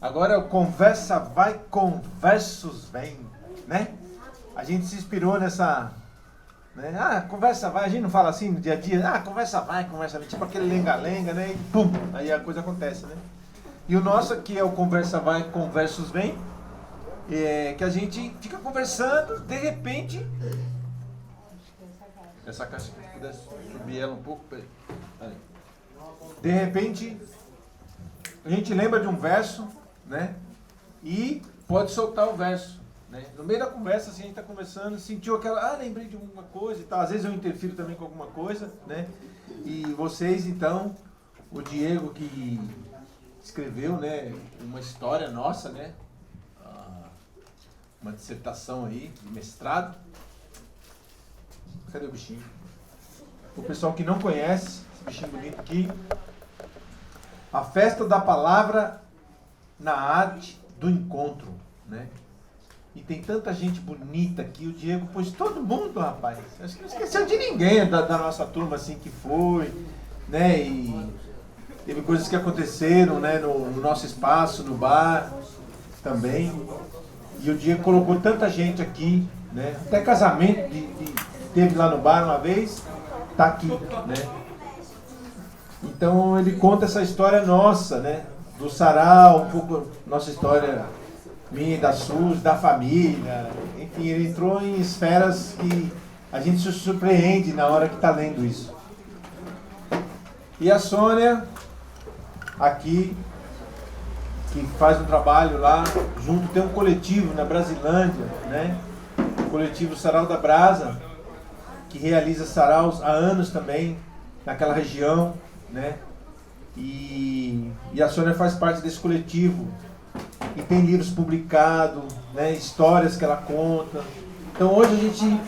Agora o conversa vai, conversos vem, né? A gente se inspirou nessa, né? Conversa vai, a gente não fala assim no dia a dia, conversa vai, conversa vem, tipo aquele lenga-lenga, né? E pum, aí a coisa acontece, né? E o nosso aqui é o conversa vai, conversos vem, que a gente fica conversando, de repente... Essa caixa, se pudesse subir ela um pouco, ali. De repente, a gente lembra de um verso, né? E pode soltar o verso, né? No meio da conversa, assim, a gente está conversando, sentiu aquela, lembrei de alguma coisa e tal. Às vezes eu interfiro também com alguma coisa, né? E vocês, então, o Diego que escreveu, né, uma história nossa, né? Uma dissertação aí, de mestrado. Cadê o bichinho? O pessoal que não conhece, esse bichinho bonito aqui. A festa da palavra na arte do encontro, né? E tem tanta gente bonita aqui, o Diego pôs todo mundo, rapaz. Acho que não esqueceu de ninguém da nossa turma, assim, que foi, né? E teve coisas que aconteceram, né, no nosso espaço, no bar também. E o Diego colocou tanta gente aqui, né? Até casamento teve lá no bar uma vez, tá aqui, né? Então ele conta essa história nossa, né? Do sarau, um pouco nossa história minha, da SUS, da família. Enfim, ele entrou em esferas que a gente se surpreende na hora que está lendo isso. E a Sônia, aqui, que faz um trabalho lá, junto, tem um coletivo na Brasilândia, né? O coletivo Sarau da Brasa, que realiza saraus há anos também, naquela região, né? E a Sônia faz parte desse coletivo e tem livros publicados, né? Histórias que ela conta. Então hoje a gente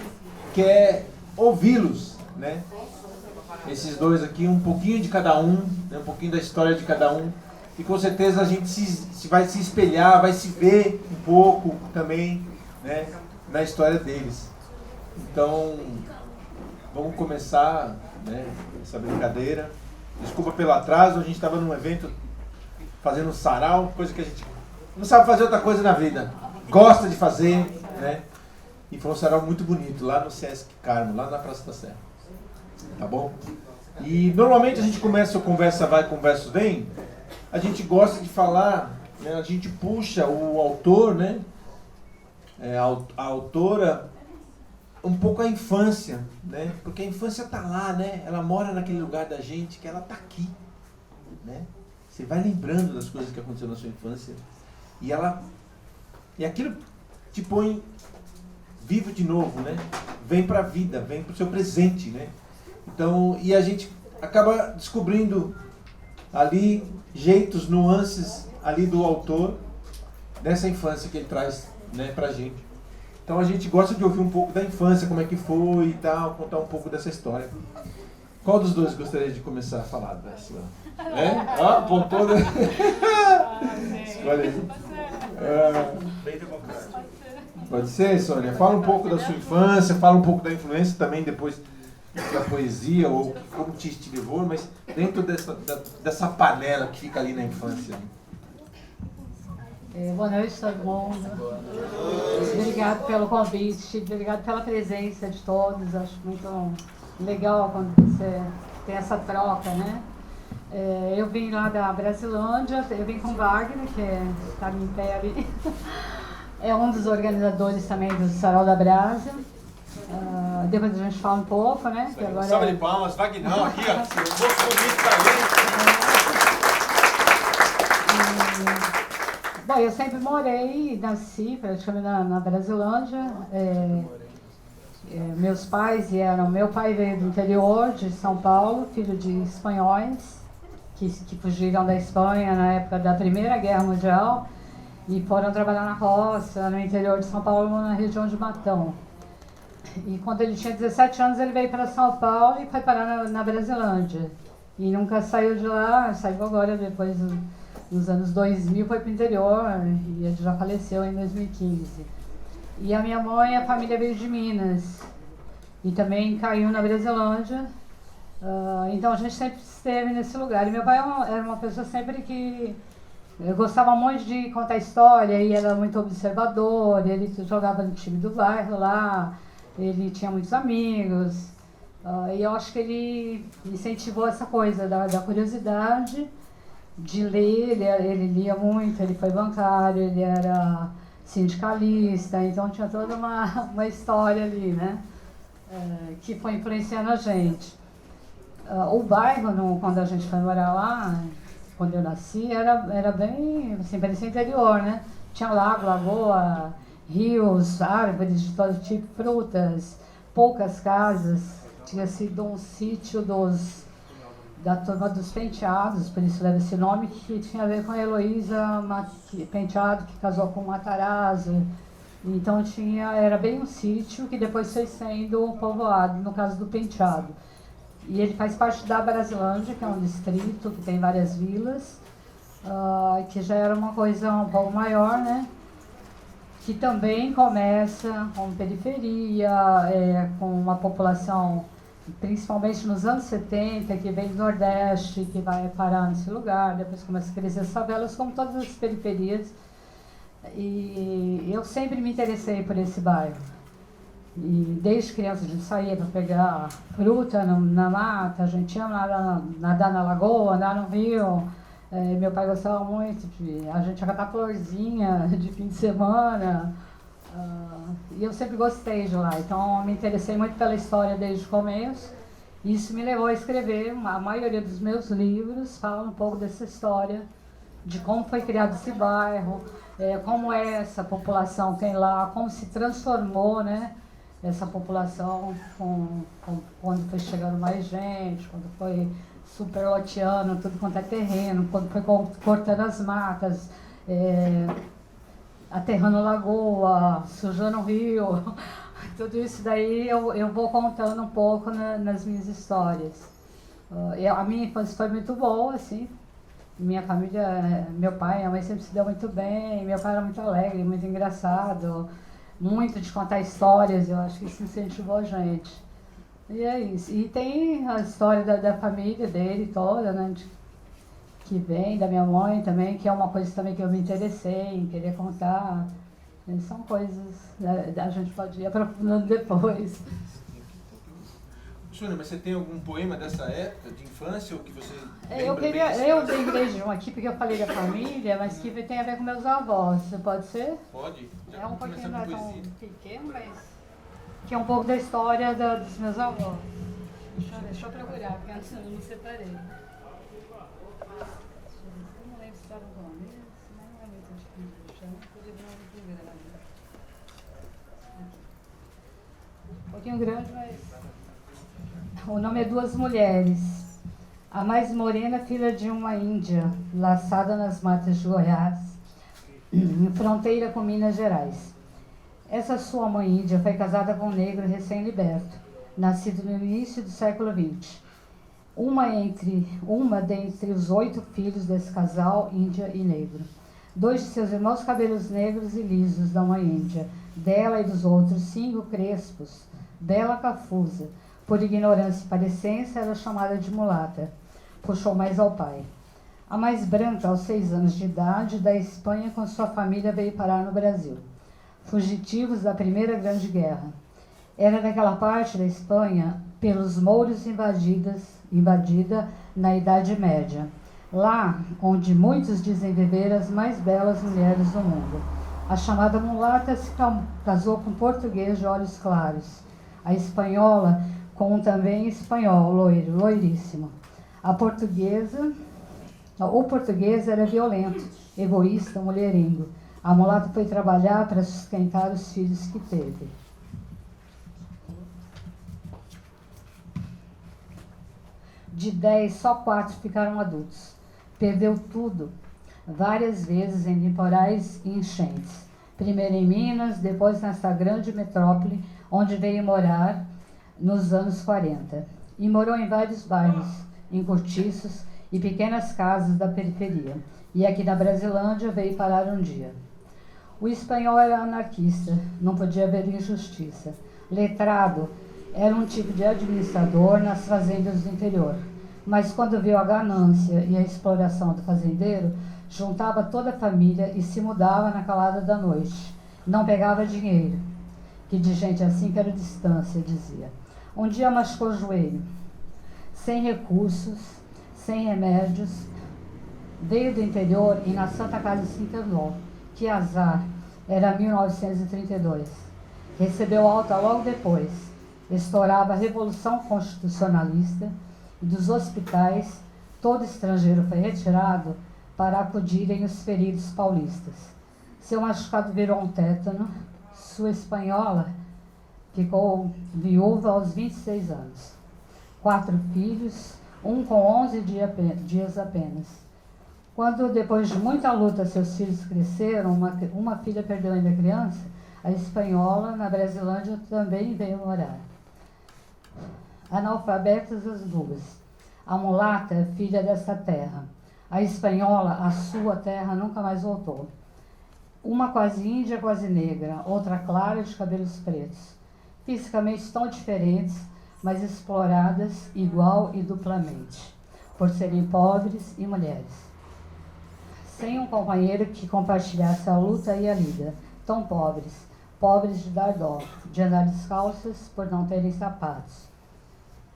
quer ouvi-los, né? Esses dois aqui, um pouquinho de cada um, né? Um pouquinho da história de cada um, e com certeza a gente vai se espelhar, vai se ver um pouco também, né? Na história deles. Então vamos começar, né, essa brincadeira. Desculpa pelo atraso, a gente estava num evento fazendo um sarau, coisa que a gente não sabe fazer outra coisa na vida. Gosta de fazer, né? E foi um sarau muito bonito, lá no Sesc Carmo, lá na Praça da Sé. Tá bom? E normalmente a gente começa o Conversa Vai, Conversa Vem. A gente gosta de falar, né, a gente puxa o autor, né? A autora, um pouco a infância, né? Porque a infância tá lá, né? Ela mora naquele lugar da gente, que ela tá aqui, né? Você vai lembrando das coisas que aconteceram na sua infância e aquilo te põe vivo de novo, né? Vem para a vida, vem para o seu presente, né? Então, e a gente acaba descobrindo ali jeitos, nuances ali do autor dessa infância que ele traz, né, pra gente. Então a gente gosta de ouvir um pouco da infância, como é que foi e tal, contar um pouco dessa história. Qual dos dois gostaria de começar a falar dessa? Apontou, né? Escolhe aí. Bem democrático. Pode ser, Sônia? Fala um pouco da sua infância, fala um pouco da influência também depois da poesia, ou como te levou, mas dentro dessa panela que fica ali na infância. Boa noite, todo mundo. Obrigado pelo convite, obrigado pela presença de todos. Acho muito legal quando você tem essa troca, né? Eu vim lá da Brasilândia, eu vim com o Wagner, que está em pé ali. É um dos organizadores também do Sarau da Brasa. Depois a gente fala um pouco, né? Que agora salve de palmas, Vagnão aqui, ó. Seu rosto bonito tá ali. Bom, eu sempre morei e nasci praticamente na Brasilândia. Meus pais meu pai veio do interior de São Paulo, filho de espanhóis que fugiram da Espanha na época da Primeira Guerra Mundial e foram trabalhar na roça, no interior de São Paulo, na região de Matão. E quando ele tinha 17 anos, ele veio para São Paulo e foi parar na Brasilândia. E nunca saiu de lá, saiu agora depois nos anos 2000, foi para o interior e ele já faleceu em 2015. E a minha mãe, a família veio de Minas e também caiu na Brasilândia. Então a gente sempre esteve nesse lugar. E meu pai era uma pessoa sempre que Eu gostava muito de contar história e era muito observador. Ele jogava no time do bairro lá, ele tinha muitos amigos. E eu acho que ele incentivou essa coisa da curiosidade, de ler. Ele lia muito, ele foi bancário, ele era sindicalista, então tinha toda uma história ali, né? Que foi influenciando a gente. O bairro, quando a gente foi morar lá, quando eu nasci, era bem, assim, parecia interior, né? Tinha lago, lagoa, rios, árvores de todo tipo, frutas, poucas casas. Tinha sido um sítio da turma dos Penteados, por isso leva esse nome, que tinha a ver com a Heloísa Penteado, que casou com o Matarazzo. Então era bem um sítio que depois foi sendo povoado, no caso do Penteado. E ele faz parte da Brasilândia, que é um distrito que tem várias vilas, que já era uma coisa um pouco maior, né? Que também começa com periferia, com uma população, principalmente nos anos 70, que vem do Nordeste, que vai parar nesse lugar, depois começa a crescer as favelas, como todas as periferias. E eu sempre me interessei por esse bairro. E desde criança a gente saía para pegar fruta na mata, a gente ia nadar na lagoa, nadar no rio. Meu pai gostava muito a gente ia catar florzinha de fim de semana. E eu sempre gostei de lá, então me interessei muito pela história desde o começo. Isso me levou a escrever, a maioria dos meus livros fala um pouco dessa história, de como foi criado esse bairro, como essa população tem lá, como se transformou, né? Essa população quando foi chegando mais gente, quando foi superloteando tudo quanto é terreno, quando foi cortando as matas, aterrando lagoa, sujando o rio. Tudo isso daí eu vou contando um pouco nas minhas histórias. A minha infância foi muito boa, assim. Minha família, meu pai e minha mãe sempre se deu muito bem, meu pai era muito alegre, muito engraçado, muito de contar histórias, eu acho que isso incentivou a gente. E é isso. E tem a história da família dele toda, né? Que vem, da minha mãe também, que é uma coisa também que eu me interessei em querer contar. E são coisas, a gente pode ir aprofundando depois. Sônia, mas você tem algum poema dessa época, de infância, ou que você Eu lembrei de um aqui, porque eu falei da família, mas que tem a ver com meus avós. Pode ser? Pode. É um pouquinho, não é tão pequeno, mas que é um pouco da história dos meus avós. Deixa eu procurar, porque antes eu não separei. Eu não lembro se estava no começo, mas não é muito difícil. Deixa eu poder ver muito grande. Um pouquinho grande, mas... O nome é Duas Mulheres. A mais morena, filha de uma índia, laçada nas matas de Goiás, em fronteira com Minas Gerais. Essa sua mãe índia foi casada com um negro recém-liberto, nascido no início do século XX. Uma dentre os 8 filhos desse casal, índia e negro. 2 de seus irmãos cabelos negros e lisos da mãe índia, dela e dos outros 5 crespos, bela cafusa. Por ignorância e parecência, era chamada de mulata. Puxou mais ao pai. A mais branca, aos 6 anos de idade, da Espanha com sua família veio parar no Brasil. Fugitivos da Primeira Grande Guerra. Era daquela parte da Espanha pelos mouros invadida na Idade Média. Lá onde muitos dizem viver as mais belas mulheres do mundo. A chamada mulata se casou com um português de olhos claros. A espanhola com um também espanhol, loiríssimo. O português era violento, egoísta, mulherengo. A mulata foi trabalhar para sustentar os filhos que teve. De 10, só 4 ficaram adultos. Perdeu tudo, várias vezes em temporais e enchentes. Primeiro em Minas, depois nesta grande metrópole, onde veio morar nos anos 40. E morou em vários bairros, em cortiços e pequenas casas da periferia. E aqui na Brasilândia veio parar um dia. O espanhol era anarquista, não podia haver injustiça. Letrado, era um tipo de administrador nas fazendas do interior. Mas quando viu a ganância e a exploração do fazendeiro, juntava toda a família e se mudava na calada da noite. Não pegava dinheiro, que de gente assim quero distância, dizia. Um dia machucou o joelho, sem recursos, sem remédios, veio do interior e na Santa Casa se internou. Que azar, era 1932. Recebeu alta logo depois. Estourava a Revolução Constitucionalista e dos hospitais, todo estrangeiro foi retirado para acudirem os feridos paulistas. Seu machucado virou um tétano, sua espanhola ficou viúva aos 26 anos. 4 filhos, um com 11 dias apenas. Quando, depois de muita luta, seus filhos cresceram, uma filha perdeu ainda criança, a espanhola, na Brasilândia, também veio morar. Analfabetas as duas. A mulata, filha dessa terra. A espanhola, a sua terra, nunca mais voltou. Uma quase índia, quase negra, outra clara, de cabelos pretos. Fisicamente tão diferentes, mas exploradas igual e duplamente, por serem pobres e mulheres. Sem um companheiro que compartilhasse a luta e a lida, tão pobres, pobres de dar dó, de andar descalças por não terem sapatos,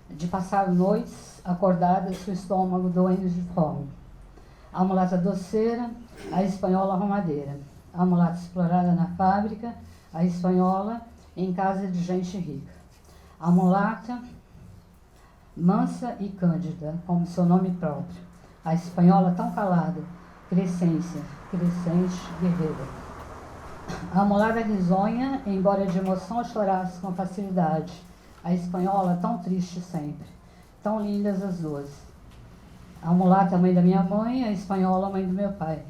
de passar noites acordadas com o estômago doendo de fome. A mulata doceira, a espanhola arrumadeira. A mulata explorada na fábrica, a espanhola em casa de gente rica. A mulata mansa e cândida, como seu nome próprio. A espanhola tão calada, crescente, guerreira. A mulata risonha, embora de emoção chorasse com facilidade. A espanhola tão triste sempre. Tão lindas as duas. A mulata, mãe da minha mãe, a espanhola, mãe do meu pai.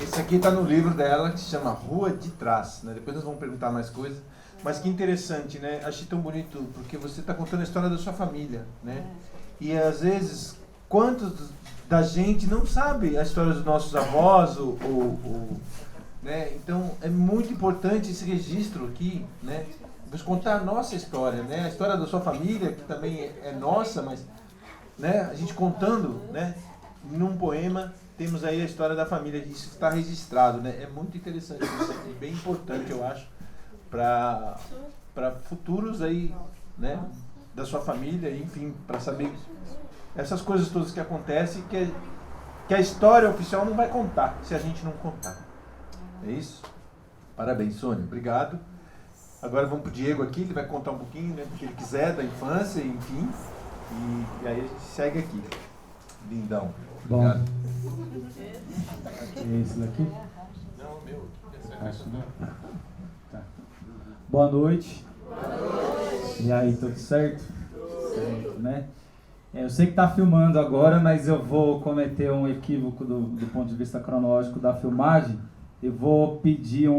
Esse aqui está no livro dela, que se chama Rua de Trás, né? Depois nós vamos perguntar mais coisas. Mas que interessante, né? Achei tão bonito, porque você está contando a história da sua família, né? E às vezes, quantos da gente não sabe a história dos nossos avós, né? Então, é muito importante esse registro aqui, né? Vamos contar a nossa história, né? A história da sua família, que também é nossa, mas, né? A gente contando, né? Num poema, temos aí a história da família, isso está registrado, né? É muito interessante isso aqui, bem importante, eu acho, para futuros aí, né? Da sua família, enfim, para saber essas coisas todas que acontecem, que a história oficial não vai contar, se a gente não contar. É isso? Parabéns, Sônia. Obrigado. Agora vamos pro Diego aqui, ele vai contar um pouquinho, né, do que ele quiser, da infância, enfim. E aí a gente segue aqui. Lindão. Obrigado. É esse daqui? Não, meu. Tá. Boa noite. E aí, tudo certo? Certo, né? Eu sei que está filmando agora, mas eu vou cometer um equívoco do ponto de vista cronológico da filmagem. Eu vou pedir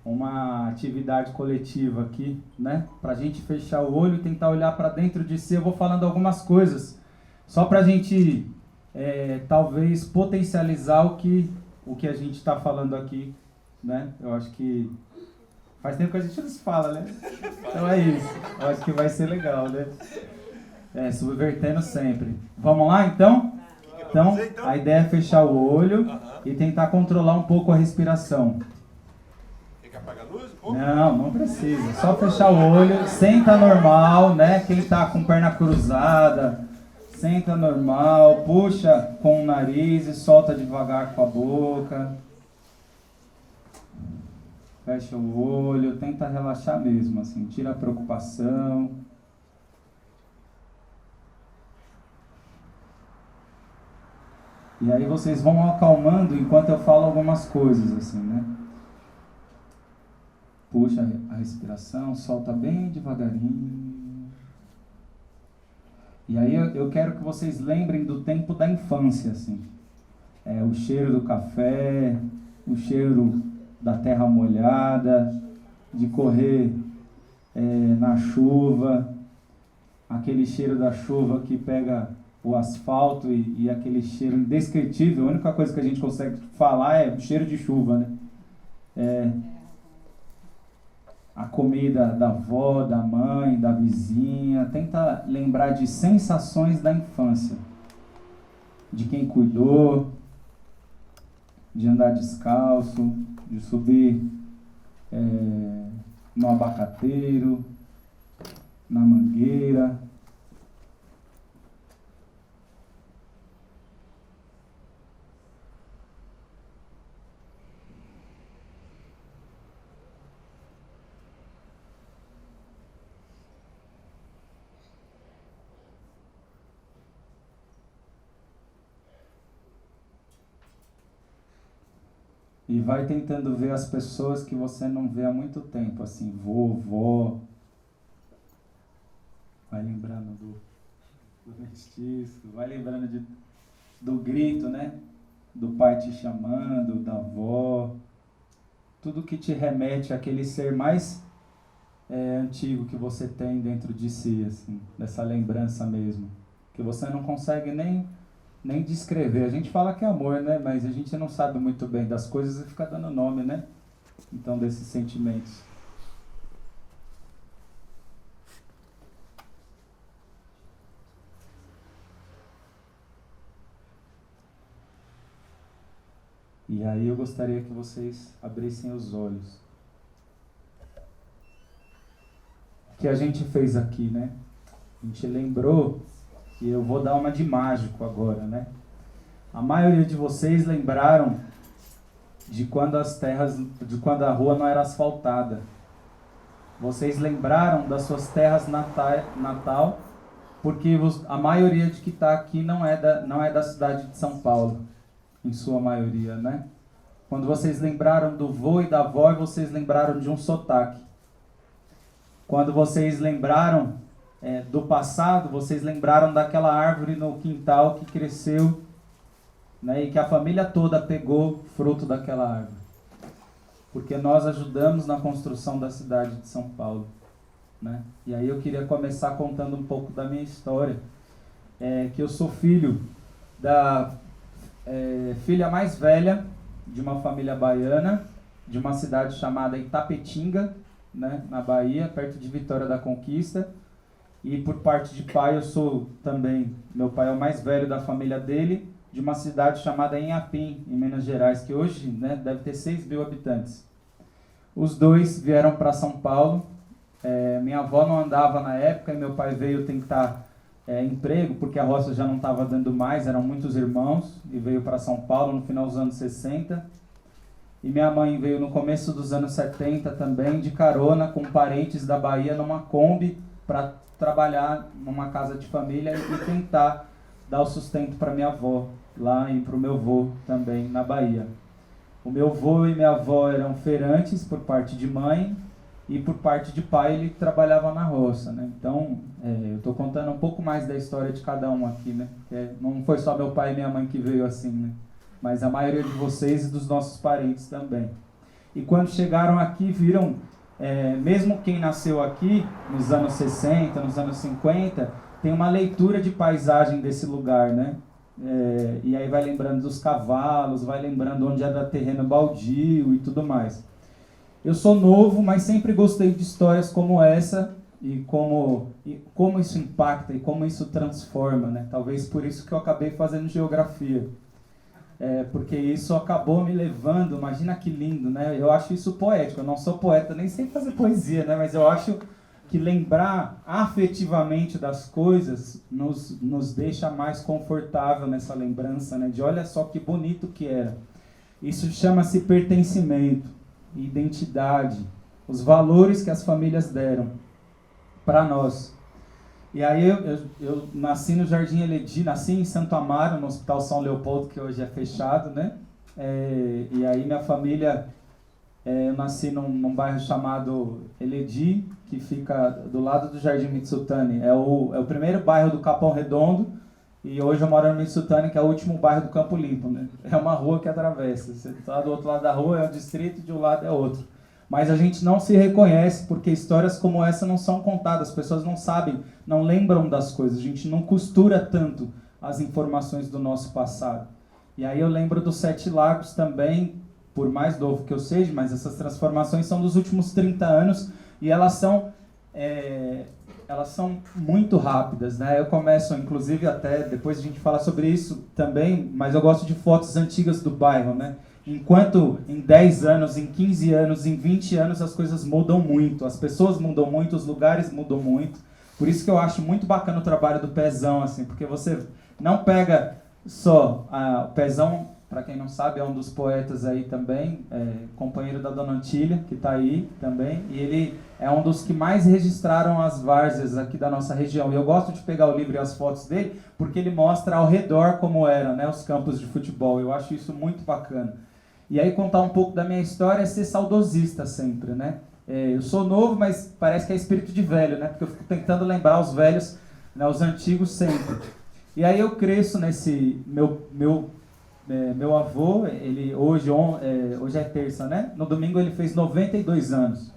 uma atividade coletiva aqui, né? Para a gente fechar o olho e tentar olhar para dentro de si. Eu vou falando algumas coisas, só para a gente talvez potencializar o que a gente está falando aqui, né? Eu acho que faz tempo que a gente não se fala, né? Então é isso. Eu acho que vai ser legal, né? Subvertendo sempre. Vamos lá, então? Então, a ideia é fechar o olho e tentar controlar um pouco a respiração. Quer que apague a luz? Um pouco? Não precisa. Só fechar o olho, senta normal, né? Quem tá com perna cruzada, senta normal, puxa com o nariz e solta devagar com a boca. Fecha o olho, tenta relaxar mesmo, assim, tira a preocupação. E aí vocês vão acalmando enquanto eu falo algumas coisas, assim, né? Puxa a respiração, solta bem devagarinho. E aí eu quero que vocês lembrem do tempo da infância, assim. O cheiro do café, o cheiro da terra molhada, de correr na chuva, aquele cheiro da chuva que pega o asfalto e aquele cheiro indescritível. A única coisa que a gente consegue falar é o cheiro de chuva, né? A comida da avó, da mãe, da vizinha. Tenta lembrar de sensações da infância. De quem cuidou, de andar descalço, de subir no abacateiro, na mangueira. E vai tentando ver as pessoas que você não vê há muito tempo, assim, vovó. Vai lembrando do mestiço, vai lembrando do grito, né? Do pai te chamando, da avó. Tudo que te remete àquele ser mais antigo que você tem dentro de si, assim, dessa lembrança mesmo. Que você não consegue nem descrever. A gente fala que é amor, né? Mas a gente não sabe muito bem das coisas e fica dando nome, né? Então, desses sentimentos. E aí eu gostaria que vocês abrissem os olhos. O que a gente fez aqui, né? A gente lembrou. E eu vou dar uma de mágico agora, né? A maioria de vocês lembraram de quando a rua não era asfaltada. Vocês lembraram das suas terras natal, porque a maioria de que está aqui não é da cidade de São Paulo, em sua maioria, né? Quando vocês lembraram do vô e da avó, vocês lembraram de um sotaque. Quando vocês lembraram do passado, vocês lembraram daquela árvore no quintal que cresceu, né, e que a família toda pegou fruto daquela árvore. Porque nós ajudamos na construção da cidade de São Paulo, né? E aí eu queria começar contando um pouco da minha história, que eu sou filho da filha mais velha de uma família baiana, de uma cidade chamada Itapetinga, né, na Bahia, perto de Vitória da Conquista. E por parte de pai eu sou também, meu pai é o mais velho da família dele, de uma cidade chamada Inhapim, em Minas Gerais, que hoje, né, deve ter 6.000 habitantes. Os dois vieram para São Paulo. Minha avó não andava na época e meu pai veio tentar emprego, porque a roça já não estava dando mais, eram muitos irmãos, e veio para São Paulo no final dos anos 60. E minha mãe veio no começo dos anos 70 também, de carona, com parentes da Bahia, numa Kombi, para trabalhar numa casa de família e tentar dar o sustento para minha avó lá e para o meu avô também na Bahia. O meu avô e minha avó eram feirantes por parte de mãe e por parte de pai ele trabalhava na roça, né? Então eu estou contando um pouco mais da história de cada um aqui, né? Não foi só meu pai e minha mãe que veio assim, né? Mas a maioria de vocês e dos nossos parentes também. E quando chegaram aqui viram mesmo quem nasceu aqui nos anos 60, nos anos 50, tem uma leitura de paisagem desse lugar, né? E aí vai lembrando dos cavalos, vai lembrando onde era terreno baldio e tudo mais. Eu sou novo, mas sempre gostei de histórias como essa e como isso impacta e como isso transforma, né? Talvez por isso que eu acabei fazendo geografia. Porque isso acabou me levando, imagina que lindo, né? Eu acho isso poético, eu não sou poeta, nem sei fazer poesia, né? Mas eu acho que lembrar afetivamente das coisas nos deixa mais confortável nessa lembrança, né? De olha só que bonito que era. Isso chama-se pertencimento, identidade, os valores que as famílias deram para nós. E aí eu nasci no Jardim Eledi, nasci em Santo Amaro, no Hospital São Leopoldo, que hoje é fechado, né? E aí minha família, eu nasci num bairro chamado Eledi, que fica do lado do Jardim Mitsutani. É o primeiro bairro do Capão Redondo, e hoje eu moro no Mitsutani, que é o último bairro do Campo Limpo, né? É uma rua que atravessa. Você está do outro lado da rua, é um distrito, de um lado é outro. Mas a gente não se reconhece porque histórias como essa não são contadas, as pessoas não sabem, não lembram das coisas, a gente não costura tanto as informações do nosso passado. E aí eu lembro dos Sete Lagos também, por mais novo que eu seja, mas essas transformações são dos últimos 30 anos e elas são muito rápidas, né? Eu começo, inclusive, até depois a gente fala sobre isso também, mas eu gosto de fotos antigas do bairro, né? Enquanto em 10 anos, em 15 anos, em 20 anos as coisas mudam muito, as pessoas mudam muito, os lugares mudam muito. Por isso que eu acho muito bacana o trabalho do Pezão, assim, porque você não pega só o Pezão, para quem não sabe, é um dos poetas aí também, companheiro da Dona Antília, que está aí também, e ele é um dos que mais registraram as várzeas aqui da nossa região. E eu gosto de pegar o livro e as fotos dele, porque ele mostra ao redor como eram, né, os campos de futebol. Eu acho isso muito bacana. E aí contar um pouco da minha história é ser saudosista sempre, né? Eu sou novo, mas parece que é espírito de velho, né? Porque eu fico tentando lembrar os velhos, né, os antigos sempre. E aí eu cresço nesse... Meu avô, ele hoje é terça, né? No domingo ele fez 92 anos.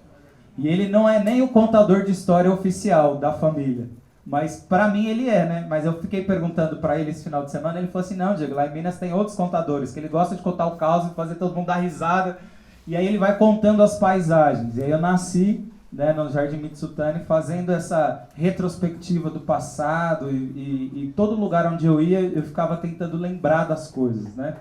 E ele não é nem o contador de história oficial da família. Mas para mim ele é, né? Mas eu fiquei perguntando para ele esse final de semana, ele falou assim, não, Diego, lá em Minas tem outros contadores, que ele gosta de contar o caos e fazer todo mundo dar risada. E aí ele vai contando as paisagens. E aí eu nasci, né, no Jardim Mitsutani, fazendo essa retrospectiva do passado e todo lugar onde eu ia, eu ficava tentando lembrar das coisas, né?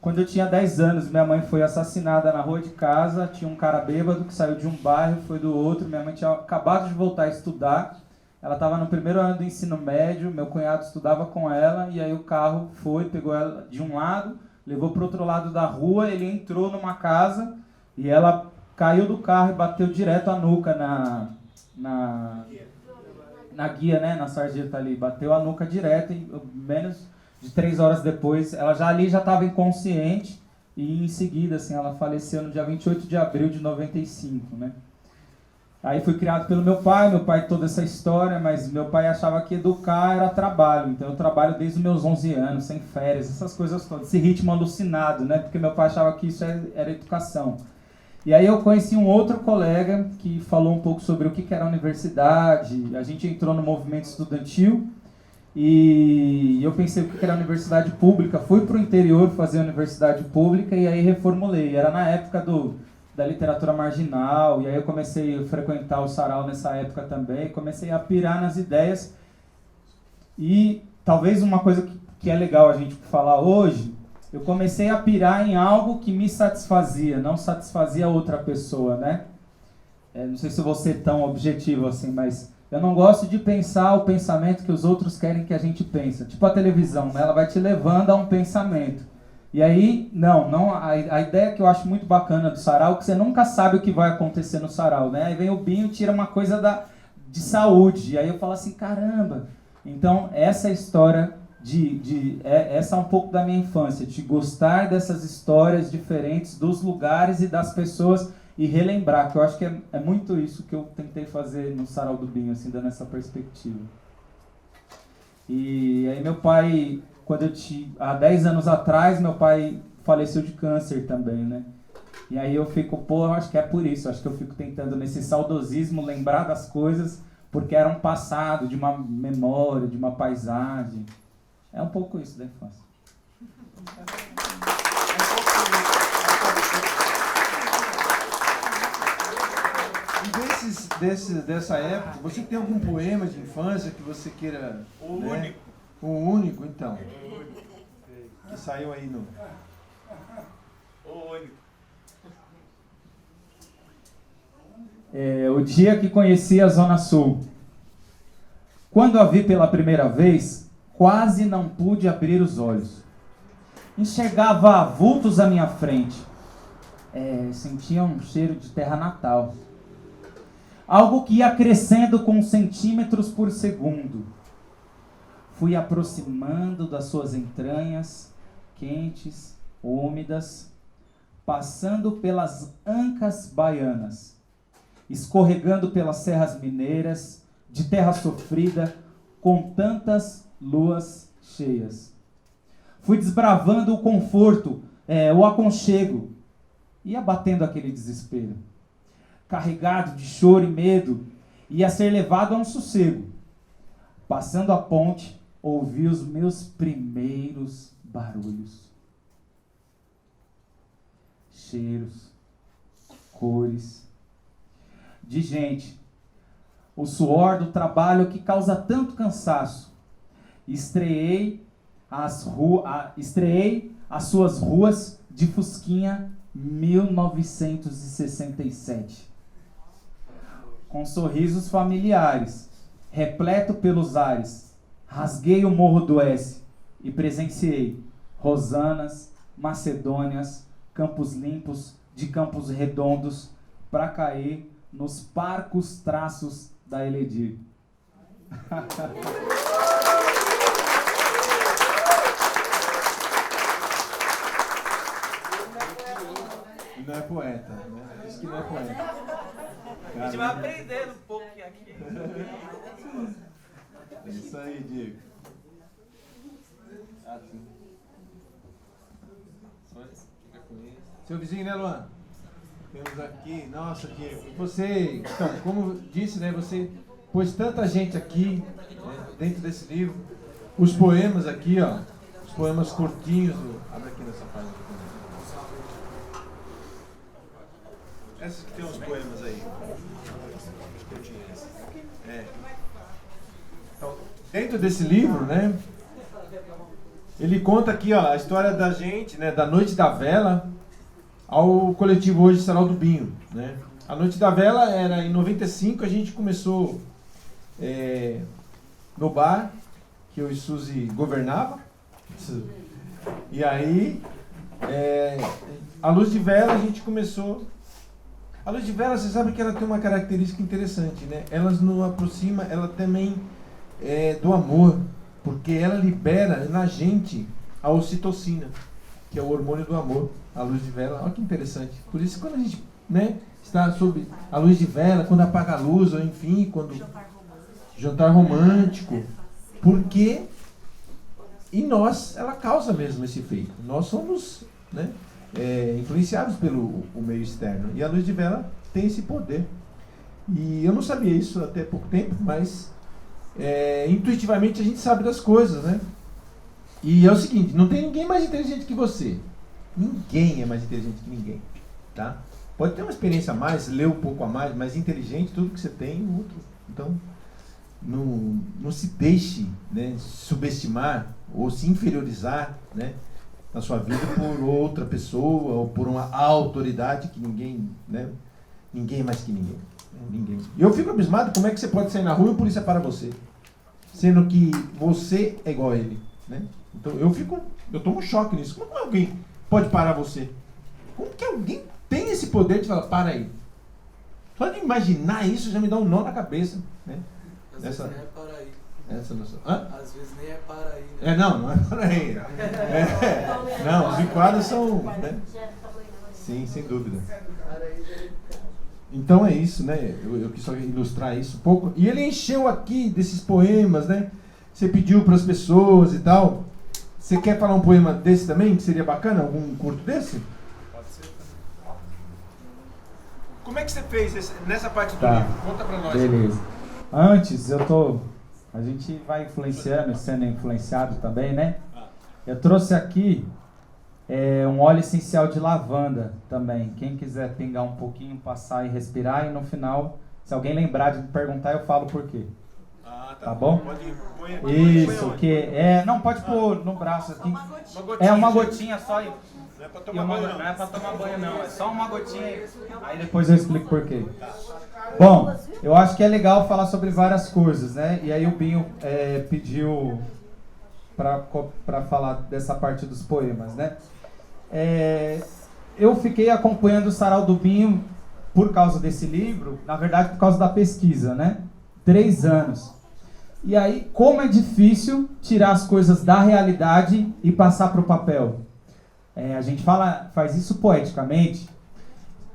Quando eu tinha 10 anos, minha mãe foi assassinada na rua de casa, tinha um cara bêbado que saiu de um bairro, foi do outro, minha mãe tinha acabado de voltar a estudar, ela estava no primeiro ano do ensino médio, meu cunhado estudava com ela, e aí o carro foi, pegou ela de um lado, levou para o outro lado da rua, ele entrou numa casa e ela caiu do carro e bateu direto a nuca na guia, né, na sarjeta ali, bateu a nuca direto e menos de 3 horas depois, ela já estava inconsciente e em seguida, assim, ela faleceu no dia 28 de abril de 95, né. Aí fui criado pelo meu pai toda essa história, mas meu pai achava que educar era trabalho, então eu trabalho desde os meus 11 anos, sem férias, essas coisas todas, esse ritmo alucinado, né, porque meu pai achava que isso era educação. E aí eu conheci um outro colega que falou um pouco sobre o que era a universidade, a gente entrou no movimento estudantil e eu pensei o que era a universidade pública, fui para o interior fazer a universidade pública e aí reformulei, era na época da literatura marginal, e aí eu comecei a frequentar o sarau nessa época também, comecei a pirar nas ideias e talvez uma coisa que é legal a gente falar hoje, eu comecei a pirar em algo que me satisfazia, não satisfazia outra pessoa, né? Não sei se eu vou ser tão objetivo assim, mas eu não gosto de pensar o pensamento que os outros querem que a gente pense. Tipo a televisão, né? Ela vai te levando a um pensamento. E aí, a ideia que eu acho muito bacana do sarau é que você nunca sabe o que vai acontecer no sarau, né? Aí vem o Binho e tira uma coisa de saúde, e aí eu falo assim, caramba! Então, essa história essa é um pouco da minha infância, de gostar dessas histórias diferentes, dos lugares e das pessoas, e relembrar, que eu acho que é muito isso que eu tentei fazer no sarau do Binho, assim, dando essa perspectiva. E aí meu pai... há 10 anos atrás, meu pai faleceu de câncer também, né? E aí eu fico, eu acho que é por isso, acho que eu fico tentando nesse saudosismo lembrar das coisas, porque era um passado, de uma memória, de uma paisagem. É um pouco isso da infância. E dessa época, você tem algum poema de infância que você queira... Único. O único, então. Que saiu aí no... O único. O dia que conheci a Zona Sul. Quando a vi pela primeira vez, quase não pude abrir os olhos. Enxergava vultos à minha frente. Sentia um cheiro de terra natal. Algo que ia crescendo com centímetros por segundo. Fui aproximando das suas entranhas, quentes, úmidas, passando pelas ancas baianas, escorregando pelas serras mineiras, de terra sofrida, com tantas luas cheias. Fui desbravando o conforto, o aconchego, ia batendo aquele desespero. Carregado de choro e medo, ia ser levado a um sossego. Passando a ponte, ouvi os meus primeiros barulhos. cheiros, cores, de gente. O suor do trabalho que causa tanto cansaço. Estreei as suas ruas de Fusquinha 1967. Com sorrisos familiares, repleto pelos ares, rasguei o Morro do S e presenciei Rosanas, Macedônias, Campos Limpos, de Campos Redondos, para cair nos parcos traços da Eledir. Não é poeta, né? Diz que não é poeta. A gente vai aprendendo um pouco aqui. É isso aí, Diego. Seu vizinho, né, Luan? Temos aqui, nossa, Diego. Você, então, como disse, né, você pôs tanta gente aqui, né, dentro desse livro. Os poemas aqui, ó, os poemas curtinhos. Abre aqui nessa página. Essas que tem uns poemas aí. Então, dentro desse livro, né, ele conta aqui, ó, a história da gente, né, da Noite da Vela ao coletivo hoje Sarau do Binho, né? A Noite da Vela era em 95, a gente começou no bar que eu e Suzy governava. E aí, a Luz de Vela a gente começou. A Luz de Vela, você sabe que ela tem uma característica interessante, né? Ela nos aproxima, ela também do amor, porque ela libera na gente a ocitocina, que é o hormônio do amor, a luz de vela. Olha que interessante. Por isso, quando a gente, né, está sob a luz de vela, quando apaga a luz, ou enfim, quando jantar romântico, porque em nós ela causa mesmo esse efeito. Nós somos, né, influenciados pelo o meio externo, e a luz de vela tem esse poder. E eu não sabia isso até pouco tempo, mas intuitivamente a gente sabe das coisas, né? E é o seguinte, não tem ninguém mais inteligente que você. Ninguém é mais inteligente que ninguém, tá? Pode ter uma experiência a mais, ler um pouco a mais, mas inteligente, tudo que você tem, o outro. Então, não se deixe, né, subestimar ou se inferiorizar, né, na sua vida por outra pessoa ou por uma autoridade que ninguém, né, ninguém é mais que ninguém. Ninguém. E eu fico abismado como é que você pode sair na rua e o polícia para você, sendo que você é igual a ele, né? Então eu tomo um choque nisso. Como alguém pode parar você? Como que alguém tem esse poder de falar, para aí? Só de imaginar isso já me dá um nó na cabeça, né? Às vezes nem é para aí. Essa noção. Às vezes nem é para aí, né? Não é para aí. Não, os enquadros são, né? Sim, sem dúvida. Então é isso, né? Eu quis só ilustrar isso um pouco. E ele encheu aqui desses poemas, né? Você pediu para as pessoas e tal. Você quer falar um poema desse também, que seria bacana? Algum curto desse? Pode ser. Como é que você fez nessa parte do Tá. livro? Conta pra nós. Beleza. Antes, a gente vai influenciando, sendo influenciado também, né? Eu trouxe aqui um óleo essencial de lavanda também. Quem quiser pingar um pouquinho, passar e respirar, e no final, se alguém lembrar de me perguntar, eu falo por quê. Tá bom? Pode Isso, não, pode pôr no braço aqui. Uma gotinha só. Não é pra tomar banho, não. Não é pra tomar banho, não. É só uma gotinha aí. Aí depois eu explico por quê. Bom, eu acho que é legal falar sobre várias coisas, né? E aí o Binho pediu para falar dessa parte dos poemas, né? Eu fiquei acompanhando o Sarau do Binho por causa desse livro, na verdade por causa da pesquisa, né? 3 anos. E aí, como é difícil tirar as coisas da realidade e passar para o papel. A gente faz isso poeticamente.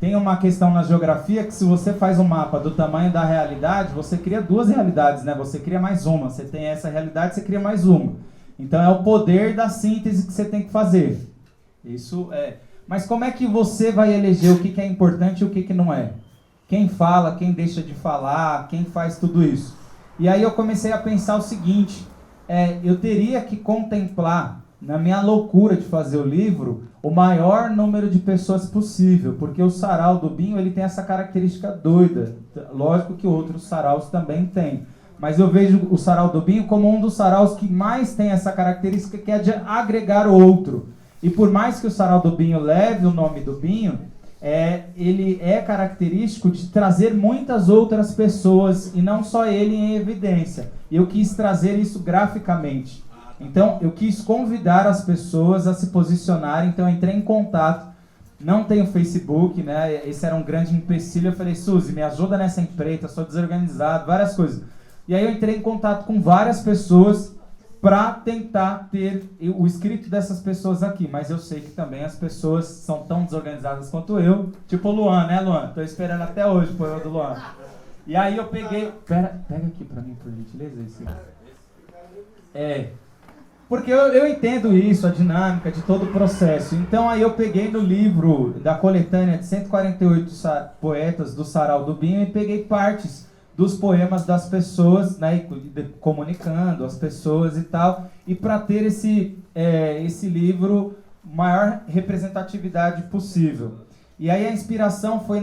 Tem uma questão na geografia que se você faz um mapa do tamanho da realidade, você cria 2 realidades, né? Você cria mais uma. Você tem essa realidade, você cria mais uma. Então é o poder da síntese que você tem que fazer. Isso é. Mas como é que você vai eleger o que é importante e o que não é? Quem fala, quem deixa de falar, quem faz tudo isso? E aí eu comecei a pensar o seguinte, eu teria que contemplar na minha loucura de fazer o livro, o maior número de pessoas possível, porque o sarau do Binho ele tem essa característica doida. Lógico que outros saraus também têm, mas eu vejo o sarau do Binho como um dos saraus que mais tem essa característica, que é de agregar o outro. E por mais que o sarau do Binho leve o nome do Binho, ele é característico de trazer muitas outras pessoas e não só ele em evidência. E eu quis trazer isso graficamente. Então, eu quis convidar as pessoas a se posicionarem. Então, eu entrei em contato. Não tenho Facebook, né? Esse era um grande empecilho. Eu falei, Suzy, me ajuda nessa empreita, sou desorganizado, várias coisas. E aí eu entrei em contato com várias pessoas para tentar ter o escrito dessas pessoas aqui. Mas eu sei que também as pessoas são tão desorganizadas quanto eu. Tipo o Luan, né, Luan? Tô esperando até hoje o poema do Luan. E aí eu peguei... Pega aqui para mim, por gentileza. Porque eu entendo isso, a dinâmica de todo o processo. Então aí eu peguei no livro da coletânea de 148 poetas do Sarau do Binho e peguei partes dos poemas das pessoas, né, comunicando as pessoas e tal, e para ter esse livro maior representatividade possível. E aí a inspiração foi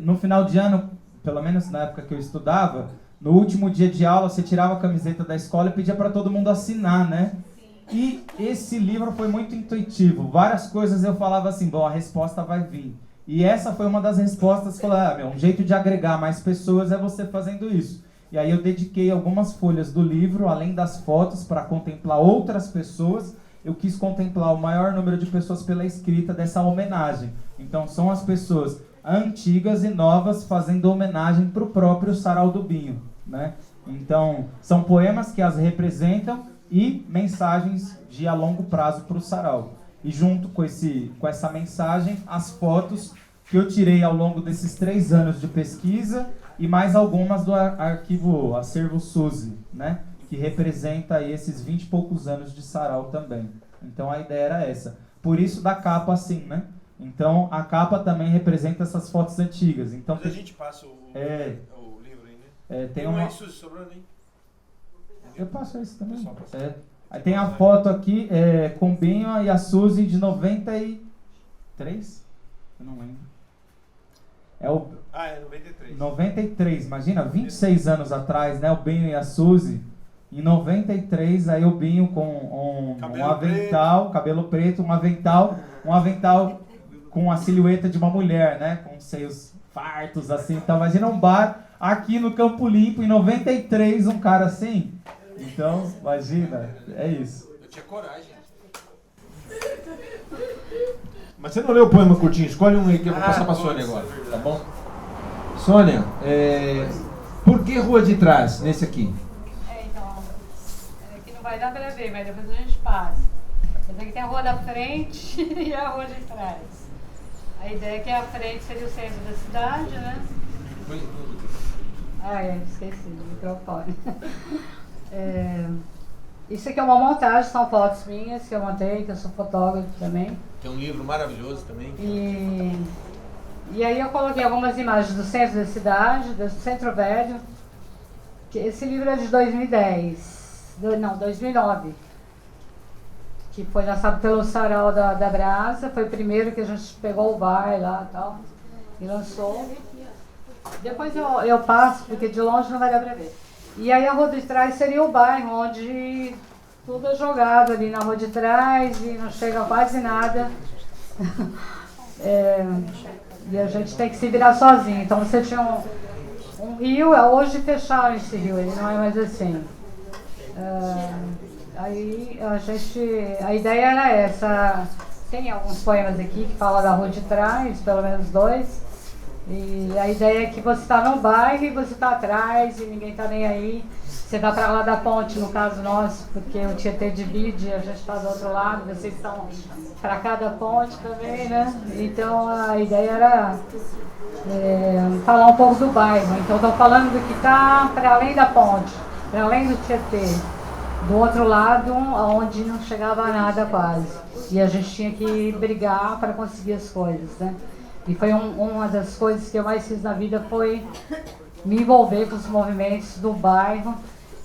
no final de ano, pelo menos na época que eu estudava, no último dia de aula você tirava a camiseta da escola e pedia para todo mundo assinar, né? E esse livro foi muito intuitivo. Várias coisas eu falava assim, bom, a resposta vai vir. E essa foi uma das respostas, falei, um jeito de agregar mais pessoas é você fazendo isso. E aí eu dediquei algumas folhas do livro, além das fotos, para contemplar outras pessoas. Eu quis contemplar o maior número de pessoas pela escrita dessa homenagem. Então são as pessoas antigas e novas fazendo homenagem para o próprio Sarau do Binho, né? Então são poemas que as representam e mensagens de a longo prazo para o sarau. E junto com essa mensagem, as fotos que eu tirei ao longo desses 3 anos de pesquisa e mais algumas do Acervo Suzy, né? Que representa aí esses 20 e poucos anos de sarau também. Então a ideia era essa. Por isso da capa assim, né? Então a capa também representa essas fotos antigas. Então, a gente passa o livro aí, né? Tem uma... Suzy sobrando aí? Eu passo isso também. Aí tem a foto aqui com o Binho e a Suzy de 93? Eu não lembro. É 93. 93, imagina, 26 anos atrás, né? O Binho e a Suzy. Em 93, aí o Binho com um avental, cabelo preto, um avental com a silhueta de uma mulher, né? Com seios fartos, assim. Então, imagina um bar aqui no Campo Limpo, em 93, um cara assim. Então, imagina, é isso. Eu tinha coragem. Mas você não leu o poema curtinho? Escolhe um aí que eu vou passar pra Sônia agora, tá bom? Sônia, por que Rua de Trás, nesse aqui? Então, aqui não vai dar pra ver, mas depois a gente passa. Esse aqui tem a rua da frente e a rua de trás. A ideia é que a frente seria o centro da cidade, né? Esqueci do microfone. Isso aqui é uma montagem, são fotos minhas que eu montei, que eu sou fotógrafo também. Tem um livro maravilhoso também. E aí eu coloquei algumas imagens do centro da cidade, do Centro Velho. Esse livro é de 2009. Que foi lançado pelo Sarau da Brasa. Foi o primeiro que a gente pegou o bar lá e tal, e lançou. Depois eu passo, porque de longe não vai dar pra ver. E aí a rua de trás seria o bairro, onde tudo é jogado ali na rua de trás e não chega quase nada. E a gente tem que se virar sozinho. Então você tinha um rio, hoje fecharam esse rio, ele não é mais assim. Aí a ideia era essa. Tem alguns poemas aqui que falam da rua de trás, pelo menos 2. E a ideia é que você está no bairro e você está atrás e ninguém está nem aí. Você vai para lá da ponte, no caso nosso, porque o Tietê divide, a gente está do outro lado, vocês estão para cá da ponte também, né? Então a ideia era falar um pouco do bairro. Então estou falando do que está para além da ponte, para além do Tietê. Do outro lado, onde não chegava a nada quase. E a gente tinha que brigar para conseguir as coisas, né? E foi uma das coisas que eu mais fiz na vida, foi me envolver com os movimentos do bairro,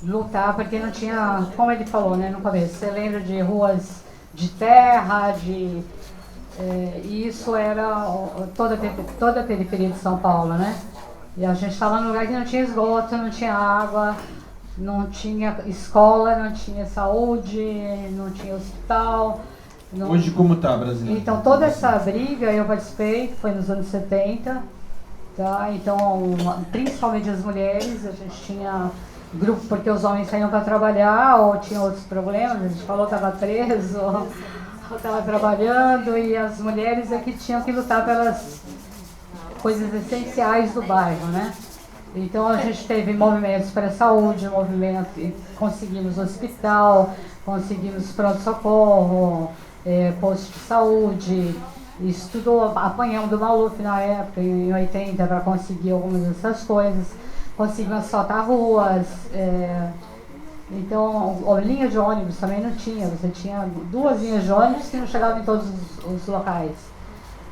lutar, porque não tinha, como ele falou, né, no começo, você lembra de ruas de terra, e isso era toda a periferia de São Paulo, né? E a gente estava num lugar que não tinha esgoto, não tinha água, não tinha escola, não tinha saúde, não tinha hospital. Hoje como está, Brasil? Então toda essa briga eu participei, foi nos anos 70, tá? Então principalmente as mulheres, a gente tinha grupo porque os homens saíam para trabalhar ou tinham outros problemas, a gente falou que estava preso, ou estava trabalhando, e as mulheres é que tinham que lutar pelas coisas essenciais do bairro, né? Então a gente teve movimentos para a saúde, conseguimos hospital, conseguimos pronto-socorro, posto de saúde, isso tudo apanhamos do Maluf na época, em 80, para conseguir algumas dessas coisas, conseguimos asfaltar ruas, então linha de ônibus também não tinha, você tinha 2 linhas de ônibus que não chegavam em todos os locais.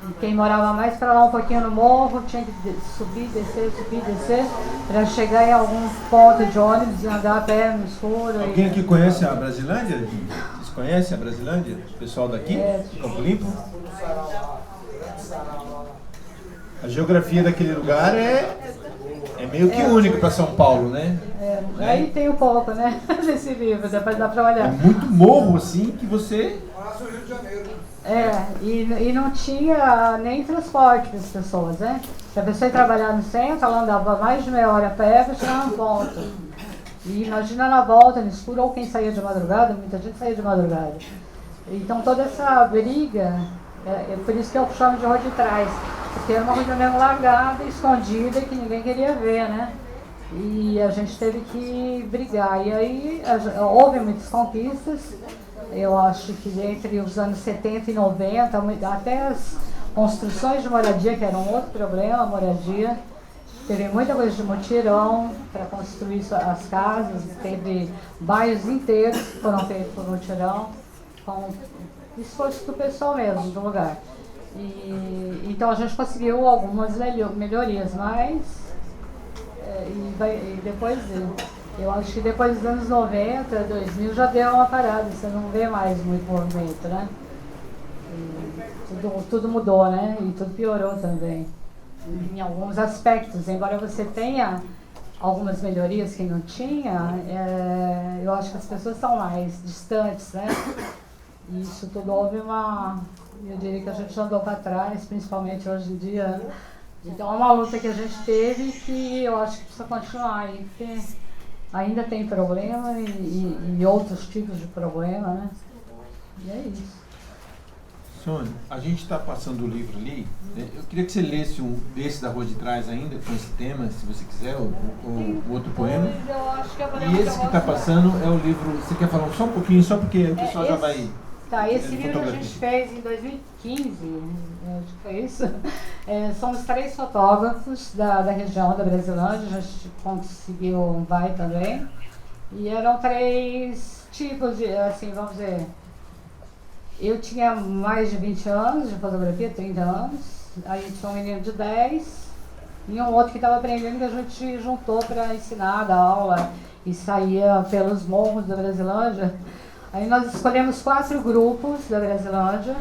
E quem morava mais para lá um pouquinho no morro tinha que subir, descer, para chegar em algum ponto de ônibus e andar a pé no escuro. Alguém aqui conhece a Brasilândia? Vocês conhecem a Brasilândia? O pessoal daqui? Campo Limpo? A geografia daquele lugar é meio que única para São Paulo, né? Aí tem um pouco, né? Desse livro, depois dá para olhar. É muito morro assim que você... E não tinha nem transporte para as pessoas, né? Se a pessoa ia trabalhar no centro, ela andava mais de meia hora a pé para chegar na volta. E imagina na volta, no escuro, ou quem saía de madrugada, muita gente saía de madrugada. Então toda essa briga, por isso que eu chamo de rua de trás, porque era uma rua mesmo largada, escondida, que ninguém queria ver, né? E a gente teve que brigar. E aí houve muitas conquistas. Eu acho que entre os anos 70 e 90, até as construções de moradia, que era um outro problema, a moradia, teve muita coisa de mutirão para construir as casas, teve bairros inteiros que foram feitos por mutirão, com esforço do pessoal mesmo, do lugar. Então a gente conseguiu algumas melhorias, mas depois... Eu acho que depois dos anos 90, 2000 já deu uma parada, você não vê mais muito movimento, né? Tudo mudou, né? E tudo piorou também, em alguns aspectos. Embora você tenha algumas melhorias que não tinha, eu acho que as pessoas estão mais distantes, né? E isso tudo houve eu diria que a gente andou para trás, principalmente hoje em dia. Então é uma luta que a gente teve que eu acho que precisa continuar aí, porque ainda tem problema e outros tipos de problema, né? E é isso. Sônia, a gente está passando o livro ali, né? Eu queria que você lesse um desse da Rua de Trás ainda, com esse tema, se você quiser, ou outro poema. Eu acho que e esse que está passando é o livro, você quer falar só um pouquinho, só porque o pessoal já vai... Tá, esse livro a gente fez em 2015, acho que foi isso. Somos 3 fotógrafos da região da Brasilândia, a gente conseguiu um vai também. E eram 3 tipos de, assim, vamos dizer, eu tinha mais de 20 anos de fotografia, 30 anos, aí tinha um menino de 10 e um outro que estava aprendendo, que a gente juntou para ensinar, dar aula e saía pelos morros da Brasilândia. Aí nós escolhemos 4 grupos da Brasilândia,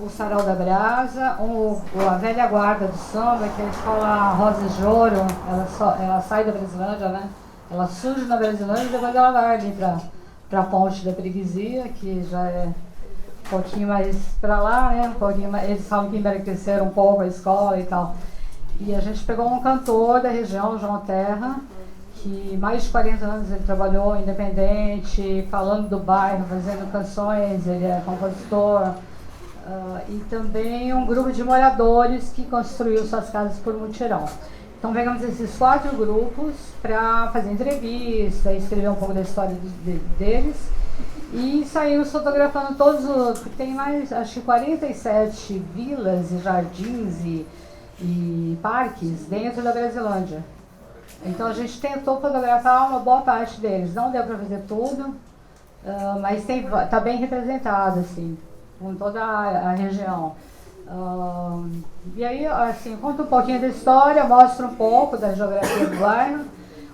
o Sarau da Brasa, a Velha Guarda do Samba, que é a escola Rosas de Ouro, ela sai da Brasilândia, né? Ela surge na Brasilândia e depois ela vai ali para a Ponte da Preguiçia, que já é um pouquinho mais para lá, né? Um pouquinho mais, eles falam que embranqueceram um pouco a escola e tal. E a gente pegou um cantor da região, João Terra, que mais de 40 anos ele trabalhou independente, falando do bairro, fazendo canções, ele é compositor. E também um grupo de moradores que construiu suas casas por mutirão. Então pegamos esses 4 grupos para fazer entrevista, escrever um pouco da história deles e saímos fotografando todos tem mais, acho que 47 vilas e jardins e parques dentro da Brasilândia. Então a gente tentou fotografar uma boa parte deles, não deu para fazer tudo, mas está bem representado, assim, com toda a região. E aí, assim, conta um pouquinho da história, mostra um pouco da geografia do bairro,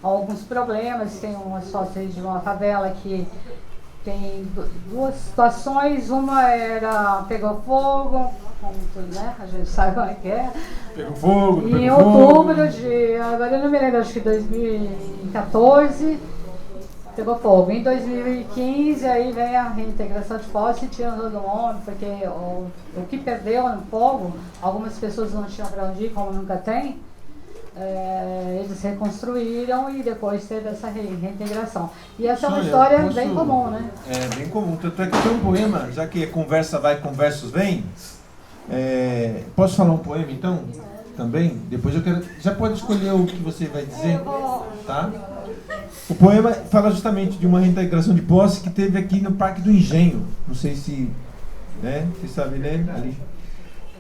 alguns problemas, tem umas fotos aí de uma favela que tem duas situações, uma era pegou fogo, como tudo, né? A gente sabe como é que é. Pegou fogo, Em outubro de, agora eu não me lembro, acho que 2014, pegou fogo. Em 2015, aí vem a reintegração de posse e tirando todo mundo, porque o que perdeu no fogo, algumas pessoas não tinham para onde ir, como nunca tem. Eles reconstruíram e depois teve essa reintegração. E essa é uma história bem comum, né? É, bem comum. Tanto é que tem um poema, já que conversa vai, conversos vem. Posso falar um poema, então? Também? Depois eu quero... Já pode escolher o que você vai dizer, tá? O poema fala justamente de uma reintegração de posse que teve aqui no Parque do Engenho. Não sei se... né? Você sabe ler? Ali.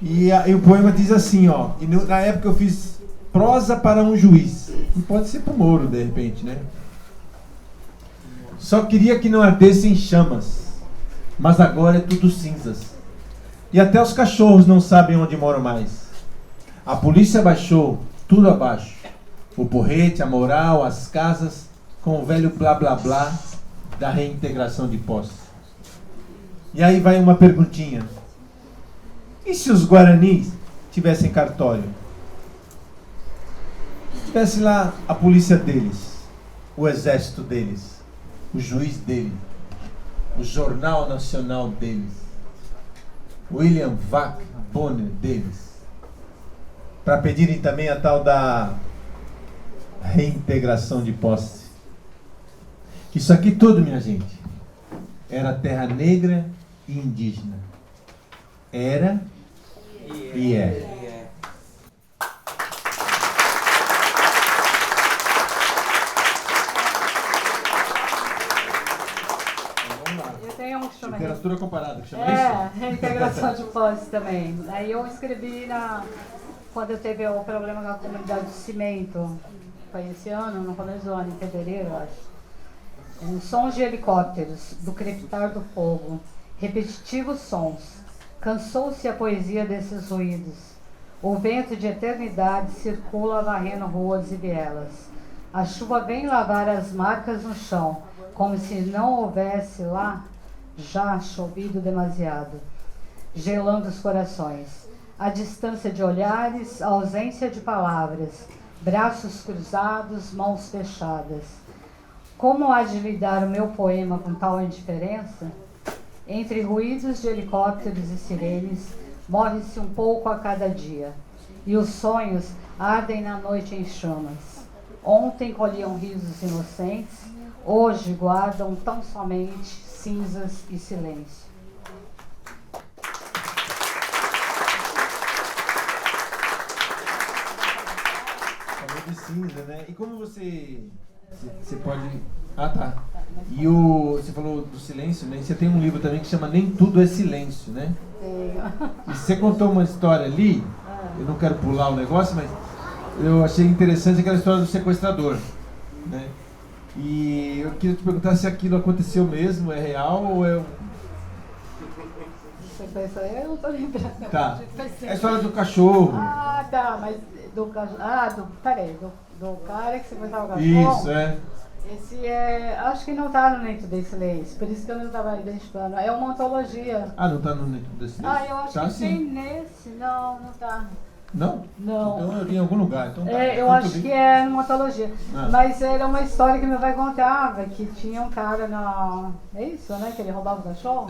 E o poema diz assim, ó. E na época eu fiz... prosa para um juiz. E pode ser para o Moro, de repente, né? Só queria que não ardesse em chamas, mas agora é tudo cinzas. E até os cachorros não sabem onde moram mais. A polícia baixou tudo abaixo. O porrete, a moral, as casas, com o velho blá blá blá da reintegração de posse. E aí vai uma perguntinha. E se os guaranis tivessem cartório? Tivesse lá a polícia deles, o exército deles, o juiz dele, o jornal nacional deles, William Vac Bonner deles, para pedirem também a tal da reintegração de posse. Isso aqui tudo, minha gente, era terra negra e indígena. Era e é. Literatura comparada, que chama isso? Reintegração de posse também. Aí eu escrevi quando eu teve o problema na comunidade de cimento, foi esse ano, no começo do ano, em fevereiro, eu acho. Sons de helicópteros, do crepitar do fogo, repetitivos sons. Cansou-se a poesia desses ruídos. O vento de eternidade circula varrendo ruas e vielas. A chuva vem lavar as marcas no chão, como se não houvesse lá já chovido demasiado, gelando os corações. A distância de olhares, a ausência de palavras, braços cruzados, mãos fechadas. Como há de lidar o meu poema com tal indiferença? Entre ruídos de helicópteros e sirenes, morre-se um pouco a cada dia, e os sonhos ardem na noite em chamas. Ontem colhiam risos inocentes, hoje guardam tão somente cinzas e silêncio. Falou de cinza, né? E como você pode... Ah, tá. E você falou do silêncio, né? E você tem um livro também que chama Nem Tudo é Silêncio, né? Tenho. E você contou uma história ali, eu não quero pular o negócio, mas eu achei interessante aquela história do sequestrador, né? E eu queria te perguntar se aquilo aconteceu mesmo, é real ou é... Você pensa, eu não tô lembrando. Tá. É a história do cachorro. Ah, tá, mas do cachorro... peraí, do cara que você contava o cachorro? Isso, é. Esse acho que não tá no Nem Tudo é Silêncio, por isso que eu não estava identificando. É uma antologia. Ah, não tá no Nem Tudo é Silêncio? Ah, eu acho tá, que sim. tem nesse, não tá. Não? Não. Então eu li em algum lugar. Então, eu acho que é numa antologia. Ah. Mas era uma história que meu pai contava, que tinha um cara na... É isso, né? Que ele roubava o cachorro?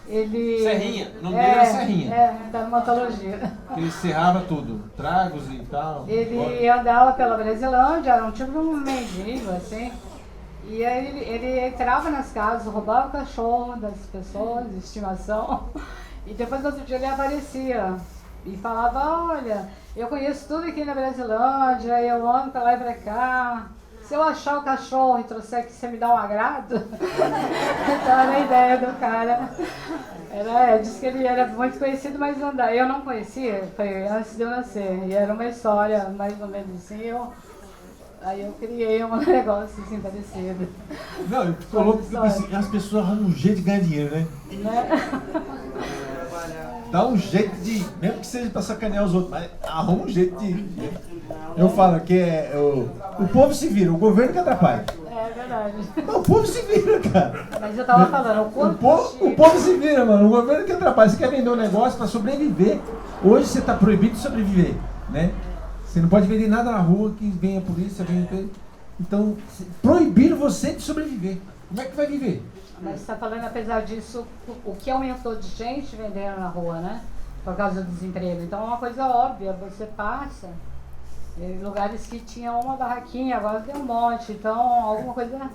Ele... Serrinha. O nome dele era Serrinha. Tá numa antologia. Ele serrava tudo. Tragos e tal. Ele andava pela Brasilândia, era um tipo de um mendigo, assim. E aí ele entrava nas casas, roubava o cachorro das pessoas, de estimação. E depois, no outro dia, ele aparecia. E falava, olha, eu conheço tudo aqui na Brasilândia, eu ando pra lá e pra cá. Se eu achar o cachorro e trouxer aqui, você me dá um agrado? Então era a ideia do cara. Diz que ele era muito conhecido, mas eu não conhecia, foi antes de eu nascer. E era uma história mais ou menos assim, aí eu criei um negócio assim parecido. Não, eu tô louco porque eu pensei, as pessoas arrumam um jeito de ganhar dinheiro, né? Dá um jeito de, mesmo que seja pra sacanear os outros, mas arruma um jeito de... Eu falo que o povo se vira, o governo que atrapalha. É verdade. verdade. O povo se vira, cara. Mas eu tava falando, O povo se vira, mano. O governo que atrapalha. Você quer vender um negócio para sobreviver. Hoje você está proibido de sobreviver, né? Você não pode vender nada na rua que venha a polícia, Então, proibiram você de sobreviver. Como é que vai viver? Mas você está falando, apesar disso, o que aumentou de gente vendendo na rua, né? Por causa do desemprego. Então é uma coisa óbvia, você passa em lugares que tinha uma barraquinha, agora tem um monte. Então, alguma coisa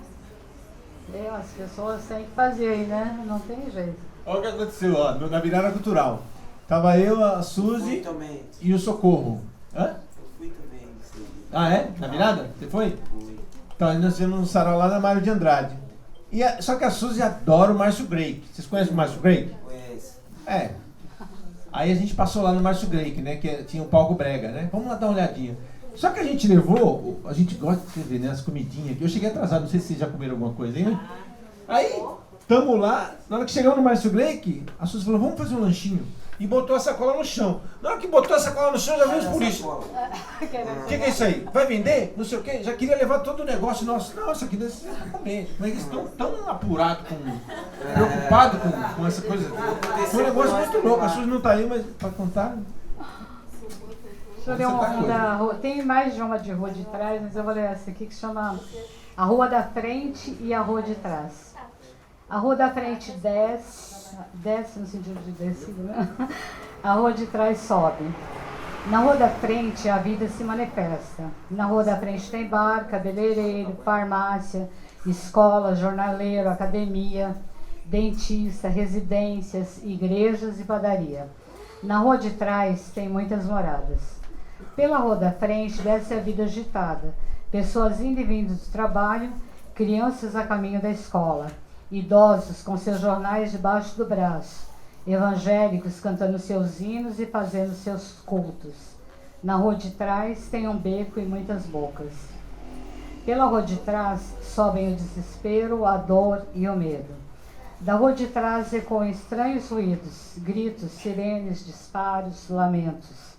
as pessoas têm que fazer aí, né? Não tem jeito. Olha o que aconteceu, ó, na virada cultural. Tava eu, a Suzy e o Socorro. Hã? Eu fui também. Ah, é? Na virada? Você foi? Fui. Então, nós fizemos um sarau lá na Mário de Andrade. Só que a Suzy adora o Márcio Greik. Vocês conhecem o Márcio Greik? Conheço. É. Aí a gente passou lá no Márcio Greik, né? Que tinha o palco brega, né? Vamos lá dar uma olhadinha. Só que a gente levou, a gente gosta de ver, né? As comidinhas aqui. Eu cheguei atrasado, não sei se vocês já comeram alguma coisa aí, né? Aí, tamo lá, na hora que chegamos no Márcio Greik, a Suzy falou, vamos fazer um lanchinho. E botou a sacola no chão. Na hora que botou a sacola no chão, já veio os polícias. O que é isso aí? Vai vender? Não sei o quê. Já queria levar todo o negócio nosso. Não, isso aqui deve ser pra comer. Mas eles estão tão apurados, preocupados com essa coisa. Foi um negócio muito louco. A Suzy não tá aí, mas pra contar... Deixa eu ler uma da rua. Tem mais de uma de rua de trás, mas eu vou ler essa aqui que chama a Rua da Frente e a Rua de Trás. A Rua da Frente desce no sentido de descida, né? A Rua de Trás sobe. Na Rua da Frente a vida se manifesta. Na Rua da Frente tem bar, cabeleireiro, farmácia, escola, jornaleiro, academia, dentista, residências, igrejas e padaria. Na Rua de Trás tem muitas moradas. Pela Rua da Frente desce a vida agitada. Pessoas indo e vindo do trabalho, crianças a caminho da escola, idosos com seus jornais debaixo do braço, evangélicos cantando seus hinos e fazendo seus cultos. Na Rua de Trás tem um beco e muitas bocas. Pela Rua de Trás sobem o desespero, a dor e o medo. Da Rua de Trás ecoam estranhos ruídos, gritos, sirenes, disparos, lamentos.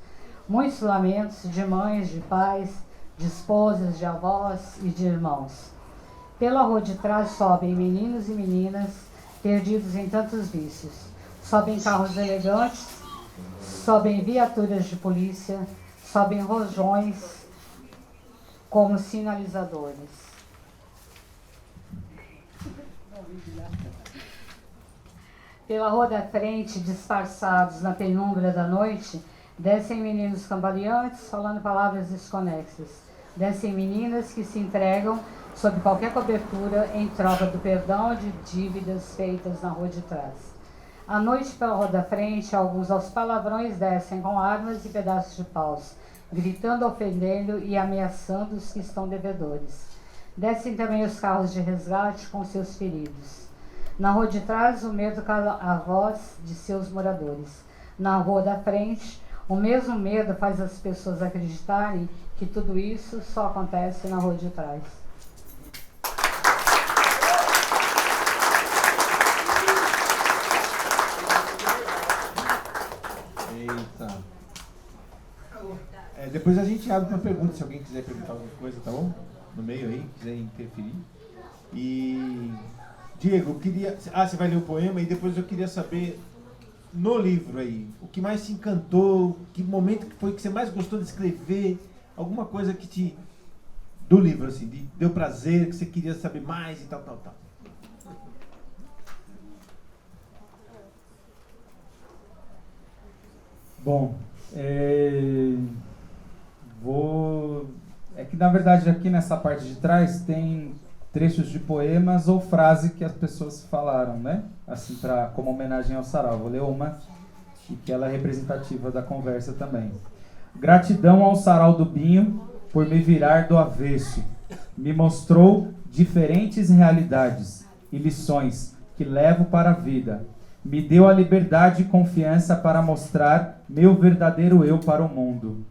Muitos lamentos de mães, de pais, de esposas, de avós e de irmãos. Pela Rua de Trás sobem meninos e meninas perdidos em tantos vícios. Sobem carros elegantes, sobem viaturas de polícia, sobem rojões como sinalizadores. Pela Rua da Frente, disfarçados na penumbra da noite, descem meninos cambaleantes, falando palavras desconexas. Descem meninas que se entregam sob qualquer cobertura em troca do perdão de dívidas feitas na Rua de Trás. À noite, pela Rua da Frente, alguns aos palavrões descem com armas e pedaços de paus, gritando, ofendendo e ameaçando os que estão devedores. Descem também os carros de resgate com seus feridos. Na Rua de Trás, o medo cala a voz de seus moradores. Na Rua da Frente, o mesmo medo faz as pessoas acreditarem que tudo isso só acontece na Rua de Trás. Eita. Depois a gente abre uma pergunta, se alguém quiser perguntar alguma coisa, tá bom? No meio aí, quiser interferir. E... Diego, eu queria... você vai ler o poema e depois eu queria saber, no livro aí, o que mais te encantou, que momento que foi que você mais gostou de escrever, alguma coisa que te... do livro, assim, deu prazer, que você queria saber mais e tal. Bom, é que na verdade aqui nessa parte de trás tem trechos de poemas ou frase que as pessoas falaram, né? Assim, como homenagem ao sarau. Vou ler uma e que ela é representativa da conversa também. Gratidão ao sarau do Binho por me virar do avesso. Me mostrou diferentes realidades e lições que levo para a vida. Me deu a liberdade e confiança para mostrar meu verdadeiro eu para o mundo.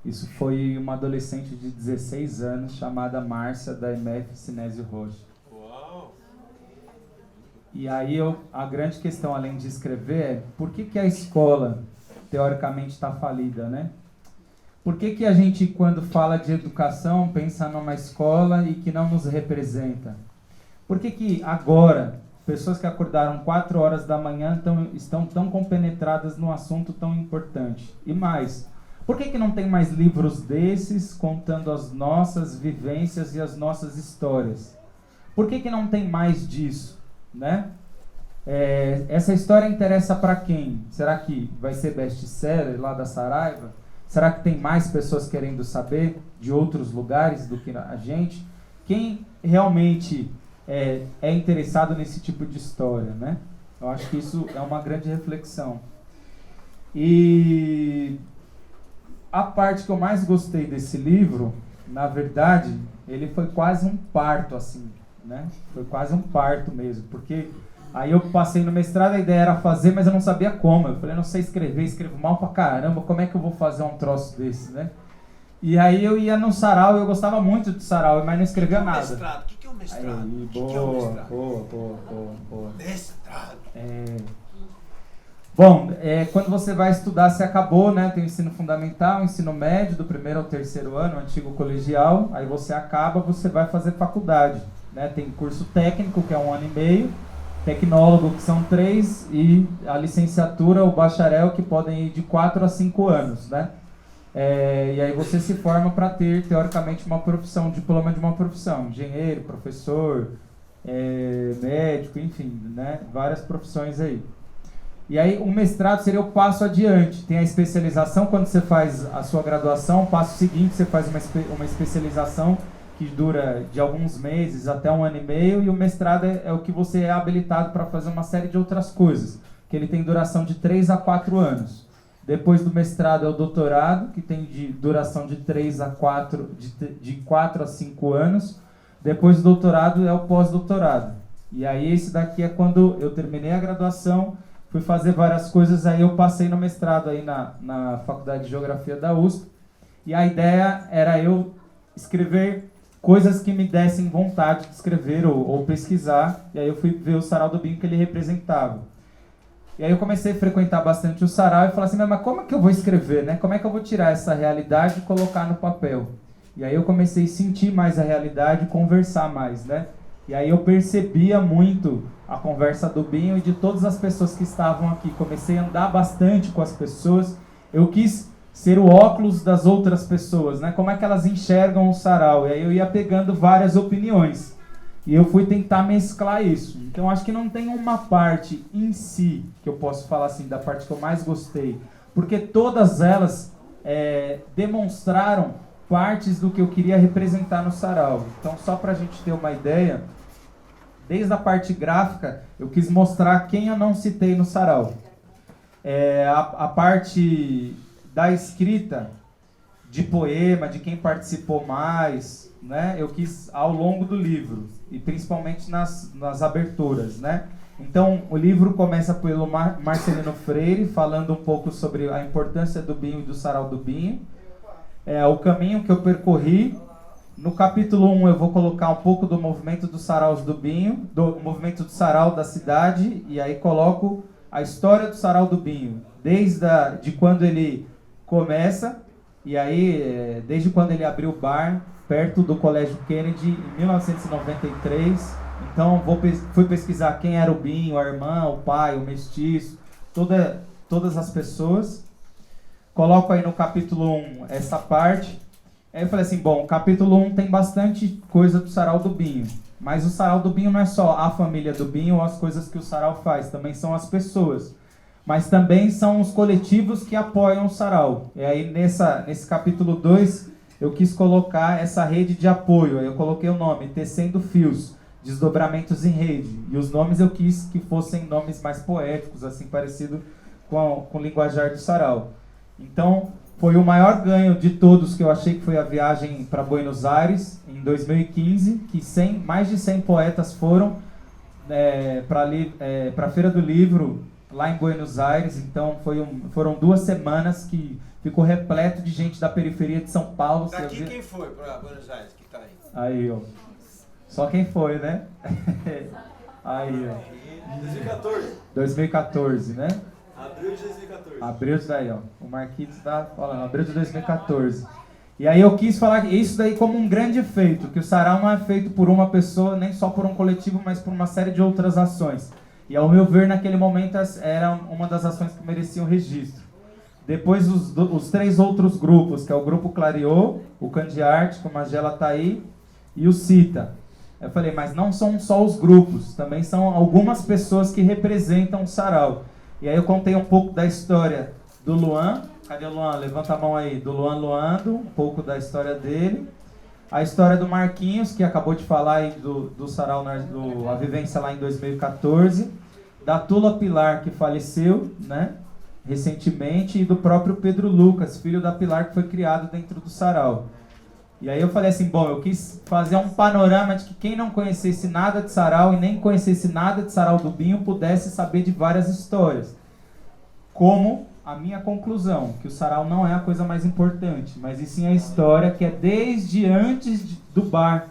Isso foi uma adolescente de 16 anos chamada Márcia, da MF Sinésio Rocha. Uau. E aí a grande questão, além de escrever, é por que a escola, teoricamente, está falida, né? Por que que a gente, quando fala de educação, pensa numa escola e que não nos representa? Por que que agora, pessoas que acordaram 4 horas da manhã estão tão compenetradas num assunto tão importante? E mais, por que que não tem mais livros desses contando as nossas vivências e as nossas histórias? Por que que não tem mais disso, né? Essa história interessa para quem? Será que vai ser best-seller lá da Saraiva? Será que tem mais pessoas querendo saber de outros lugares do que a gente? Quem realmente é interessado nesse tipo de história, né? Eu acho que isso é uma grande reflexão. E a parte que eu mais gostei desse livro, na verdade, ele foi quase um parto, assim, né? Foi quase um parto mesmo, porque aí eu passei no mestrado, a ideia era fazer, mas eu não sabia como. Eu falei, eu não sei escrever, escrevo mal pra caramba, como é que eu vou fazer um troço desse, né? E aí eu ia no sarau, eu gostava muito de sarau, mas não escrevia nada. Mestrado? O que é um mestrado? Aí, O que é um mestrado? boa. Mestrado. Bom, quando você vai estudar, você acabou, né? Tem o ensino fundamental, o ensino médio, do 1º ao 3º ano, o antigo colegial. Aí você acaba, você vai fazer faculdade, né? Tem curso técnico, que é 1 ano e meio, tecnólogo, que são 3, e a licenciatura, o bacharel, que podem ir de 4 a 5 anos, né? E aí você se forma para ter, teoricamente, uma profissão, um diploma de uma profissão, engenheiro, professor, médico, enfim, né? Várias profissões aí. E aí o mestrado seria o passo adiante. Tem a especialização, quando você faz a sua graduação, o passo seguinte você faz uma especialização que dura de alguns meses até 1 ano e meio, e o mestrado é o que você é habilitado para fazer uma série de outras coisas, que ele tem duração de 3 a 4 anos. Depois do mestrado é o doutorado, que tem de duração de 4 a 5 anos. Depois do doutorado é o pós-doutorado. E aí esse daqui é quando eu terminei a graduação, fui fazer várias coisas, aí eu passei no mestrado aí na Faculdade de Geografia da USP. E a ideia era eu escrever coisas que me dessem vontade de escrever ou pesquisar. E aí eu fui ver o Sarau do Binho que ele representava. E aí eu comecei a frequentar bastante o sarau e falei assim, mas como é que eu vou escrever, né? Como é que eu vou tirar essa realidade e colocar no papel? E aí eu comecei a sentir mais a realidade e conversar mais, né? E aí eu percebia muito a conversa do Binho e de todas as pessoas que estavam aqui. Comecei a andar bastante com as pessoas. Eu quis ser o óculos das outras pessoas, né? Como é que elas enxergam o sarau? E aí eu ia pegando várias opiniões. E eu fui tentar mesclar isso. Então acho que não tem uma parte em si que eu posso falar assim, da parte que eu mais gostei. Porque todas elas demonstraram partes do que eu queria representar no sarau. Então só para a gente ter uma ideia, desde a parte gráfica, eu quis mostrar quem eu não citei no sarau. A parte da escrita, de poema, de quem participou mais, né? Eu quis ao longo do livro, e principalmente nas aberturas, né? Então, o livro começa pelo Marcelino Freire, falando um pouco sobre a importância do Binho e do Sarau do Binho. O caminho que eu percorri. No capítulo 1 eu vou colocar um pouco do movimento dos saraus do Binho, do movimento do sarau da cidade, e aí coloco a história do Sarau do Binho, de quando ele começa, e aí desde quando ele abriu o bar, perto do Colégio Kennedy, em 1993. Então fui pesquisar quem era o Binho, a irmã, o pai, o mestiço, todas as pessoas. Coloco aí no capítulo 1 essa parte. Aí eu falei assim, bom, o capítulo 1 tem bastante coisa do Sarau do Binho. Mas o Sarau do Binho não é só a família do Binho ou as coisas que o sarau faz, também são as pessoas. Mas também são os coletivos que apoiam o sarau. E aí nesse capítulo 2 eu quis colocar essa rede de apoio. Aí eu coloquei o nome, Tecendo Fios, Desdobramentos em Rede. E os nomes eu quis que fossem nomes mais poéticos, assim, parecido com o linguajar do sarau. Então, foi o maior ganho de todos que eu achei, que foi a viagem para Buenos Aires, em 2015, que mais de 100 poetas foram para a Feira do Livro, lá em Buenos Aires. Então, foram 2 semanas que ficou repleto de gente da periferia de São Paulo. Daqui quem foi para Buenos Aires, que tá aí? Aí, ó. Só quem foi, né? Aí, ó. 2014. 2014, né? Abril de 2014. Abril daí, ó. O Marquitos tá falando, abril de 2014. E aí eu quis falar isso daí como um grande feito, que o sarau não é feito por uma pessoa, nem só por um coletivo, mas por uma série de outras ações. E ao meu ver, naquele momento, era uma das ações que mereciam registro. Depois os 3 outros grupos, que é o Grupo Clareou, o Candiarte, que a Magela tá aí, e o Cita. Eu falei, mas não são só os grupos, também são algumas pessoas que representam o sarau. E aí eu contei um pouco da história do Luan. Cadê o Luan? Levanta a mão aí. Do Luan Luando, um pouco da história dele. A história do Marquinhos, que acabou de falar aí do sarau, a vivência lá em 2014. Da Tula Pilar, que faleceu, né, recentemente. E do próprio Pedro Lucas, filho da Pilar, que foi criado dentro do sarau. E aí eu falei assim, bom, eu quis fazer um panorama de que quem não conhecesse nada de sarau e nem conhecesse nada de sarau do Binho pudesse saber de várias histórias. Como a minha conclusão, que o sarau não é a coisa mais importante, mas e sim a história que é desde antes do bar,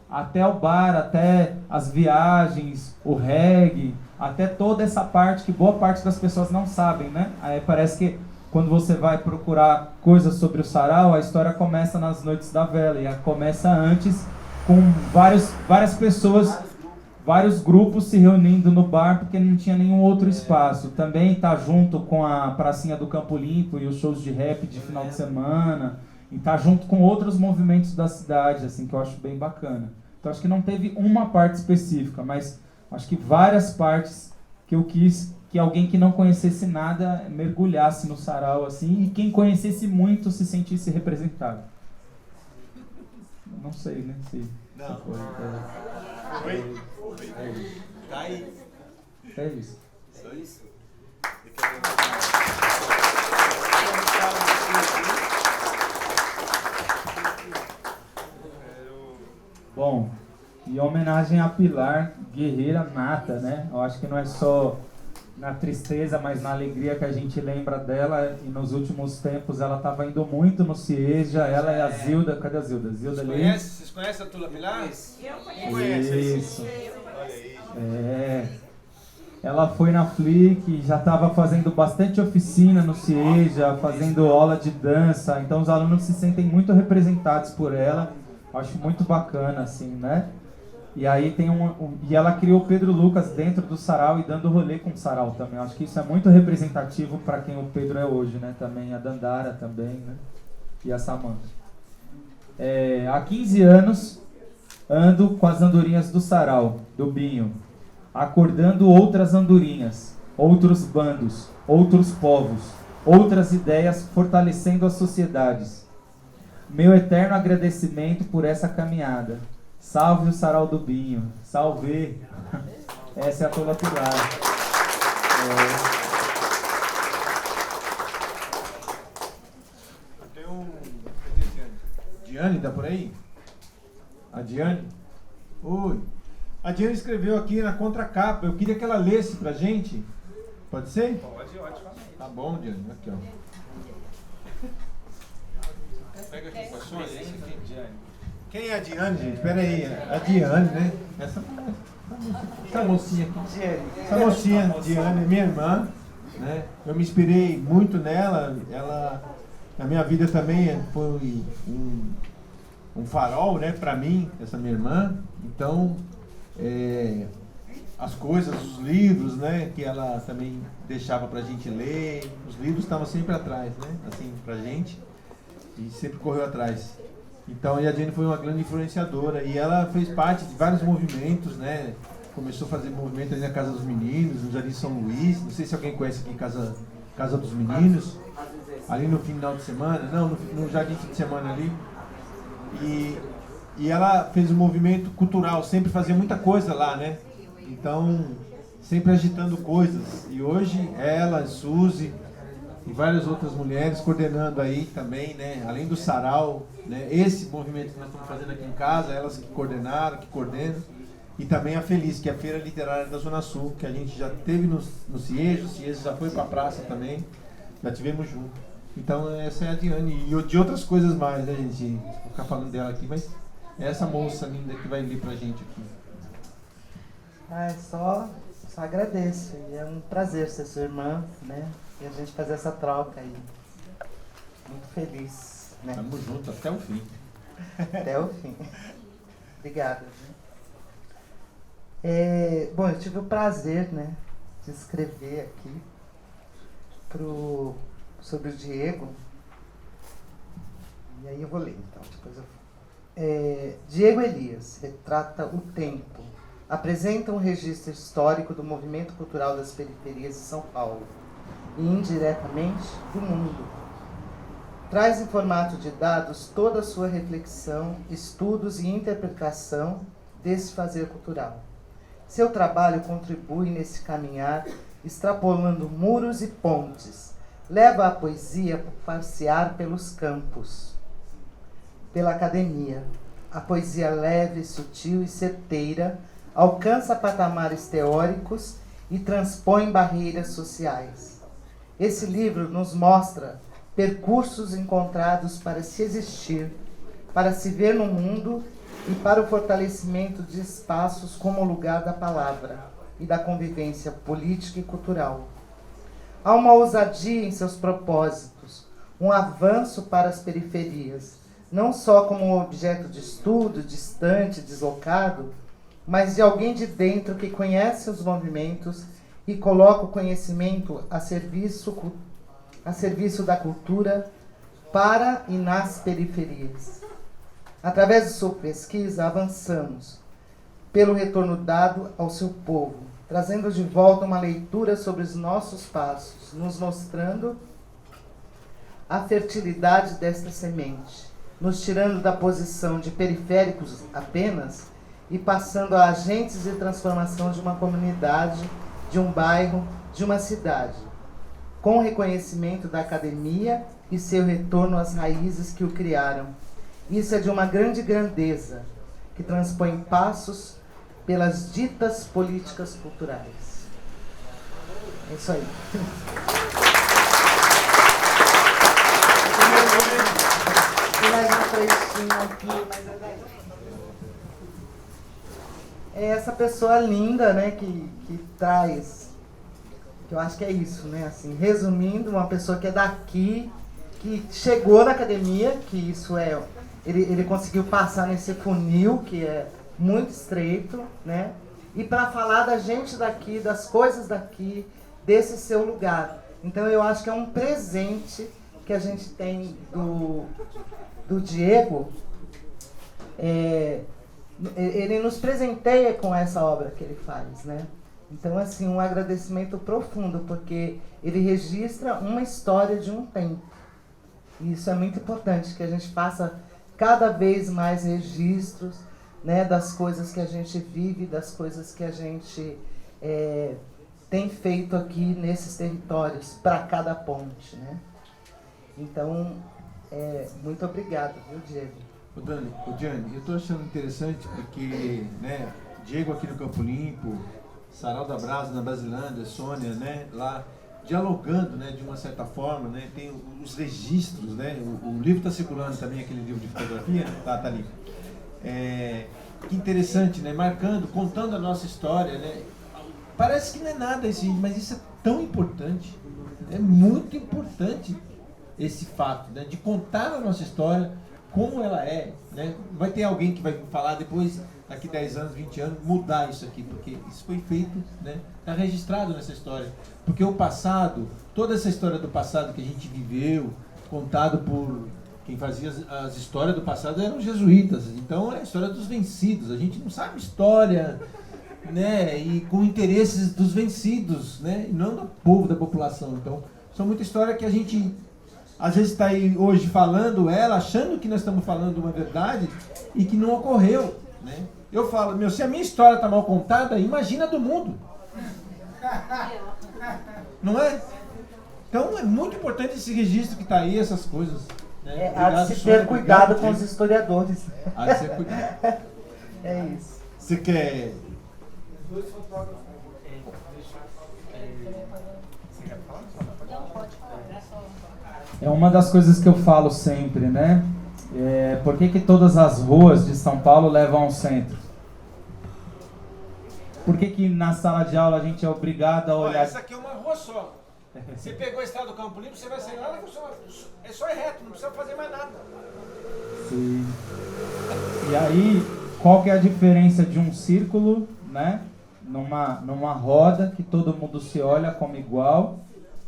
até o bar, até as viagens, o reggae, até toda essa parte que boa parte das pessoas não sabem, né? Aí parece que quando você vai procurar coisas sobre o sarau, a história começa nas noites da vela, e começa antes com várias pessoas, vários grupos se reunindo no bar porque não tinha nenhum outro espaço. Também está junto com a pracinha do Campo Limpo e os shows de rap de final de semana, e está junto com outros movimentos da cidade, assim, que eu acho bem bacana. Então acho que não teve uma parte específica, mas acho que várias partes que eu quis que alguém que não conhecesse nada mergulhasse no sarau, assim, e quem conhecesse muito se sentisse representado. Não sei, né? Se não. Foi. Tá aí. É isso. Só isso? Bom, em homenagem a Pilar, guerreira nata, né? Eu acho que não é só na tristeza, mas na alegria que a gente lembra dela. E nos últimos tempos ela estava indo muito no Cieja. Ela e a Zilda. Cadê a Zilda? Zilda ali. Vocês conhecem a Tula Pilar? Eu conheço. Isso. Ela foi na Flick, já estava fazendo bastante oficina no Cieja, fazendo aula de dança. Então os alunos se sentem muito representados por ela. Acho muito bacana, assim, né? E aí tem e ela criou o Pedro Lucas dentro do sarau e dando rolê com o sarau também. Eu acho que isso é muito representativo para quem o Pedro é hoje, né? Também a Dandara também, né? E a Samanta. Há 15 anos ando com as andorinhas do sarau, do Binho, acordando outras andorinhas, outros bandos, outros povos, outras ideias, fortalecendo as sociedades. Meu eterno agradecimento por essa caminhada. Salve o sarau do Binho. Salve! Essa é a Tula Pilar. Tem Diane, tá por aí? A Diane? Oi. A Diane escreveu aqui na contracapa. Eu queria que ela lesse pra gente. Pode ser? Pode, ótimo. Tá bom, Diane. Aqui, ó. Pega aqui, passou esse aqui, Diane. Quem é a Diane, gente? Pera aí. A Diane, né? Essa mocinha aqui. Essa mocinha, Diane, é minha irmã, né? Eu me inspirei muito nela. Ela, na minha vida também, foi um farol, né? Pra mim, essa minha irmã. Então, as coisas, os livros, né? Que ela também deixava pra gente ler. Os livros estavam sempre atrás, né? Assim, pra gente. E sempre correu atrás. Então, a Diane foi uma grande influenciadora e ela fez parte de vários movimentos, né? Começou a fazer movimento ali na Casa dos Meninos, no Jardim São Luís. Não sei se alguém conhece aqui Casa dos Meninos. Ali no final de semana, não, no Jardim Fim de Semana ali. E ela fez um movimento cultural, sempre fazia muita coisa lá, né? Então, sempre agitando coisas. E hoje ela, Suzy e várias outras mulheres coordenando aí também, né? Além do sarau, né? Esse movimento que nós estamos fazendo aqui em casa, elas que coordenaram, que coordenam. E também a Feliz, que é a Feira Literária da Zona Sul, que a gente já teve no Ciejo, o Ciejo já foi para a praça também, já tivemos junto. Então essa é a Diane, e de outras coisas mais, né, gente? Vou ficar falando dela aqui, mas é essa moça linda que vai ler pra gente aqui. Só agradeço, e é um prazer ser sua irmã, né? e a gente fazer essa troca aí. Muito feliz, né? Estamos juntos até o fim. Até o fim. Obrigada. Bom, eu tive o prazer, né, de escrever aqui sobre o Diego. E aí eu vou ler, então, depois eu falo. Diego Elias retrata o tempo. Apresenta um registro histórico do movimento cultural das periferias de São Paulo e, indiretamente, do mundo. Traz em formato de dados toda a sua reflexão, estudos e interpretação desse fazer cultural. Seu trabalho contribui nesse caminhar, extrapolando muros e pontes. Leva a poesia a passear pelos campos, pela academia. A poesia leve, sutil e certeira alcança patamares teóricos e transpõe barreiras sociais. Esse livro nos mostra percursos encontrados para se existir, para se ver no mundo e para o fortalecimento de espaços como o lugar da palavra e da convivência política e cultural. Há uma ousadia em seus propósitos, um avanço para as periferias, não só como um objeto de estudo, distante, deslocado, mas de alguém de dentro que conhece os movimentos e coloca o conhecimento a serviço da cultura para e nas periferias. Através de sua pesquisa, avançamos pelo retorno dado ao seu povo, trazendo de volta uma leitura sobre os nossos passos, nos mostrando a fertilidade desta semente, nos tirando da posição de periféricos apenas e passando a agentes de transformação de uma comunidade, de um bairro, de uma cidade, com o reconhecimento da academia e seu retorno às raízes que o criaram. Isso é de uma grande grandeza, que transpõe passos pelas ditas políticas culturais. É isso aí. Tem mais um trechinho aqui, mas é daí. É essa pessoa linda, né, que traz, que eu acho que é isso, né, assim, resumindo, uma pessoa que é daqui, que chegou na academia, que isso é, ele conseguiu passar nesse funil, que é muito estreito, né, e para falar da gente daqui, das coisas daqui, desse seu lugar. Então eu acho que é um presente que a gente tem do Diego, ele nos presenteia com essa obra que ele faz, né? Então, assim, um agradecimento profundo, porque ele registra uma história de um tempo. E isso é muito importante, que a gente faça cada vez mais registros, né, das coisas que a gente vive, das coisas que a gente tem feito aqui nesses territórios, para cada ponte, né? Então, muito obrigado, viu, Diego? Diane, eu estou achando interessante porque, né, Diego aqui no Campo Limpo, Sarau da Brasa na Brasilândia, Sônia, né, lá dialogando, né, de uma certa forma, né, tem os registros, né, o livro está circulando também, aquele livro de fotografia, tá ali. Que interessante, né, marcando, contando a nossa história, né. Parece que não é nada esse, mas isso é tão importante, é muito importante esse fato, né, de contar a nossa história, como ela é, né? Vai ter alguém que vai falar depois, daqui 10 anos, 20 anos, mudar isso aqui, porque isso foi feito, né? Está registrado nessa história. Porque o passado, toda essa história do passado que a gente viveu, contado por quem fazia as histórias do passado eram jesuítas, então é a história dos vencidos, a gente não sabe história, né? E com interesses dos vencidos, né? E não do povo, da população. Então, são muita história que a gente às vezes está aí hoje falando ela, achando que nós estamos falando uma verdade e que não ocorreu, né? Eu falo, se a minha história está mal contada, imagina a do mundo. Não é? Então é muito importante esse registro que está aí, essas coisas. Né? Há de se ter cuidado com os historiadores. Há de ser cuidado. É isso. Você quer... Dois fotógrafos. Você quer falar? Não, pode falar. É uma das coisas que eu falo sempre, né? Por que todas as ruas de São Paulo levam ao centro? Por que na sala de aula a gente é obrigado a olhar... Essa aqui é uma rua só. Você pegou a estrada do Campo Limpo, você vai sair lá, é só reto, não precisa fazer mais nada. Sim. E aí, qual que é a diferença de um círculo, né? Numa roda que todo mundo se olha como igual,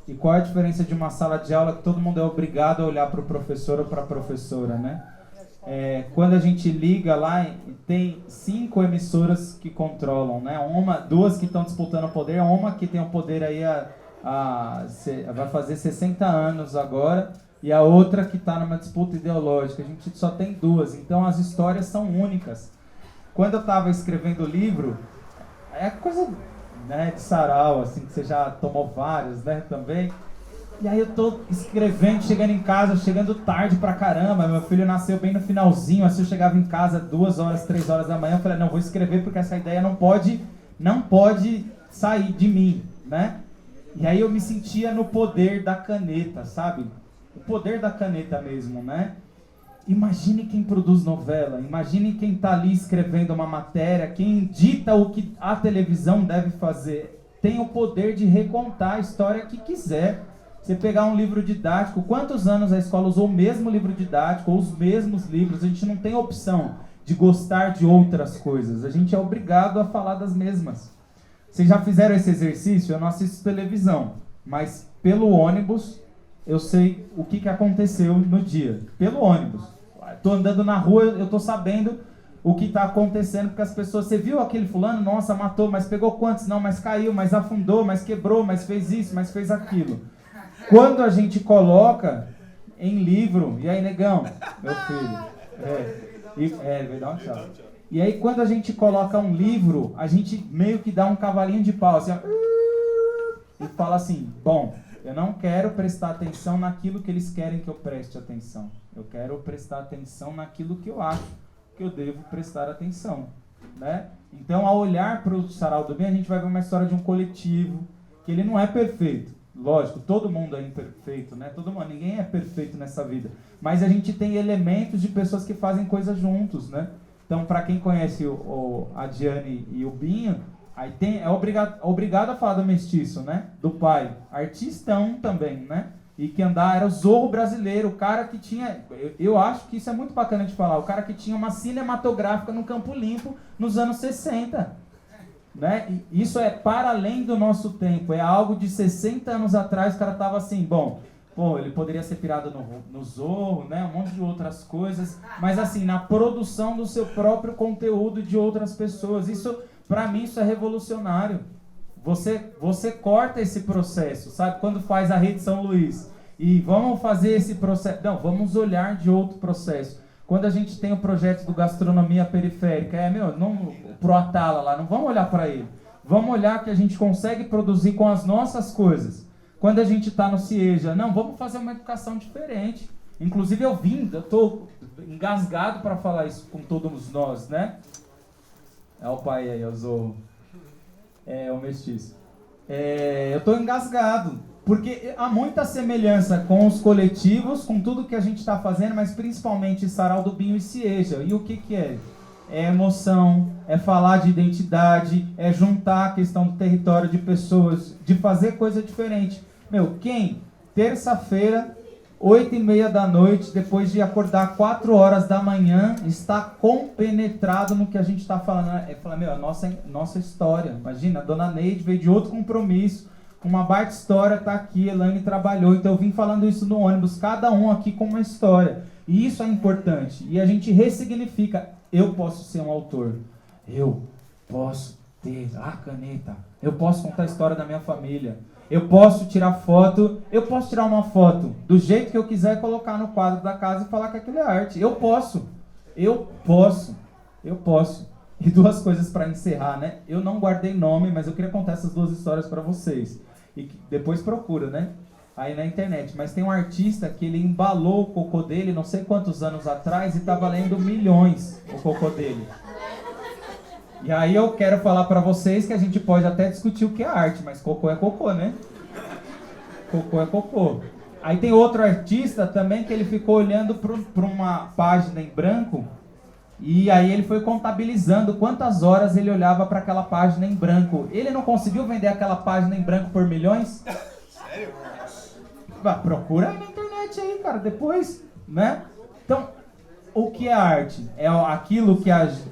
e qual é a diferença de uma sala de aula que todo mundo é obrigado a olhar para o professor ou para a professora, né? Quando a gente liga lá, tem 5 emissoras que controlam, né? Duas que estão disputando o poder, uma que tem o poder aí vai fazer 60 anos agora, e a outra que está numa disputa ideológica. A gente só tem 2, então as histórias são únicas. Quando eu estava escrevendo o livro, é coisa, né, de sarau, assim, que você já tomou vários, né, também. E aí eu tô escrevendo, chegando em casa, chegando tarde pra caramba. Meu filho nasceu bem no finalzinho, assim eu chegava em casa 2 horas, 3 horas da manhã. Eu falei, não, vou escrever porque essa ideia não pode sair de mim, né? E aí eu me sentia no poder da caneta, sabe? O poder da caneta mesmo, né? Imagine quem produz novela, imagine quem está ali escrevendo uma matéria, quem dita o que a televisão deve fazer. Tem o poder de recontar a história que quiser. Você pegar um livro didático, quantos anos a escola usou o mesmo livro didático, ou os mesmos livros? A gente não tem opção de gostar de outras coisas, a gente é obrigado a falar das mesmas. Vocês já fizeram esse exercício? Eu não assisto televisão, mas pelo ônibus eu sei o que aconteceu no dia. Pelo ônibus. Estou andando na rua, eu estou sabendo o que está acontecendo, porque as pessoas, você viu aquele fulano? Nossa, matou, mas pegou quantos? Não, mas caiu, mas afundou, mas quebrou, mas fez isso, mas fez aquilo. Quando a gente coloca em livro, e aí, negão, meu filho, vai dar um tchau. E aí, quando a gente coloca um livro, a gente meio que dá um cavalinho de pau, assim, ó, e fala assim, bom, eu não quero prestar atenção naquilo que eles querem que eu preste atenção. Eu quero prestar atenção naquilo que eu acho que eu devo prestar atenção, né? Então, ao olhar para o Sarau do Bem, a gente vai ver uma história de um coletivo, que ele não é perfeito. Lógico, todo mundo é imperfeito, né? Ninguém é perfeito nessa vida. Mas a gente tem elementos de pessoas que fazem coisas juntos, né? Então, para quem conhece a Diane e o Binho, aí obrigado a falar do mestiço, né? Do pai. Artistão também, né? E que era o Zorro brasileiro, o cara que tinha... Eu acho que isso é muito bacana de falar. O cara que tinha uma cinematográfica no Campo Limpo nos anos 60. Né? E isso é para além do nosso tempo. É algo de 60 anos atrás. O cara tava assim, ele poderia ser pirado no Zorro, né? Um monte de outras coisas. Mas assim, na produção do seu próprio conteúdo de outras pessoas. Isso, para mim, isso é revolucionário. Você corta esse processo, sabe? Quando faz a Rede São Luís e vamos fazer esse processo... Não, vamos olhar de outro processo. Quando a gente tem o projeto do Gastronomia Periférica, pro Atala lá, não vamos olhar para ele. Vamos olhar que a gente consegue produzir com as nossas coisas. Quando a gente está no CIEJA, não, vamos fazer uma educação diferente. Inclusive eu estou engasgado para falar isso com todos nós, né? É o pai aí, o Zorro. É o mestiço. Eu estou engasgado, porque há muita semelhança com os coletivos, com tudo que a gente está fazendo, mas principalmente Sarau do Binho e CIEJA. E o que é? É emoção, é falar de identidade, é juntar a questão do território de pessoas, de fazer coisa diferente. Terça-feira, 8h30 da noite, depois de acordar 4 horas da manhã, está compenetrado no que a gente está falando. A nossa história. Imagina, a dona Neide veio de outro compromisso, uma baita história, está aqui, Elaine trabalhou, então eu vim falando isso no ônibus, cada um aqui com uma história. E isso é importante. E a gente ressignifica. Eu posso ser um autor. Eu posso ter a caneta. Eu posso contar a história da minha família. Eu posso tirar foto. Eu posso tirar uma foto do jeito que eu quiser e colocar no quadro da casa e falar que aquilo é arte. Eu posso. E 2 coisas para encerrar, né? Eu não guardei nome, mas eu queria contar essas 2 histórias para vocês. E depois procura, né? Aí na internet. Mas tem um artista que ele embalou o cocô dele não sei quantos anos atrás e tá valendo milhões o cocô dele. E aí eu quero falar para vocês que a gente pode até discutir o que é arte, mas cocô é cocô, né? Cocô é cocô. Aí tem outro artista também que ele ficou olhando para uma página em branco e aí ele foi contabilizando quantas horas ele olhava para aquela página em branco. Ele não conseguiu vender aquela página em branco por milhões? Sério? Procura aí na internet aí, cara, depois, né? Então, o que é arte? É aquilo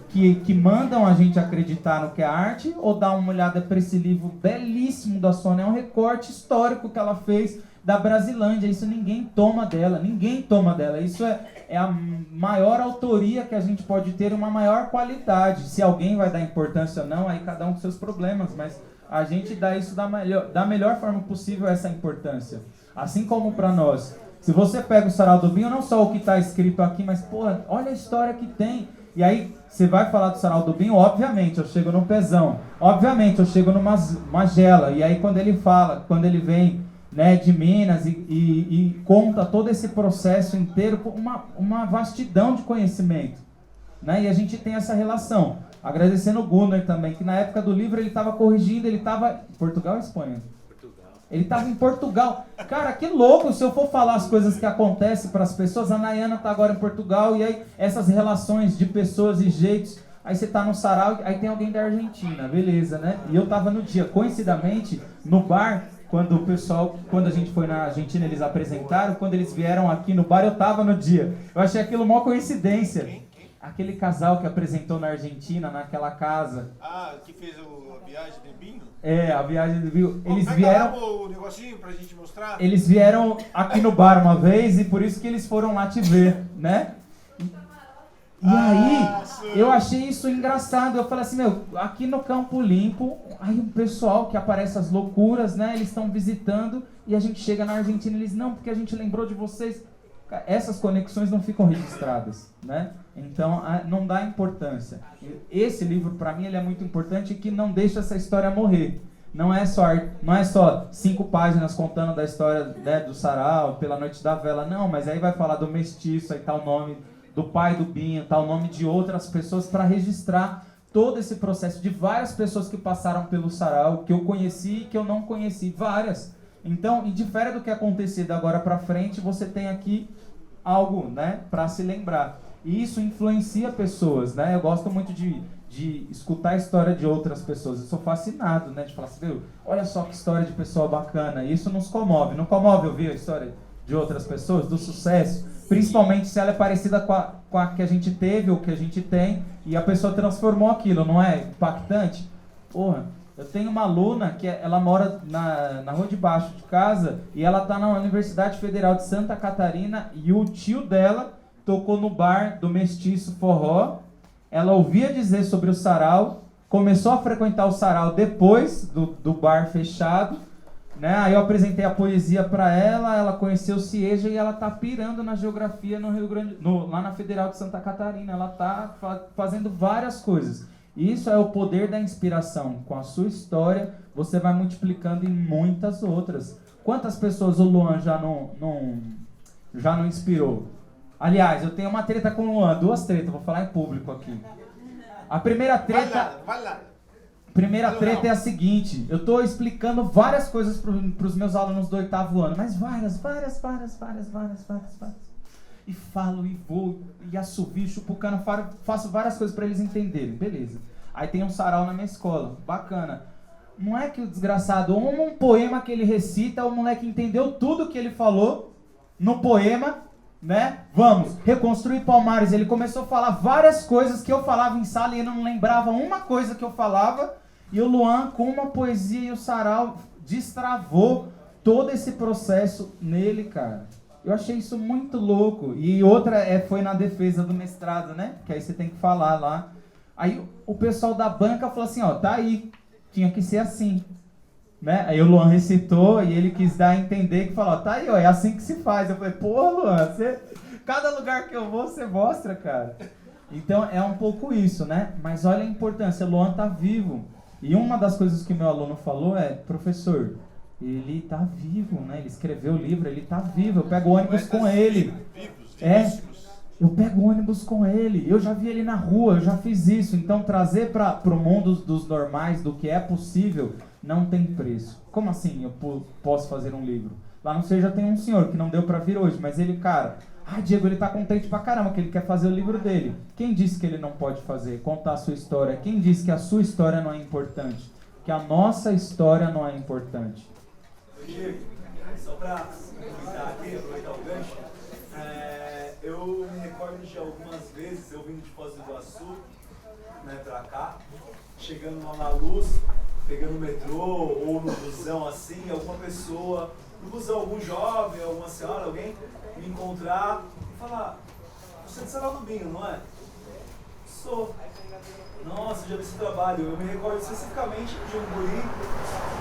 que mandam a gente acreditar no que é arte, ou dar uma olhada para esse livro belíssimo da Sônia? É um recorte histórico que ela fez da Brasilândia. Isso ninguém toma dela. Isso é a maior autoria que a gente pode ter, uma maior qualidade. Se alguém vai dar importância ou não, aí cada um com seus problemas, mas a gente dá isso da melhor forma possível, essa importância. Assim como para nós. Se você pega o Sarau do Binho, não só o que está escrito aqui, mas, porra, olha a história que tem. E aí, você vai falar do Sarau do Binho, obviamente, eu chego no Pezão. Obviamente, eu chego numa Magela. E aí, quando ele vem, né, de Minas e conta todo esse processo inteiro, uma vastidão de conhecimento. Né? E a gente tem essa relação. Agradecendo o Gunnar também, que na época do livro ele estava corrigindo, ele estava... Portugal ou Espanha? Ele estava em Portugal. Cara, que louco, se eu for falar as coisas que acontecem para as pessoas. A Nayana está agora em Portugal, e aí essas relações de pessoas e jeitos. Aí você está no sarau, aí tem alguém da Argentina, beleza, né? E eu estava no dia, coincidentemente, no bar, quando a gente foi na Argentina, eles apresentaram, quando eles vieram aqui no bar, eu estava no dia. Eu achei aquilo uma coincidência. Aquele casal que apresentou na Argentina, naquela casa. Ah, que fez a viagem de Binho? É, a viagem de Binho. Eles vieram... o negocinho pra gente mostrar? Eles vieram aqui no bar uma vez e por isso que eles foram lá te ver, né? E aí, eu achei isso engraçado. Eu falei assim, aqui no Campo Limpo, aí o pessoal que aparece as loucuras, né? Eles estão visitando e a gente chega na Argentina e eles, não, porque a gente lembrou de vocês. Essas conexões não ficam registradas, né? Então, não dá importância. Esse livro, para mim, ele é muito importante e que não deixa essa história morrer. Não é só 5 páginas contando da história, né, do sarau, pela noite da vela. Não, mas aí vai falar do mestiço, aí tá o nome do pai do Binho, tá o nome de outras pessoas para registrar todo esse processo de várias pessoas que passaram pelo sarau, que eu conheci e que eu não conheci, várias. Então, indiferente do que acontecer da agora para frente, você tem aqui algo, né, para se lembrar. E isso influencia pessoas, né? Eu gosto muito de escutar a história de outras pessoas. Eu sou fascinado, né, de falar assim, olha só que história de pessoa bacana. E isso nos comove. Não comove ouvir a história de outras pessoas, do sucesso? Principalmente se ela é parecida com a que a gente teve ou que a gente tem e a pessoa transformou aquilo, não é impactante? Porra, eu tenho uma aluna que ela mora na rua de baixo de casa e ela está na Universidade Federal de Santa Catarina e o tio dela tocou no bar do Mestiço Forró. Ela ouvia dizer sobre o sarau, começou a frequentar o sarau depois do bar fechado, né? Aí eu apresentei a poesia para ela conheceu o Cieja e ela tá pirando na geografia no Rio Grande, lá na Federal de Santa Catarina. Ela tá fazendo várias coisas. Isso é o poder da inspiração. Com a sua história, você vai multiplicando em muitas outras. Quantas pessoas o Luan já não inspirou? Aliás, eu tenho uma treta com o Luan, 2 tretas, vou falar em público aqui. A primeira treta... Vai lá. Primeira treta é a seguinte, eu estou explicando várias coisas para os meus alunos do 8º ano, mas várias. E falo, e vou, e assovio, chupucando, faço várias coisas para eles entenderem, beleza. Aí tem um sarau na minha escola, bacana. Não é que o desgraçado, um poema que ele recita, o moleque entendeu tudo que ele falou no poema, né? Vamos, reconstruir Palmares. Ele começou a falar várias coisas que eu falava em sala e ele não lembrava uma coisa que eu falava. E o Luan, com uma poesia e o sarau, destravou todo esse processo nele, cara. Eu achei isso muito louco. E outra foi na defesa do mestrado, né? Que aí você tem que falar lá. Aí o pessoal da banca falou assim, tá aí, tinha que ser assim. Né? Aí o Luan recitou e ele quis dar a entender que falou, tá aí, é assim que se faz. Eu falei, pô, Luan, cada lugar que eu vou, você mostra, cara. Então é um pouco isso, né? Mas olha a importância, o Luan tá vivo. E uma das coisas que meu aluno falou é, professor, ele tá vivo, né? Ele escreveu o livro, ele tá vivo, eu pego o ônibus com ele. Eu pego o ônibus com ele, eu já vi ele na rua, eu já fiz isso. Então trazer para o mundo dos normais, do que é possível, não tem preço. Como assim eu posso fazer um livro? Lá no CEI já tem um senhor que não deu para vir hoje, mas ele, cara, Diego, ele tá contente pra caramba que ele quer fazer o livro dele. Quem disse que ele não pode fazer? Contar a sua história. Quem disse que a sua história não é importante? Que a nossa história não é importante? Só para aproveitar o gancho, eu me recordo de algumas vezes eu vindo de Foz do Iguaçu, né, para cá, chegando lá na Luz, pegando o metrô ou no busão assim, alguma pessoa, no busão, algum jovem, alguma senhora, alguém me encontrar e falar: você é de Sarau do Binho, não é? Sou. Nossa, já vi esse trabalho. Eu me recordo especificamente de um guri,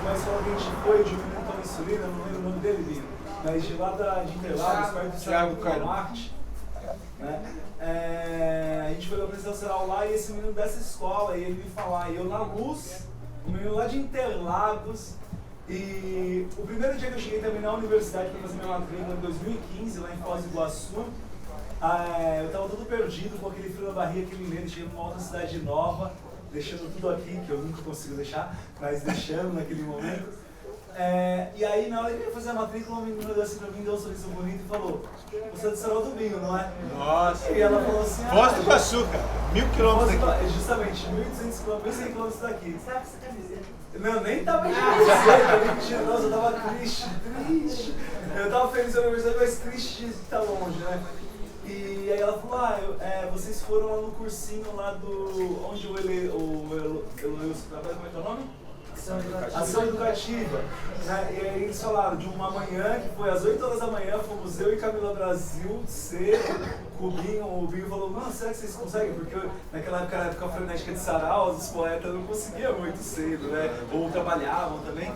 uma escola que a gente foi, de um menino Tony Insulina, não lembro o nome dele, Binho, mas de lá de Interlagos, perto do Thiago Carmarte, né? A gente foi apresentar o Sarau lá e esse menino dessa escola, e ele me falar, e eu na Luz, o menino lá de Interlagos, e o primeiro dia que eu cheguei também na universidade para fazer minha matrícula em 2015, lá em Foz do Iguaçu, eu estava todo perdido, com aquele frio na barriga, aquele medo, chegando numa outra cidade nova, deixando tudo aqui, que eu nunca consigo deixar, mas deixando naquele momento. E aí, na hora que eu ia fazer a matrícula, uma menina olhou assim pra mim, deu um sorriso bonito e falou: você é de Sarau do Binho, não é? Nossa! E ela falou assim: Foz do Iguaçu, cara, 1.000 quilômetros daqui. Justamente, 1.200 quilômetros, 1.100 quilômetros daqui. Não, nem tava de camiseta, nossa, eu tava triste. Eu tava feliz na universidade, mas triste de estar longe, né? E aí ela falou: vocês foram lá no cursinho lá do... onde o Eleus trabalha, como é que é o nome? Ação Educativa. Né? E aí eles falaram de uma manhã, que foi às 8 horas da manhã, fomos eu e Camila Brasil, cedo, o Binho falou: não, será que vocês conseguem? Porque naquela época, na época frenética de Sarau, os poetas não conseguiam muito cedo, né? Ou trabalhavam também.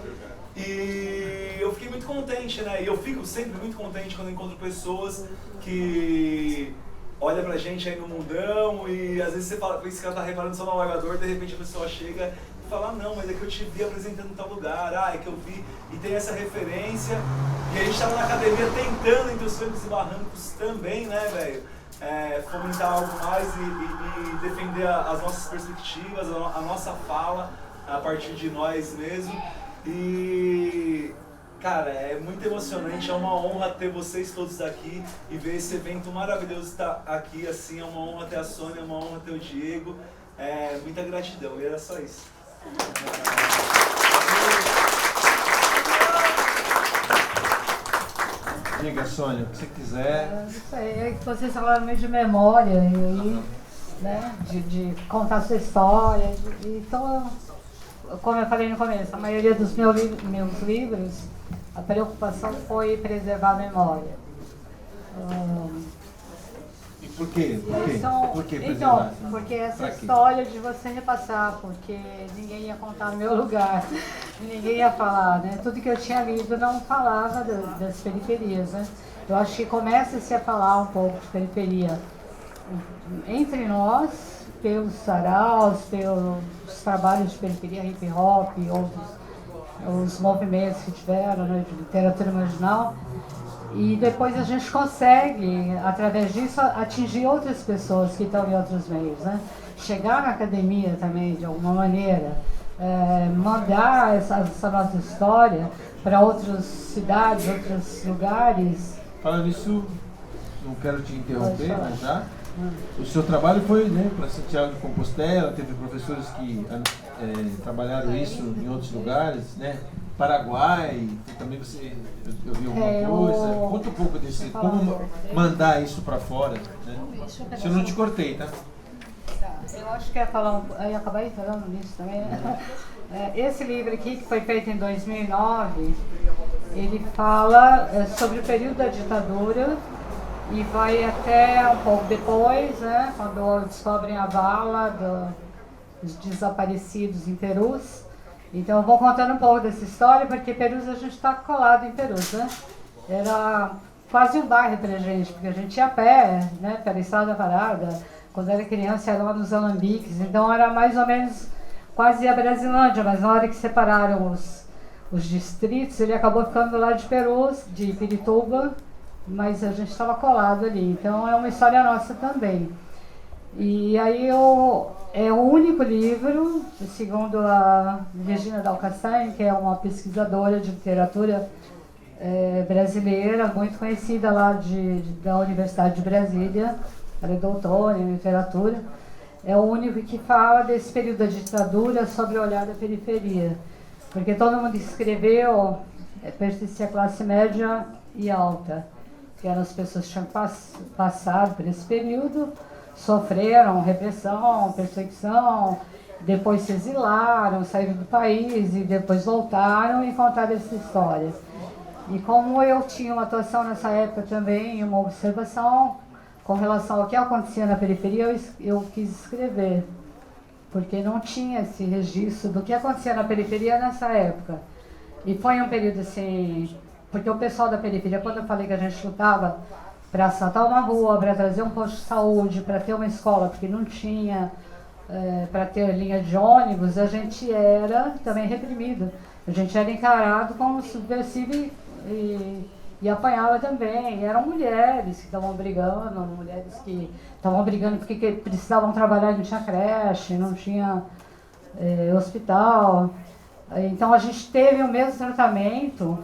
E eu fiquei muito contente, né? E eu fico sempre muito contente quando eu encontro pessoas que olham pra gente aí no mundão e às vezes você fala: esse cara tá reparando só no alagador, de repente a pessoa chega e fala: não, mas é que eu te vi apresentando em tal lugar, é que eu vi, e tem essa referência. E a gente tava na academia tentando, entre os trancos e barrancos também, né, velho? Fomentar algo mais e defender as nossas perspectivas, a nossa fala a partir de nós mesmos. E, cara, é muito emocionante, é uma honra ter vocês todos aqui e ver esse evento maravilhoso estar aqui, assim, é uma honra ter a Sônia, é uma honra ter o Diego, muita gratidão, e era só isso. Diga, Sônia, o que você quiser. Isso aí, vocês falaram meio de memória, e aí, né, de contar sua história, então... Como eu falei no começo, a maioria dos meus livros, a preocupação foi preservar a memória. E por quê? Por quê então, porque essa história de você repassar, porque ninguém ia contar no meu lugar, ninguém ia falar, né? Tudo que eu tinha lido não falava das periferias, né? Eu acho que começa-se a falar um pouco de periferia entre nós, pelos saraus, pelos trabalhos de periferia, hip hop, os movimentos que tiveram, né, de literatura marginal, e depois a gente consegue, através disso, atingir outras pessoas que estão em outros meios, né? Chegar na academia também, de alguma maneira, mandar essa nossa história para outras cidades, outros lugares. Falando nisso, não quero te interromper, mas já. O seu trabalho foi, né, para Santiago de Compostela, teve professores que trabalharam isso em outros lugares, né? Paraguai, também eu vi alguma coisa. Conta um pouco desse, como mandar isso para fora, né? Se eu não te cortei, tá? Eu acho que eu acabei falando nisso também, né? Esse livro aqui, que foi feito em 2009, ele fala sobre o período da ditadura e vai até um pouco depois, né, quando descobrem a vala dos desaparecidos em Perus. Então eu vou contando um pouco dessa história, porque Perus, a gente está colado em Perus, né? Era quase um bairro pra gente, porque a gente ia a pé, né, pela Estrada Parada. Quando era criança era lá nos Alambiques, então era mais ou menos quase a Brasilândia, mas na hora que separaram os distritos, ele acabou ficando lá de Perus, de Pirituba, mas a gente estava colado ali, então é uma história nossa também. E aí é o único livro, segundo a Regina Dalcastain, que é uma pesquisadora de literatura brasileira, muito conhecida lá da Universidade de Brasília, ela é doutora em literatura, é o único que fala desse período da ditadura sobre o olhar da periferia. Porque todo mundo escreveu pertencia à classe média e alta, que eram as pessoas que tinham passado por esse período, sofreram repressão, perseguição, depois se exilaram, saíram do país e depois voltaram e contaram essa história. E como eu tinha uma atuação nessa época também, uma observação com relação ao que acontecia na periferia, eu quis escrever, porque não tinha esse registro do que acontecia na periferia nessa época. E foi um período assim, porque o pessoal da periferia, quando eu falei que a gente lutava para assaltar uma rua, para trazer um posto de saúde, para ter uma escola, porque não tinha, para ter linha de ônibus, a gente era também reprimido. A gente era encarado como subversivo e apanhava também. Eram mulheres que estavam brigando, mulheres que estavam brigando porque precisavam trabalhar, não tinha creche, não tinha hospital. Então a gente teve o mesmo tratamento,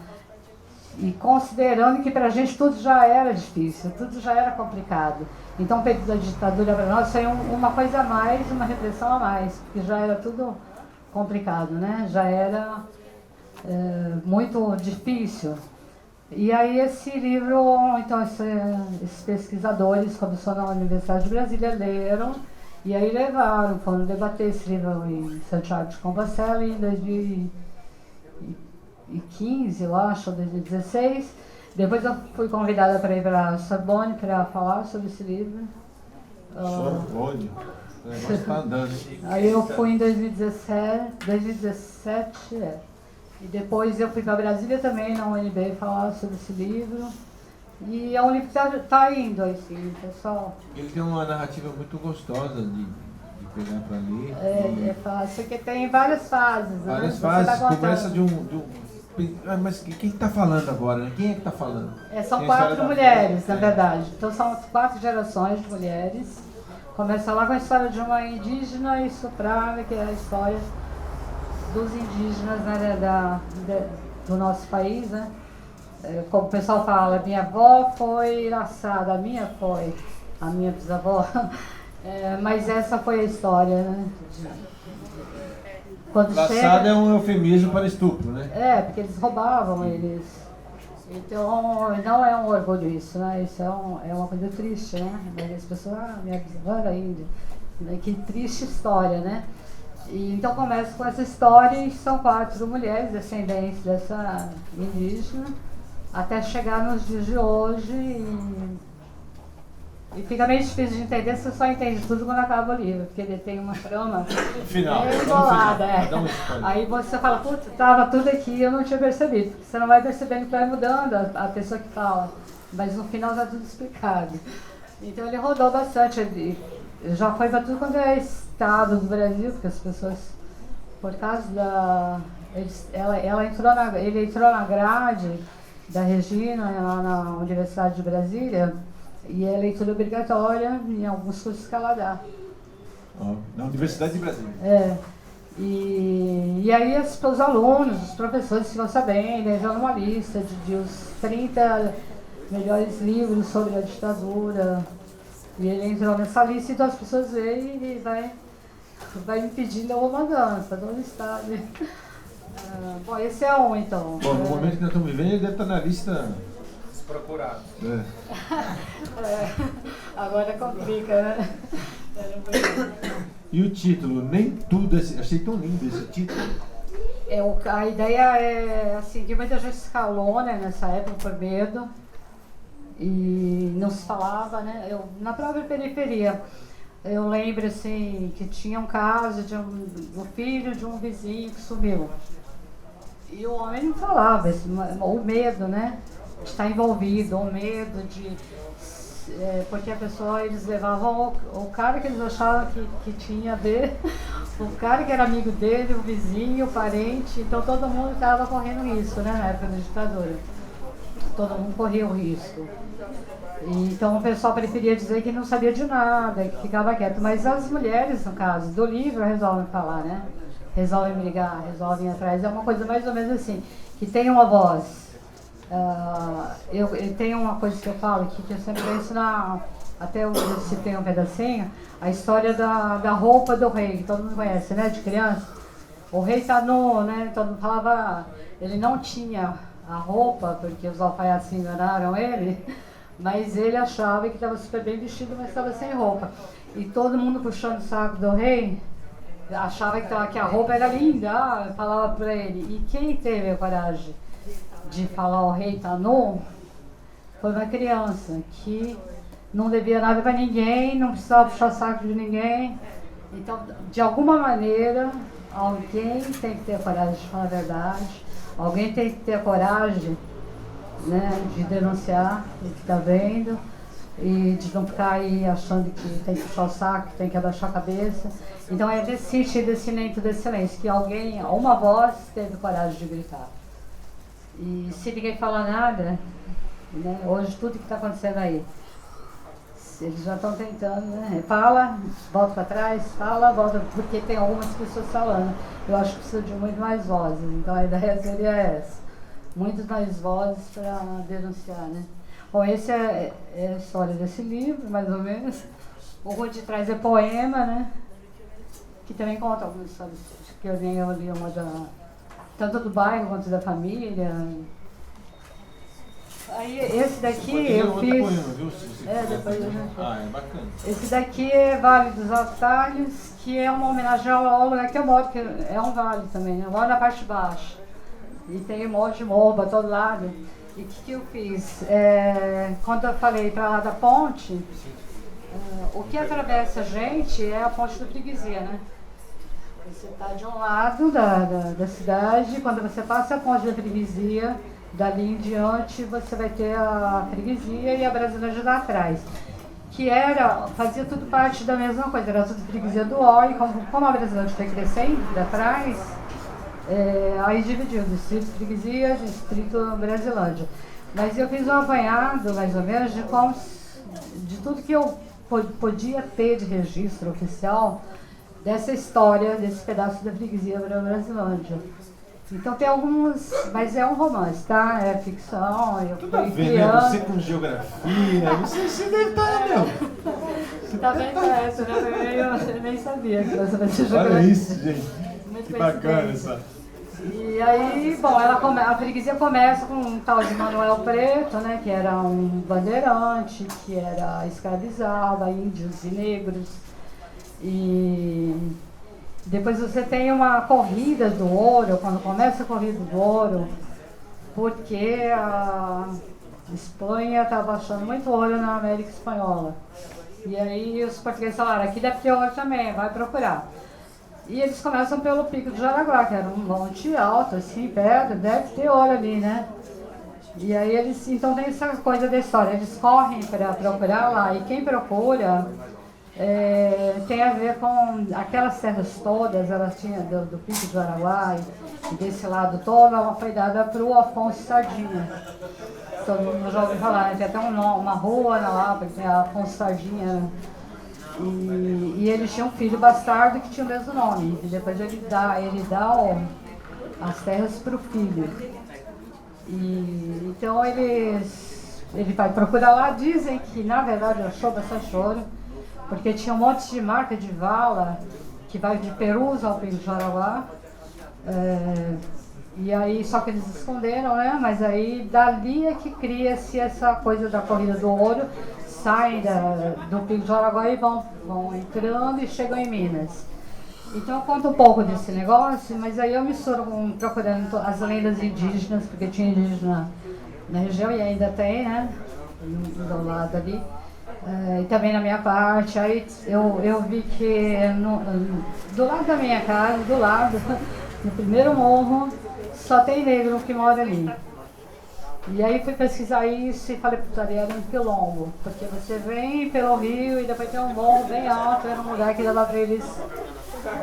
e considerando que para a gente tudo já era difícil, tudo já era complicado. Então o período da ditadura para nós foi uma coisa a mais, uma repressão a mais, porque já era tudo complicado, né? Já era muito difícil. E aí esse livro, então esses pesquisadores, começou na Universidade de Brasília, leram, e aí levaram, foram debater esse livro em Santiago de Compostela em 2015, eu acho, 2016. Depois eu fui convidada para ir para a Sorbonne para falar sobre esse livro. Sorbonne? O negócio está andando. Aí eu fui em 2017, e depois eu fui para Brasília também, na UNB, falar sobre esse livro. E é um livro que está indo, assim, pessoal. Ele tem uma narrativa muito gostosa de pegar para ler. É fácil, porque tem várias fases. Várias né? fases, começa de um... Mas quem está falando agora, né? Quem é que está falando? São 4 mulheres, na verdade. Então são 4 gerações de mulheres. Começa lá com a história de uma indígena e soprana, que é a história dos indígenas, né, do nosso país, né? Como o pessoal fala, minha avó foi Iraçada, a minha bisavó, mas essa foi a história, né? Iraçada é um eufemismo para estupro, né? Porque eles roubavam, eles... Então, não é um orgulho isso, né? Isso é uma coisa triste, né? As pessoas, minha bisavó era índia, que triste história, né? E então começa com essa história e são 4 mulheres descendentes dessa indígena, até chegar nos dias de hoje e fica meio difícil de entender, você só entende tudo quando acaba o livro, porque ele tem uma trama embolada. Aí você fala, putz, tava tudo aqui e eu não tinha percebido, porque você não vai percebendo que vai mudando a pessoa que fala, mas no final tá tudo explicado. Então ele rodou bastante, já foi para tudo quanto é estado do Brasil, porque as pessoas, por causa da... Ele entrou na grade da Regina, lá na Universidade de Brasília, e é leitura obrigatória em alguns cursos que ela dá. Na Universidade de Brasília. E aí os alunos, os professores ficam sabendo, eles dão uma lista de os 30 melhores livros sobre a ditadura. E ele entrou nessa lista, então as pessoas veem e vai me pedindo, eu vou mandando, para todo o estado. Bom, esse é um, então. Bom, no momento que nós estamos vivendo, ele deve estar na lista... Procurado. Agora complica, né? E o título? Nem tudo... Achei tão lindo esse título. A ideia é assim, que muita gente se calou, né, nessa época por medo. E não se falava, né? Na própria periferia, eu lembro assim que tinha um caso de um filho de um vizinho que sumiu. E o homem não falava, o medo, né? De estar envolvido, o medo de... porque a pessoa, eles levavam o cara que eles achavam que tinha a ver, o cara que era amigo dele, o vizinho, o parente, então todo mundo estava correndo risco, né, na época da ditadura. Todo mundo corria o risco. Então o pessoal preferia dizer que não sabia de nada, que ficava quieto. Mas as mulheres, no caso do livro, resolvem falar, né? Resolvem brigar, resolvem ir atrás. É uma coisa mais ou menos assim, que tem uma voz. Eu tenho uma coisa que eu falo aqui, que eu sempre penso até eu citei um pedacinho, a história da roupa do rei, que todo mundo conhece, né? De criança. O rei tá nu, né? Todo mundo falava, ele não tinha a roupa, porque os alfaiates enganaram ele, mas ele achava que estava super bem vestido, mas estava sem roupa. E todo mundo puxando o saco do rei, achava que a roupa era linda, falava para ele. E quem teve a coragem de falar o rei tá nu, foi uma criança que não devia nada para ninguém, não precisava puxar o saco de ninguém. Então, de alguma maneira, alguém tem que ter a coragem de falar a verdade, alguém tem que ter a coragem, né, de denunciar o que está vendo e de não ficar aí achando que tem que puxar o saco, que tem que abaixar a cabeça. Então é nesse sentido, desse silêncio, desse silêncio, que alguém, uma voz, teve coragem de gritar. E se ninguém fala nada, né, hoje tudo que está acontecendo aí, eles já estão tentando, né? Fala, volta para trás, fala, volta, porque tem algumas pessoas falando. Eu acho que precisa de muito mais vozes, então a ideia seria essa. Muitas mais vozes para denunciar, né? Bom, essa é a história desse livro, mais ou menos. O Rua de Trás é poema, né? Que também conta algumas histórias que eu li uma tanto do bairro quanto da família. Aí esse daqui eu fiz. Poema, viu? Depois eu já... Ah, é bacana. Esse daqui é Vale dos Atalhos, que é uma homenagem ao lugar que eu moro, que é um vale também, né? Eu moro na parte de baixo. E tem um monte de morro para todo lado. E o que eu fiz? Quando eu falei para lá da ponte, o que atravessa a gente é a ponte da freguesia, né? Você está de um lado da cidade, quando você passa a ponte da freguesia, dali em diante você vai ter a freguesia e a Brasilândia lá atrás. Que fazia tudo parte da mesma coisa, era tudo freguesia do Ó, e como a Brasilândia foi crescendo da trás, aí dividiu distrito freguesia, distrito Brasilândia. Mas eu fiz um apanhado, mais ou menos, de tudo que eu podia ter de registro oficial dessa história, desse pedaço da freguesia Brasilândia. Então tem alguns, mas é um romance, tá? É ficção, eu Tudo a fui ver, né? criando. Você com geografia, você deve estar, meu. Tá vendo essa, né? Eu nem sabia que você vai ser Olha geografia. isso, gente. Muito Que bacana coincidência. essa. E aí, bom, a freguesia começa com um tal de Manuel Preto, né? Que era um bandeirante, que escravizava índios e negros. E depois você tem uma corrida do ouro, quando começa a corrida do ouro, porque a Espanha estava achando muito ouro na América Espanhola. E aí os portugueses falaram, aqui deve ter ouro também, vai procurar. E eles começam pelo Pico do Jaraguá, que era um monte alto, assim, pedra, deve ter ouro ali, né? E aí então tem essa coisa da história, eles correm para procurar lá, e quem procura tem a ver com aquelas terras todas, elas tinham do Pico do Jaraguá e desse lado todo, ela foi dada para o Afonso Sardinha. Todo mundo já ouviu falar, né? Tem até uma rua lá, porque é Afonso Sardinha. E ele tinha um filho bastardo que tinha o mesmo nome. E depois ele dá as terras para o filho. E então ele vai procurar lá, dizem que na verdade achou bastante ouro, porque tinha um monte de marca de vala que vai de Perus ao Pico do Jaraguá. E aí, só que eles esconderam, né? Mas aí dali é que cria-se essa coisa da corrida do ouro, saem do Pico do Jaraguá e vão entrando e chegam em Minas. Então eu conto um pouco desse negócio, mas aí eu misturo procurando as lendas indígenas, porque tinha indígena na região e ainda tem, né? Do lado ali. E também na minha parte, aí eu vi que do lado da minha casa, do lado, no primeiro morro, só tem negro que mora ali. E aí fui pesquisar isso e falei, putaria, era um quilombo, porque você vem pelo rio e depois tem um morro bem alto, era um lugar que dava para eles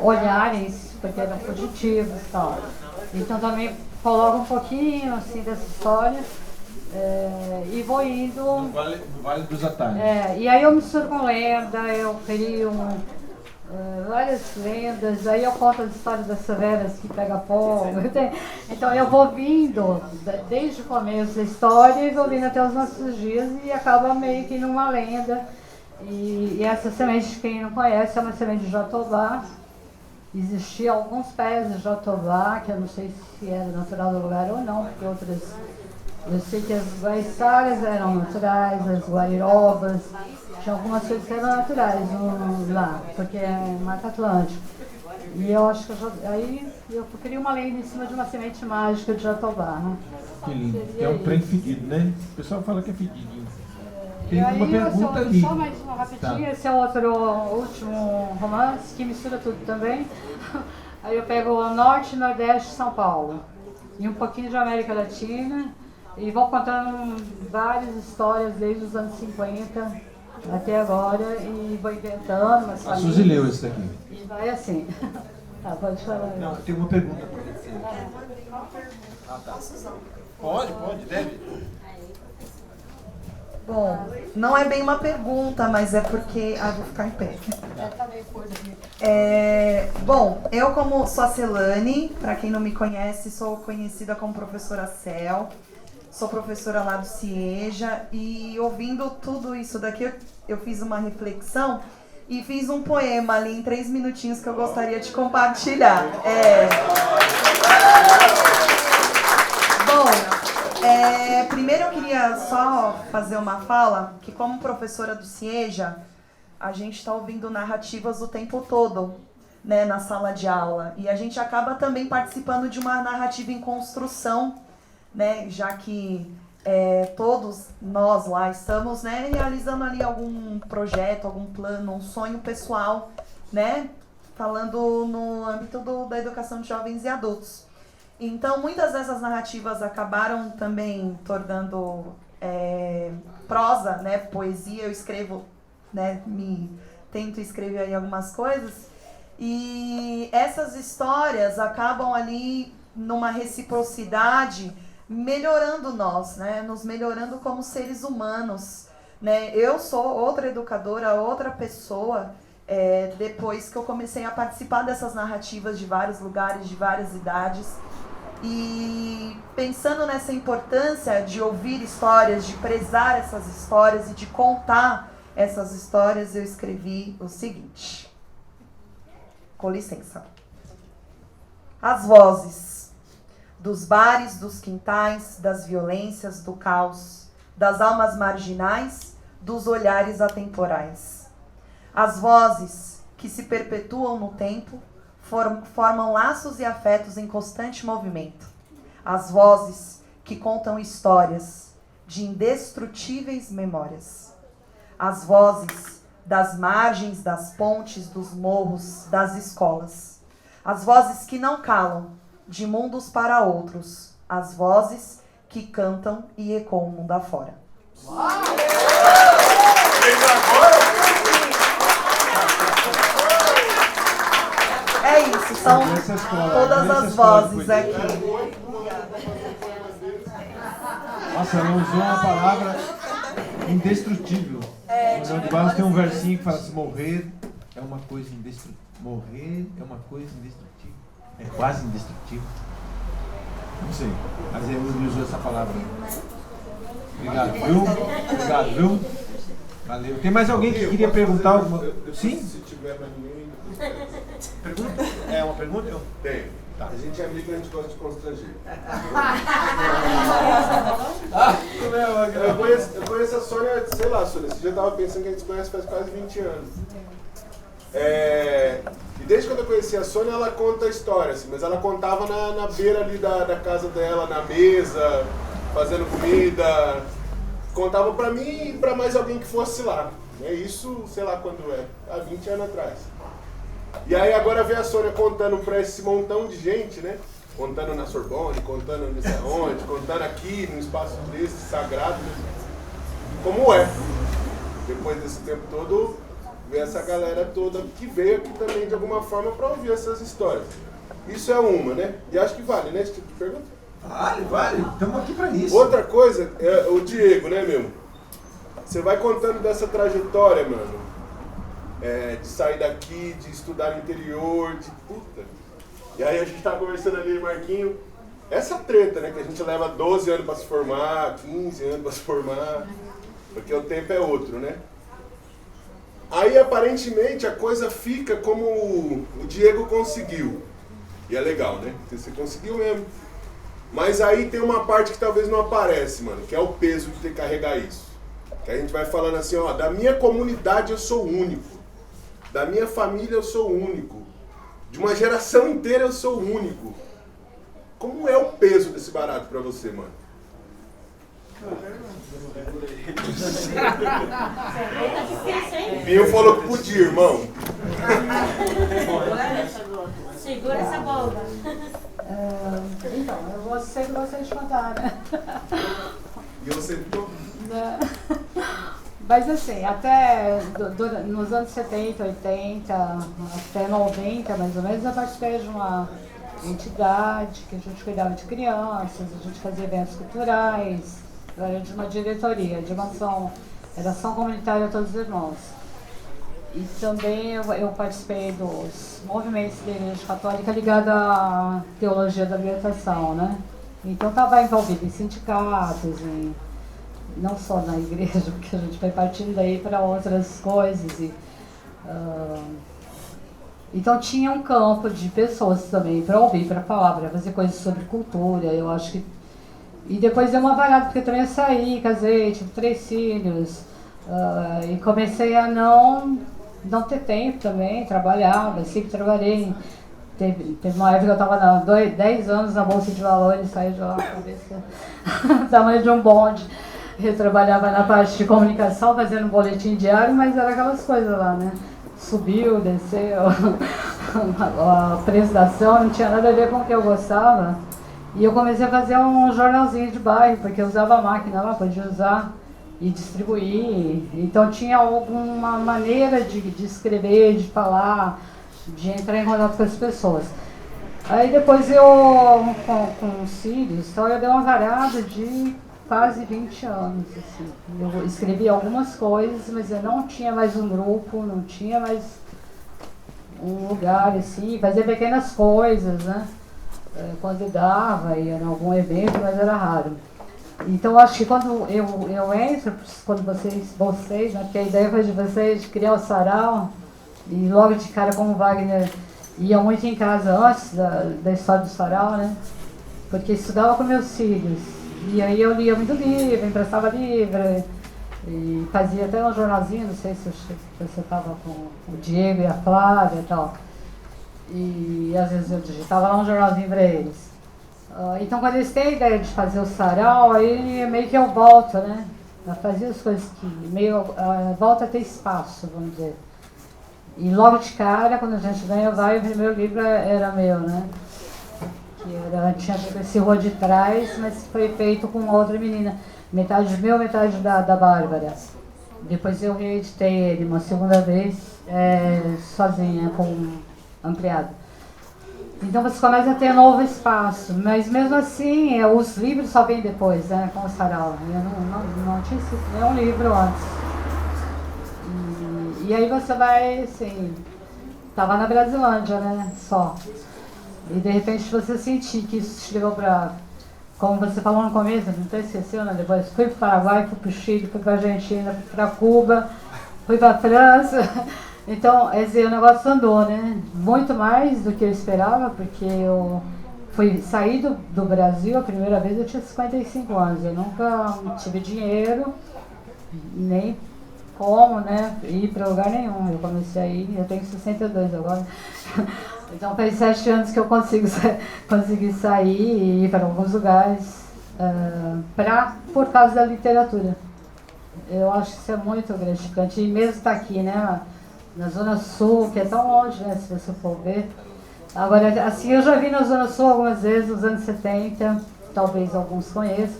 olharem, porque eram fugitivos e tal. Então também coloco um pouquinho assim dessa história. E vou indo. No Vale dos Atalhos. E aí eu misturo com lenda, eu crio várias lendas, aí eu conto as histórias das severas que pega fogo. Então eu vou vindo desde o começo da história e vou vindo até os nossos dias e acaba meio que numa lenda. E essa semente, quem não conhece, é uma semente de jatobá, existiam alguns pés de jatobá, que eu não sei se era natural do lugar ou não, porque outras... Eu sei que as guaiçaras eram naturais, as guairobas, tinha algumas coisas que eram naturais lá, porque é Mata Atlântica. E eu acho que aí eu queria uma lenda em cima de uma semente mágica de jatobá, né? Que lindo. Que é um trem fedido, né? O pessoal fala que é fedidinho. E Tem aí, uma pergunta ali. só mais uma rapidinho, Tá. esse é outro último romance que mistura tudo também. Aí eu pego o Norte e Nordeste de São Paulo e um pouquinho de América Latina e vou contando várias histórias desde os anos 50 até agora e vou inventando umas A famílias. Suzy leu esse daqui. E vai assim. Tá, pode falar. Não, tem uma pergunta para você. Ah, tá. Pode, deve. Bom, não é bem uma pergunta, mas é porque... Ah, vou ficar em pé. Bom, eu como sou a Celane, para quem não me conhece, sou conhecida como professora Cel, sou professora lá do CIEJA, e ouvindo tudo isso daqui, eu fiz uma reflexão e fiz um poema ali em 3 minutinhos que eu gostaria de compartilhar. Bom... primeiro eu queria só fazer uma fala, que como professora do CIEJA, a gente está ouvindo narrativas o tempo todo, né, na sala de aula. E a gente acaba também participando de uma narrativa em construção, né, já que todos nós lá estamos, né, realizando ali algum projeto, algum plano, um sonho pessoal, né, falando no âmbito da educação de jovens e adultos. Então, muitas dessas narrativas acabaram também tornando prosa, né, poesia. Eu escrevo, né, tento escrever aí algumas coisas. E essas histórias acabam ali numa reciprocidade, melhorando nós, né, nos melhorando como seres humanos, né. Eu sou outra educadora, outra pessoa, depois que eu comecei a participar dessas narrativas de vários lugares, de várias idades. E pensando nessa importância de ouvir histórias, de prezar essas histórias e de contar essas histórias, eu escrevi o seguinte. Com licença. As vozes dos bares, dos quintais, das violências, do caos, das almas marginais, dos olhares atemporais. As vozes que se perpetuam no tempo, formam laços e afetos em constante movimento. As vozes que contam histórias de indestrutíveis memórias. As vozes das margens, das pontes, dos morros, das escolas. As vozes que não calam, de mundos para outros. As vozes que cantam e ecoam o mundo afora. É isso, são todas as vozes aqui. Nossa, ela usou uma palavra indestrutível. No João de Barros tem um versinho que fala assim: morrer é uma coisa indestrutível. Morrer é uma coisa indestrutível. É quase indestrutível. Não sei, mas ele usou essa palavra. Obrigado, viu? Obrigado, viu? Valeu. Tem mais alguém que queria perguntar alguma coisa? Sim? Se tiver mais ninguém. Pergunta? É uma pergunta? Tem. Tá. A gente é amigo e a gente gosta de constranger. Eu conheço a Sônia, sei lá, Sônia, você já estava pensando que a gente se conhece faz quase 20 anos. E desde quando eu conheci a Sônia, ela conta a história, assim, mas ela contava na beira ali da casa dela, na mesa, fazendo comida. Contava pra mim e pra mais alguém que fosse lá. É isso, sei lá quando é, há 20 anos atrás. E aí agora vem a Sônia contando pra esse montão de gente, né? Contando na Sorbonne, contando não sei aonde, contando aqui, num espaço desse, sagrado. Como é? Depois desse tempo todo, ver essa galera toda que veio aqui também de alguma forma pra ouvir essas histórias. Isso é uma, né? E acho que vale, né, esse tipo de pergunta? Vale. Estamos aqui pra isso. Outra coisa é o Diego, né, meu? Você vai contando dessa trajetória, mano. De sair daqui, de estudar no interior, de puta. E aí a gente tava conversando ali, Marquinho, essa treta, né, que a gente leva 12 anos pra se formar, 15 anos pra se formar, porque o tempo é outro, né? Aí aparentemente a coisa fica como o Diego conseguiu. E é legal, né? Porque você conseguiu mesmo. Mas aí tem uma parte que talvez não aparece, mano, que é o peso de ter que carregar isso. Que a gente vai falando assim, ó, da minha comunidade eu sou único. Da minha família eu sou único. De uma geração inteira eu sou único. Como é o peso desse barato pra você, mano? O Binho falou que podia, irmão. Segura essa bomba. Então, eu sempre gostei de contar, né? E você ficou? Mas assim, até nos anos 70, 80, até 90 mais ou menos, eu participei de uma entidade que a gente cuidava de crianças, a gente fazia eventos culturais, eu era de uma diretoria, de uma ação comunitária a todos os irmãos. E também eu participei dos movimentos da Igreja Católica ligados à teologia da libertação, né? Então estava envolvido em sindicatos, não só na igreja, porque a gente foi partindo daí para outras coisas. Então tinha um campo de pessoas também para ouvir, para falar, para fazer coisas sobre cultura, eu acho que... E depois deu uma varada, porque eu também saí, casei, tive 3 filhos, e comecei a não ter tempo também, trabalhava, sempre trabalhei. Teve uma época que eu estava 10 anos na Bolsa de Valores, saí de lá com a cabeça tamanho de um bonde. Eu trabalhava na parte de comunicação, fazendo um boletim diário, mas era aquelas coisas lá, né? Subiu, desceu, a apresentação não tinha nada a ver com o que eu gostava. E eu comecei a fazer um jornalzinho de bairro, porque eu usava a máquina lá, podia usar e distribuir. Então tinha alguma maneira de escrever, de falar, de entrar em contato com as pessoas. Aí depois eu, com os filhos, então eu dei uma varada de quase 20 anos. Assim. Eu escrevi algumas coisas, mas eu não tinha mais um grupo, não tinha mais um lugar, assim, fazia pequenas coisas, né? Quando dava, ia em algum evento, mas era raro. Então acho que quando eu entro, quando vocês, né, porque a ideia foi de vocês de criar o sarau, e logo de cara como o Wagner ia muito em casa antes da história do sarau, né? Porque estudava com meus filhos. E aí eu lia muito livro, emprestava livro, e fazia até um jornalzinho, não sei se você estava com o Diego e a Flávia e tal. E às vezes eu digitava lá um jornalzinho para eles. Então quando eles têm a ideia de fazer o sarau, aí meio que eu volto, né? Eu fazia as coisas que meio volta a ter espaço, vamos dizer. E logo de cara, quando a gente ganha vai, o primeiro livro era meu, né? Tinha esse Rua de Trás, mas foi feito com outra menina. Metade meu, metade da Bárbara. Depois eu reeditei ele uma segunda vez, sozinha, com ampliado. Então você começa a ter novo espaço, mas mesmo assim, os livros só vêm depois, né, com o sarau. Eu não tinha escrito nenhum livro antes. E aí você vai, assim, tava na Brasilândia, né, só. E de repente você sentir que isso chegou para, como você falou no começo, não até esqueceu, né? Depois fui para o Paraguai, fui para o Chile, fui para a Argentina, fui para Cuba, fui para a França. Então, o negócio andou, né? Muito mais do que eu esperava, porque eu fui sair do Brasil a primeira vez, eu tinha 55 anos. Eu nunca tive dinheiro, nem como, né, ir para lugar nenhum. Eu comecei a ir, eu tenho 62 agora. Então faz 7 anos que eu consegui sair e ir para alguns lugares por causa da literatura. Eu acho que isso é muito gratificante. E mesmo estar aqui, né, na Zona Sul, que é tão longe, né, se você for ver. Agora, assim, eu já vi na Zona Sul algumas vezes, nos anos 70, talvez alguns conheçam.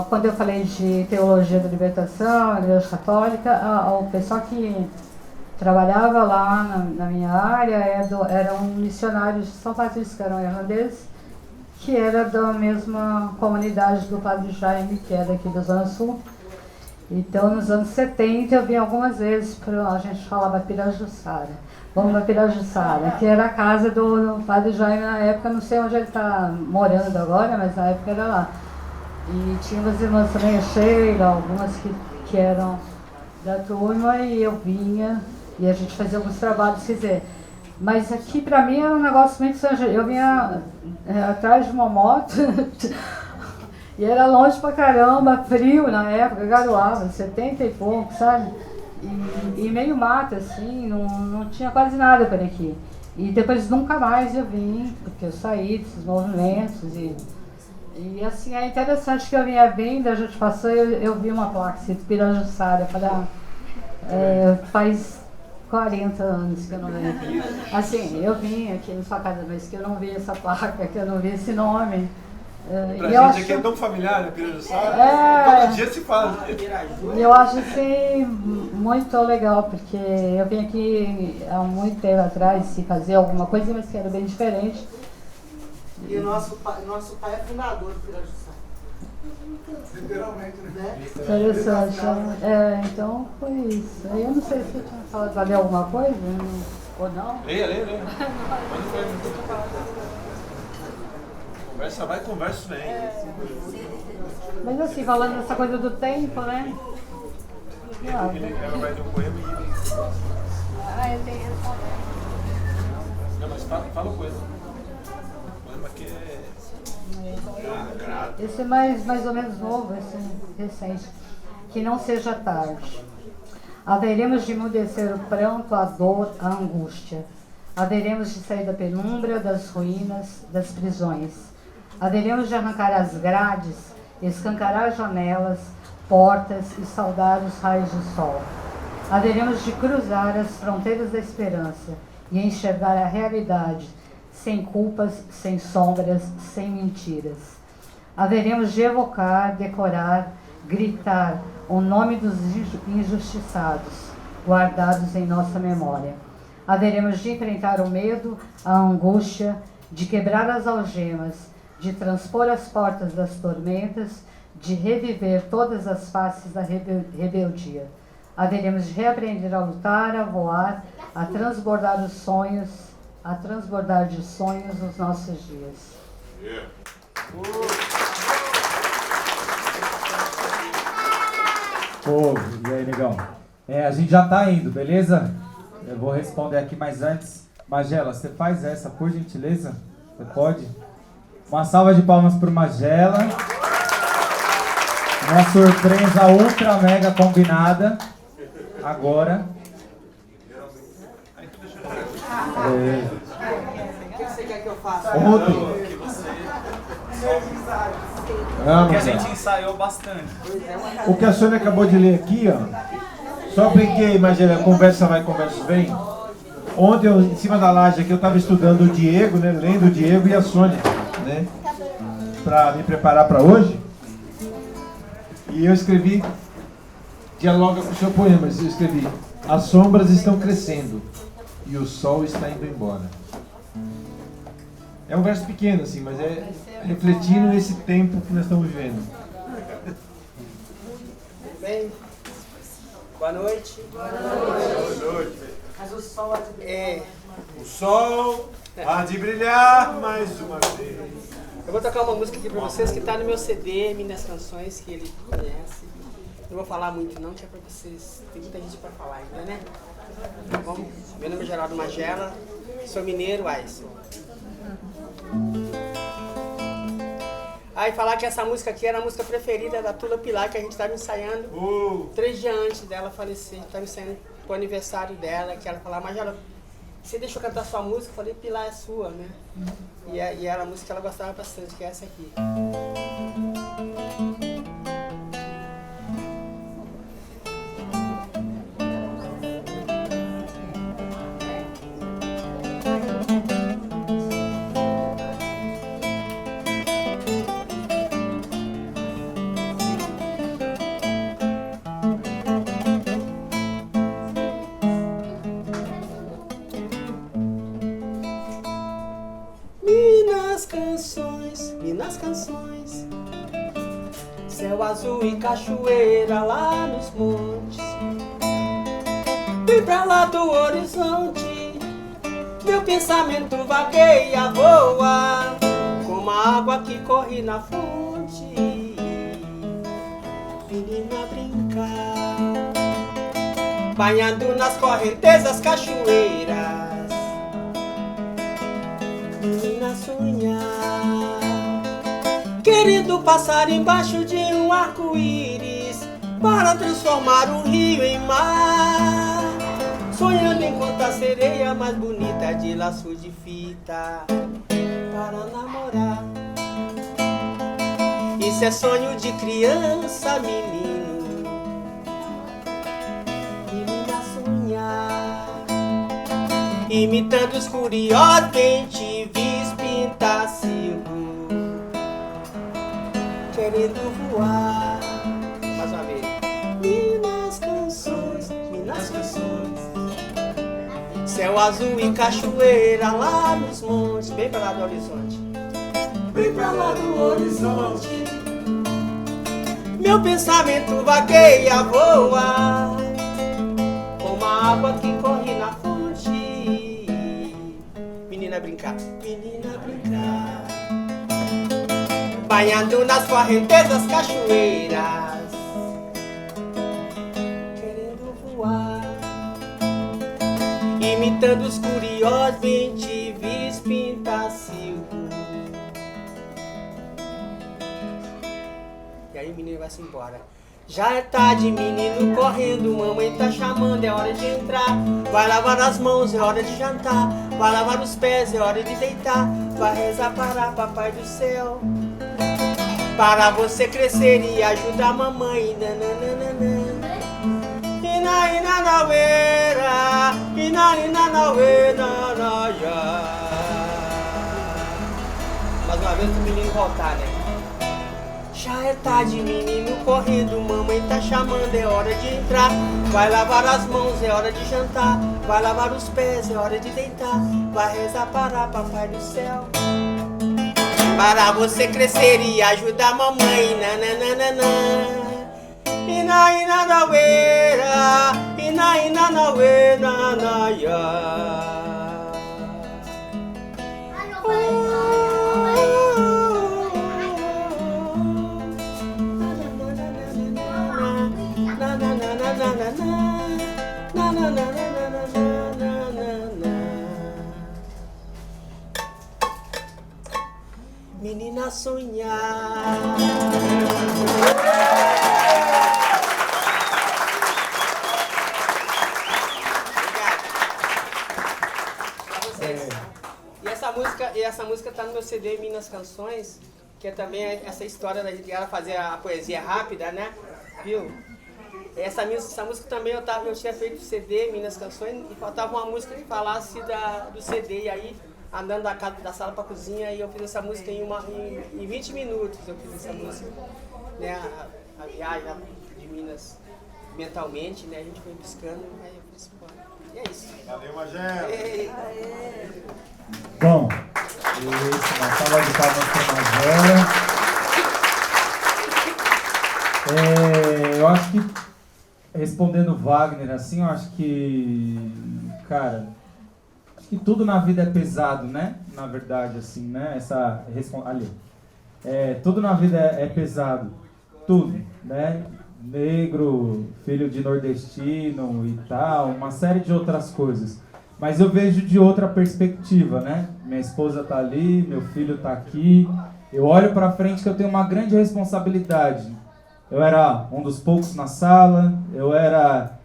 Quando eu falei de teologia da libertação, Igreja Católica, o pessoal que trabalhava lá na minha área eram missionários de São Patrício, que eram irlandeses, que era da mesma comunidade do Padre Jaime, que é daqui da Zona Sul. Então, nos anos 70, eu vim algumas vezes, a gente falava Pirajussara. Vamos para Pirajussara, que era a casa do Padre Jaime na época, não sei onde ele está morando agora, mas na época era lá. E tinha umas irmãs também, a Sheila, algumas que eram da turma e eu vinha e a gente fazia alguns trabalhos, quer dizer, mas aqui pra mim era um negócio muito estranho. Eu vinha atrás de uma moto e era longe pra caramba, frio na época, garoava, 70 e pouco, sabe? E meio mato, assim, não tinha quase nada por aqui. E depois nunca mais eu vim, porque eu saí desses movimentos e assim, é interessante que eu vinha vindo, a gente passou e eu vi uma placa escrito Pirajussara. Eu falei, faz 40 anos que eu não venho aqui. Assim, eu vim aqui na sua casa, mas que eu não vi essa placa, que eu não vi esse nome. Pra gente aqui é tão familiar, né, Pirajussara? Todo dia se fala. Eu acho assim muito legal, porque eu vim aqui há muito tempo atrás se fazer alguma coisa, mas que era bem diferente. E o nosso pai é fundador do Pirajussara. Literalmente, né? Interessante. Então foi isso. Eu não sei se eu tinha falado para ler alguma coisa ou não. Leia. Conversa vai, conversa vem. Mas assim, falando dessa coisa do tempo, né? Ela vai de um poema e ele... Eu tenho que responder. Não, mas fala o poema. O poema que é... Esse é mais ou menos novo, esse é recente. Que não seja tarde. Haveremos de emudecer o pranto, a dor, a angústia. Haveremos de sair da penumbra, das ruínas, das prisões. Haveremos de arrancar as grades, escancarar janelas, portas e saudar os raios do sol. Haveremos de cruzar as fronteiras da esperança e enxergar a realidade, sem culpas, sem sombras, sem mentiras. Haveremos de evocar, decorar, gritar o nome dos injustiçados, guardados em nossa memória. Haveremos de enfrentar o medo, a angústia, de quebrar as algemas, de transpor as portas das tormentas, de reviver todas as faces da rebeldia. Haveremos de reaprender a lutar, a voar, a transbordar de sonhos os nossos dias. Yeah. E aí, negão? A gente já tá indo, beleza? Eu vou responder aqui, mas antes, Magela, você faz essa, por gentileza? Você pode? Uma salva de palmas pro Magela. Uma surpresa ultra mega combinada. Agora. O que você quer que eu faça? Ontem. Que a gente ensaiou bastante. O que a Sônia acabou de ler aqui, ó. Só porque, imagina, conversa vai, conversa vem. Ontem, em cima da laje aqui, eu estava estudando o Diego, né? Lendo o Diego e a Sônia, né? Para me preparar para hoje. E eu escrevi, dialoga com o seu poema, eu escrevi: as sombras estão crescendo e o sol está indo embora. É um verso pequeno, assim, mas é refletindo nesse tempo que nós estamos vivendo. Bem, boa noite. Boa noite. Mas o sol O sol há de brilhar mais uma vez. Eu vou tocar uma música aqui pra vocês que tá no meu CD, Minhas Canções, que ele conhece. Não vou falar muito não, que é pra vocês. Tem muita gente pra falar ainda, né? Bom, meu nome é Geraldo Magela, sou mineiro, Aisson. Aí falar que essa música aqui era a música preferida da Tula Pilar, que a gente estava ensaiando 3 dias antes dela falecer. A gente estava ensaiando pro aniversário dela, que ela falava: Magela, você deixou cantar sua música? Eu falei: Pilar é sua, né? E era a música que ela gostava bastante, que é essa aqui. Minas Canções, céu azul e cachoeira lá nos montes, e pra lá do horizonte, meu pensamento vagueia, voa, como a água que corre na fonte, menina brincar. banhando nas correntezas cachoeiras. Menina sonhar, querendo passar embaixo de um arco-íris para transformar um rio em mar. Sonhando enquanto a sereia mais bonita de laço de fita para namorar. Isso é sonho de criança, menino. Menina sonhar, imitando os curiosos bem te vis pintar circo, querendo voar. Mais uma vez. Minas canções, Minas canções. Céu azul e cachoeira lá nos montes, bem pra lá do horizonte, bem pra lá do horizonte. Meu pensamento vagueia, voa, como a água que corre na fonte. Menina brincar, menina brincar, banhando nas correntezas cachoeiras, querendo voar, imitando os curiosos bem te vis pintar circo. E aí o menino vai se embora. Já é tarde, menino correndo, mamãe tá chamando, é hora de entrar. Vai lavar as mãos, é hora de jantar. Vai lavar os pés, é hora de deitar. Vai rezar para papai do céu, para você crescer e ajudar a mamãe. Nananana. Ina ina na vera, ina ina na vera, mais uma vez pro menino voltar, né? Já é tarde, menino correndo, mamãe tá chamando, é hora de entrar. Vai lavar as mãos, é hora de jantar. Vai lavar os pés, é hora de deitar. Vai rezar para papai do céu, para você crescer e ajudar a mamãe. Nananana. Ina ina na vera, ina ina na vera, na ya. Menina sonhar. E essa música tá no meu CD Minas Canções, que é também essa história da ela fazer a poesia rápida, né? Viu? Essa música também eu tinha feito CD Minas Canções e faltava uma música que falasse do CD, e aí andando da sala pra cozinha, e eu fiz essa música em 20 minutos. Eu fiz essa música, né? A viagem de Minas mentalmente, né? A gente foi buscando, aí eu fiz, e é isso. Valeu, Magé! Bom, isso, uma salva de palmas para Magé. Eu acho que, respondendo Wagner, assim, eu acho que, cara, acho que tudo na vida é pesado, né? Na verdade, assim, né? Tudo na vida é pesado, tudo, né? Negro, filho de nordestino e tal, uma série de outras coisas. Mas eu vejo de outra perspectiva, né? Minha esposa tá ali, meu filho tá aqui. Eu olho pra frente que eu tenho uma grande responsabilidade. Eu era um dos poucos na sala, eu era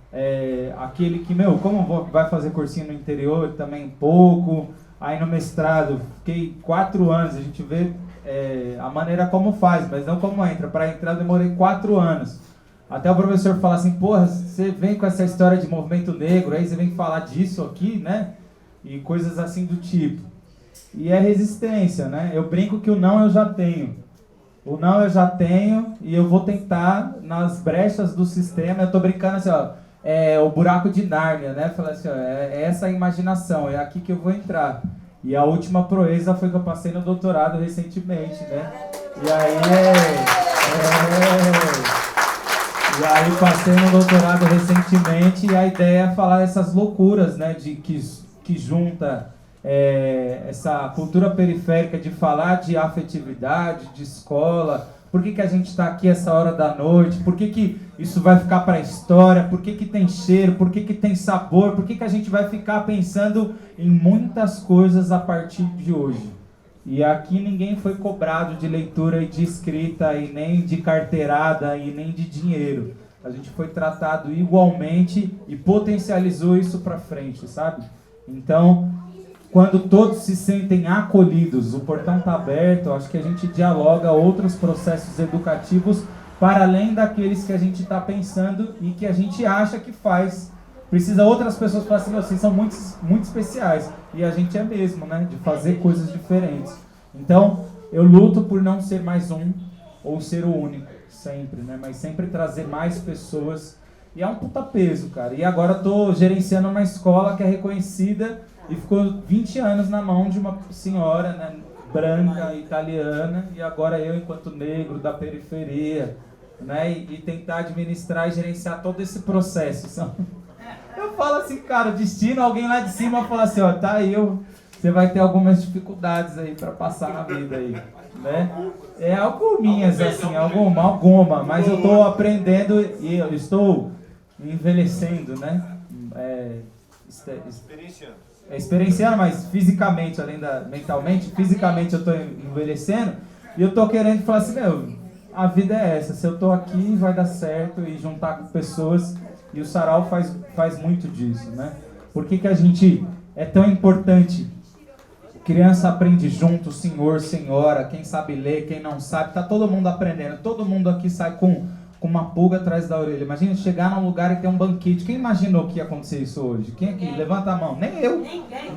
aquele que, como vai fazer cursinho no interior também pouco. Aí no mestrado, fiquei 4 anos, a gente vê a maneira como faz, mas não como entra. Para entrar eu demorei 4 anos. Até o professor falar assim, porra, você vem com essa história de movimento negro, aí você vem falar disso aqui, né? E coisas assim do tipo. E é resistência, né? Eu brinco que o não eu já tenho. O não eu já tenho e eu vou tentar, nas brechas do sistema, eu tô brincando assim, ó, o buraco de Nárnia, né? Falar assim, ó, é essa a imaginação, é aqui que eu vou entrar. E a última proeza foi que eu passei no doutorado recentemente, né? E aí E aí passei no doutorado recentemente e a ideia é falar essas loucuras, né, de que junta essa cultura periférica de falar de afetividade, de escola, por que a gente está aqui essa hora da noite, por que isso vai ficar para a história, por que tem cheiro, por que tem sabor, por que a gente vai ficar pensando em muitas coisas a partir de hoje. E aqui ninguém foi cobrado de leitura e de escrita, e nem de carteirada, e nem de dinheiro. A gente foi tratado igualmente e potencializou isso para frente, sabe? Então, quando todos se sentem acolhidos, o portão está aberto, acho que a gente dialoga outros processos educativos para além daqueles que a gente está pensando e que a gente acha que faz. Precisa outras pessoas falarem assim, vocês são muito, muito especiais. E a gente é mesmo, né? De fazer coisas diferentes. Então, eu luto por não ser mais um ou ser o único, sempre, né? Mas sempre trazer mais pessoas. E é um puta peso, cara. E agora eu tô gerenciando uma escola que é reconhecida e ficou 20 anos na mão de uma senhora, né? Branca, italiana. E agora eu, enquanto negro da periferia, né? E tentar administrar e gerenciar todo esse processo. Eu falo assim, cara, o destino, alguém lá de cima fala assim, ó, tá aí, você vai ter algumas dificuldades aí pra passar na vida aí, né? Algumas, assim, alguma, mas eu tô aprendendo e eu estou envelhecendo, né? Experienciando, mas fisicamente, além da mentalmente, fisicamente eu tô envelhecendo e eu tô querendo falar assim, a vida é essa, se eu tô aqui vai dar certo e juntar com pessoas. E o Sarau faz muito disso, né? Por que a gente é tão importante? Criança aprende junto, senhor, senhora, quem sabe ler, quem não sabe, tá todo mundo aprendendo. Todo mundo aqui sai com uma pulga atrás da orelha. Imagina chegar num lugar e ter um banquete. Quem imaginou que ia acontecer isso hoje? Quem aqui? Levanta a mão. Nem eu.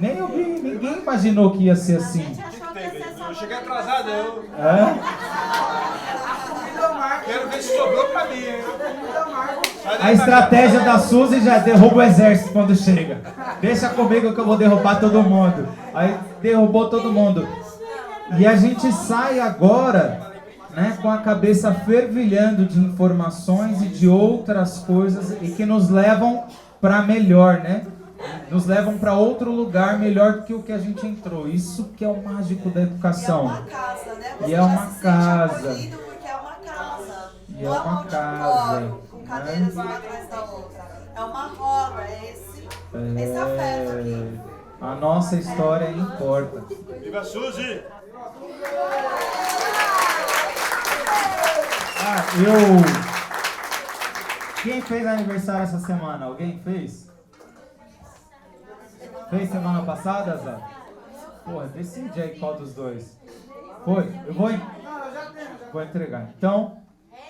Nem eu vi. Ninguém imaginou que ia ser assim. Eu cheguei atrasado, eu. Quero ver se sobrou pra mim, hein? A estratégia da Suzy já derruba o exército quando chega. Deixa comigo que eu vou derrubar todo mundo. Aí derrubou todo mundo. E a gente sai agora, né, com a cabeça fervilhando de informações e de outras coisas e que nos levam para melhor, né? Nos levam para outro lugar melhor do que o que a gente entrou. Isso que é o mágico da educação. E é uma casa. E é uma casa. Com cadeiras uma atrás da outra. É uma roda, esse afeto aqui. A nossa história importa. Viva Suzy! Quem fez aniversário essa semana? Alguém fez? Fez semana passada, Zé? Porra, decide aí qual dos dois. Foi? Eu vou entregar. Então,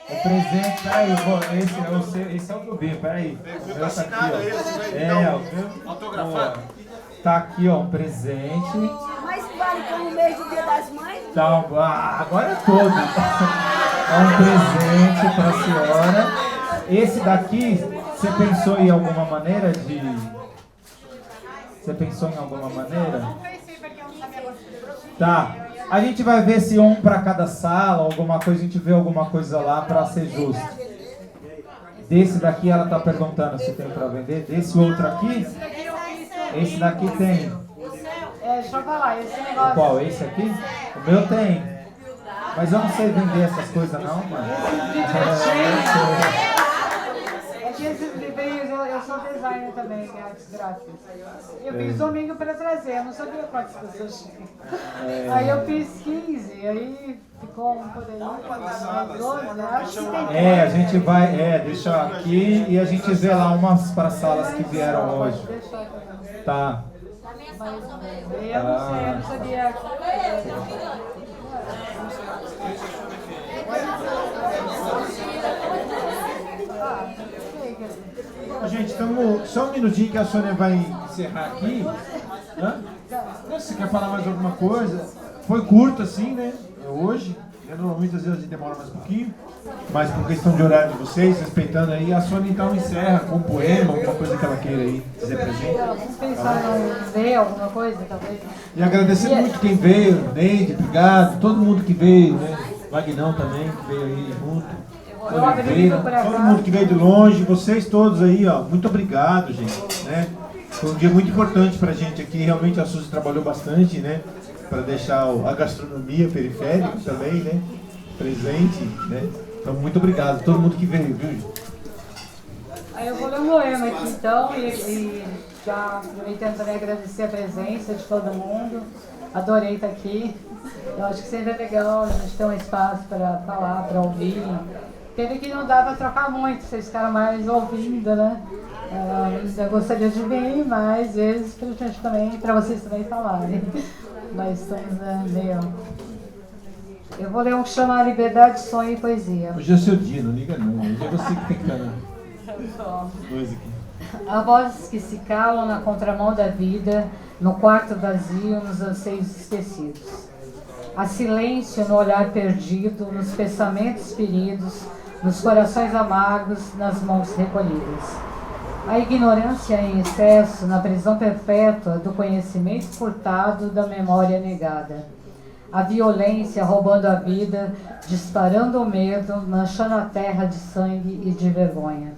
o presente, peraí, esse é o do B, peraí. Tá assinado aí, autografado. Tá aqui, ó, um presente. Mas vale como mês do Dia das Mães? Então, agora é todo. É um presente pra senhora. Esse daqui, você pensou em alguma maneira de... Você pensou em alguma maneira? Tá. A gente vai ver se um para cada sala, alguma coisa, a gente vê alguma coisa lá para ser justo. Desse daqui ela tá perguntando se tem para vender. Desse outro aqui? Esse daqui tem. Deixa eu falar, esse negócio... Qual? Esse aqui? O meu tem. Mas eu não sei vender essas coisas não, mano. Esses livrinhos, eu sou designer também, de artes gráficas. Eu fiz domingo para trazer, eu não sabia quantas pessoas tinham. Aí eu fiz 15, aí ficou um poderio para 12, né? A gente vai, deixa aqui e a gente vê lá umas para salas que vieram hoje. Tá. Eu não sabia. Gente, estamos só um minutinho que a Sônia vai encerrar aqui. Você quer falar mais alguma coisa? Foi curto assim, né? Hoje. Normalmente às vezes a gente demora mais um pouquinho. Mas por questão de horário de vocês, respeitando aí, a Sônia então encerra com um poema, alguma coisa que ela queira aí dizer pra gente. Vamos pensar em ver alguma coisa, talvez. E agradecer muito quem veio, Neide, obrigado, todo mundo que veio, né? Vagnão também, que veio aí junto. Oliveira, todo mundo que veio de longe, vocês todos aí, ó, muito obrigado, gente, né? Foi um dia muito importante para a gente aqui. Realmente a Suzy trabalhou bastante, né? Para deixar a gastronomia periférica também, né? Presente, né? Então, muito obrigado a todo mundo que veio, viu? Aí eu vou ler um poema aqui então e já aproveitando também agradecer a presença de todo mundo. Adorei estar aqui. Eu acho que sempre é legal a gente ter um espaço para falar, para ouvir. Teve que não dá para trocar muito, vocês ficaram mais ouvindo, né? Eu gostaria de vir mais vezes pra gente também, para vocês também falarem. Mas estamos meio. Eu vou ler um que chama Liberdade, Sonho e Poesia. Hoje é seu dia, não liga não. Hoje é você que tem que estar dois aqui. Há vozes que se calam na contramão da vida, no quarto vazio, nos anseios esquecidos. Há silêncio no olhar perdido, nos pensamentos feridos, nos corações amargos, nas mãos recolhidas. A ignorância em excesso na prisão perpétua do conhecimento furtado, da memória negada. A violência roubando a vida, disparando o medo, manchando a terra de sangue e de vergonha.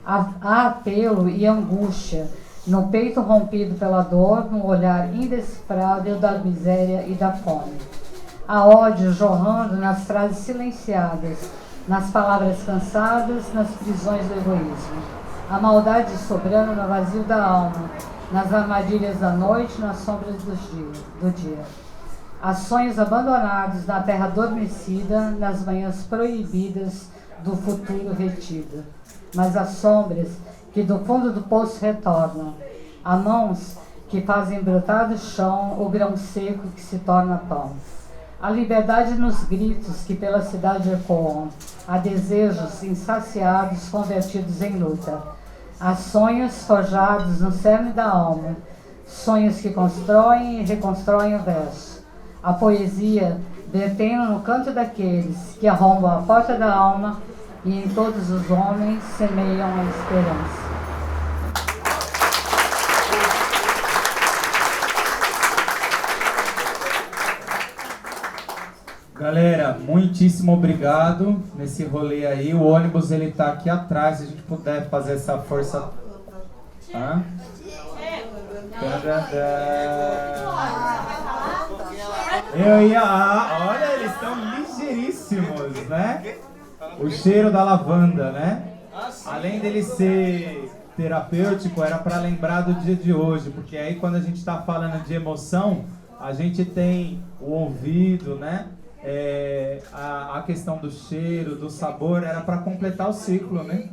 Há apelo e angústia no peito rompido pela dor, no olhar indecifrável da miséria e da fome. Há ódio jorrando nas frases silenciadas, nas palavras cansadas, nas prisões do egoísmo. A maldade sobrando no vazio da alma, nas armadilhas da noite, nas sombras do dia. Há sonhos abandonados na terra adormecida, nas manhãs proibidas do futuro retido. Mas há sombras que do fundo do poço retornam. Há mãos que fazem brotar do chão o grão seco que se torna pão. Há liberdade nos gritos que pela cidade ecoam. Há desejos insaciados convertidos em luta. Há sonhos forjados no cerne da alma. Sonhos que constroem e reconstroem o verso. A poesia vertendo no canto daqueles que arrombam a porta da alma e em todos os homens semeiam a esperança. Galera, muitíssimo obrigado nesse rolê aí. O ônibus ele tá aqui atrás, se a gente puder fazer essa força. Hã? Olha, eles estão ligeiríssimos, né? O cheiro da lavanda, né? Além dele ser terapêutico, era para lembrar do dia de hoje, porque aí quando a gente está falando de emoção, a gente tem o ouvido, né? A questão do cheiro, do sabor, era para completar o ciclo, né?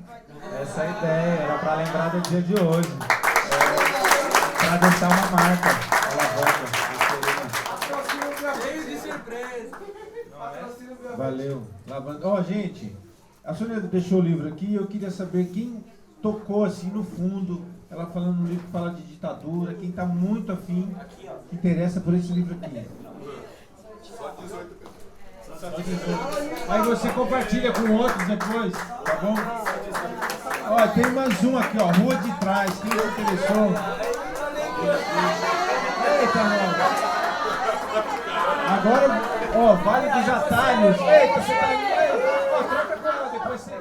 Essa é a ideia, era para lembrar do dia de hoje, para deixar uma marca. Valeu. Ó, gente, a Sônia deixou o livro aqui e eu queria saber quem tocou assim no fundo, ela falando no livro que fala de ditadura, quem está muito afim, que interessa por esse livro aqui. Aí você compartilha com outros depois, tá bom? Ó, tem mais um aqui, ó, Rua de Trás, quem se interessou? Eita, mano. Agora, ó, Vale dos Atalhos. Eita, você tá aí. Ó, troca com ela, depois você...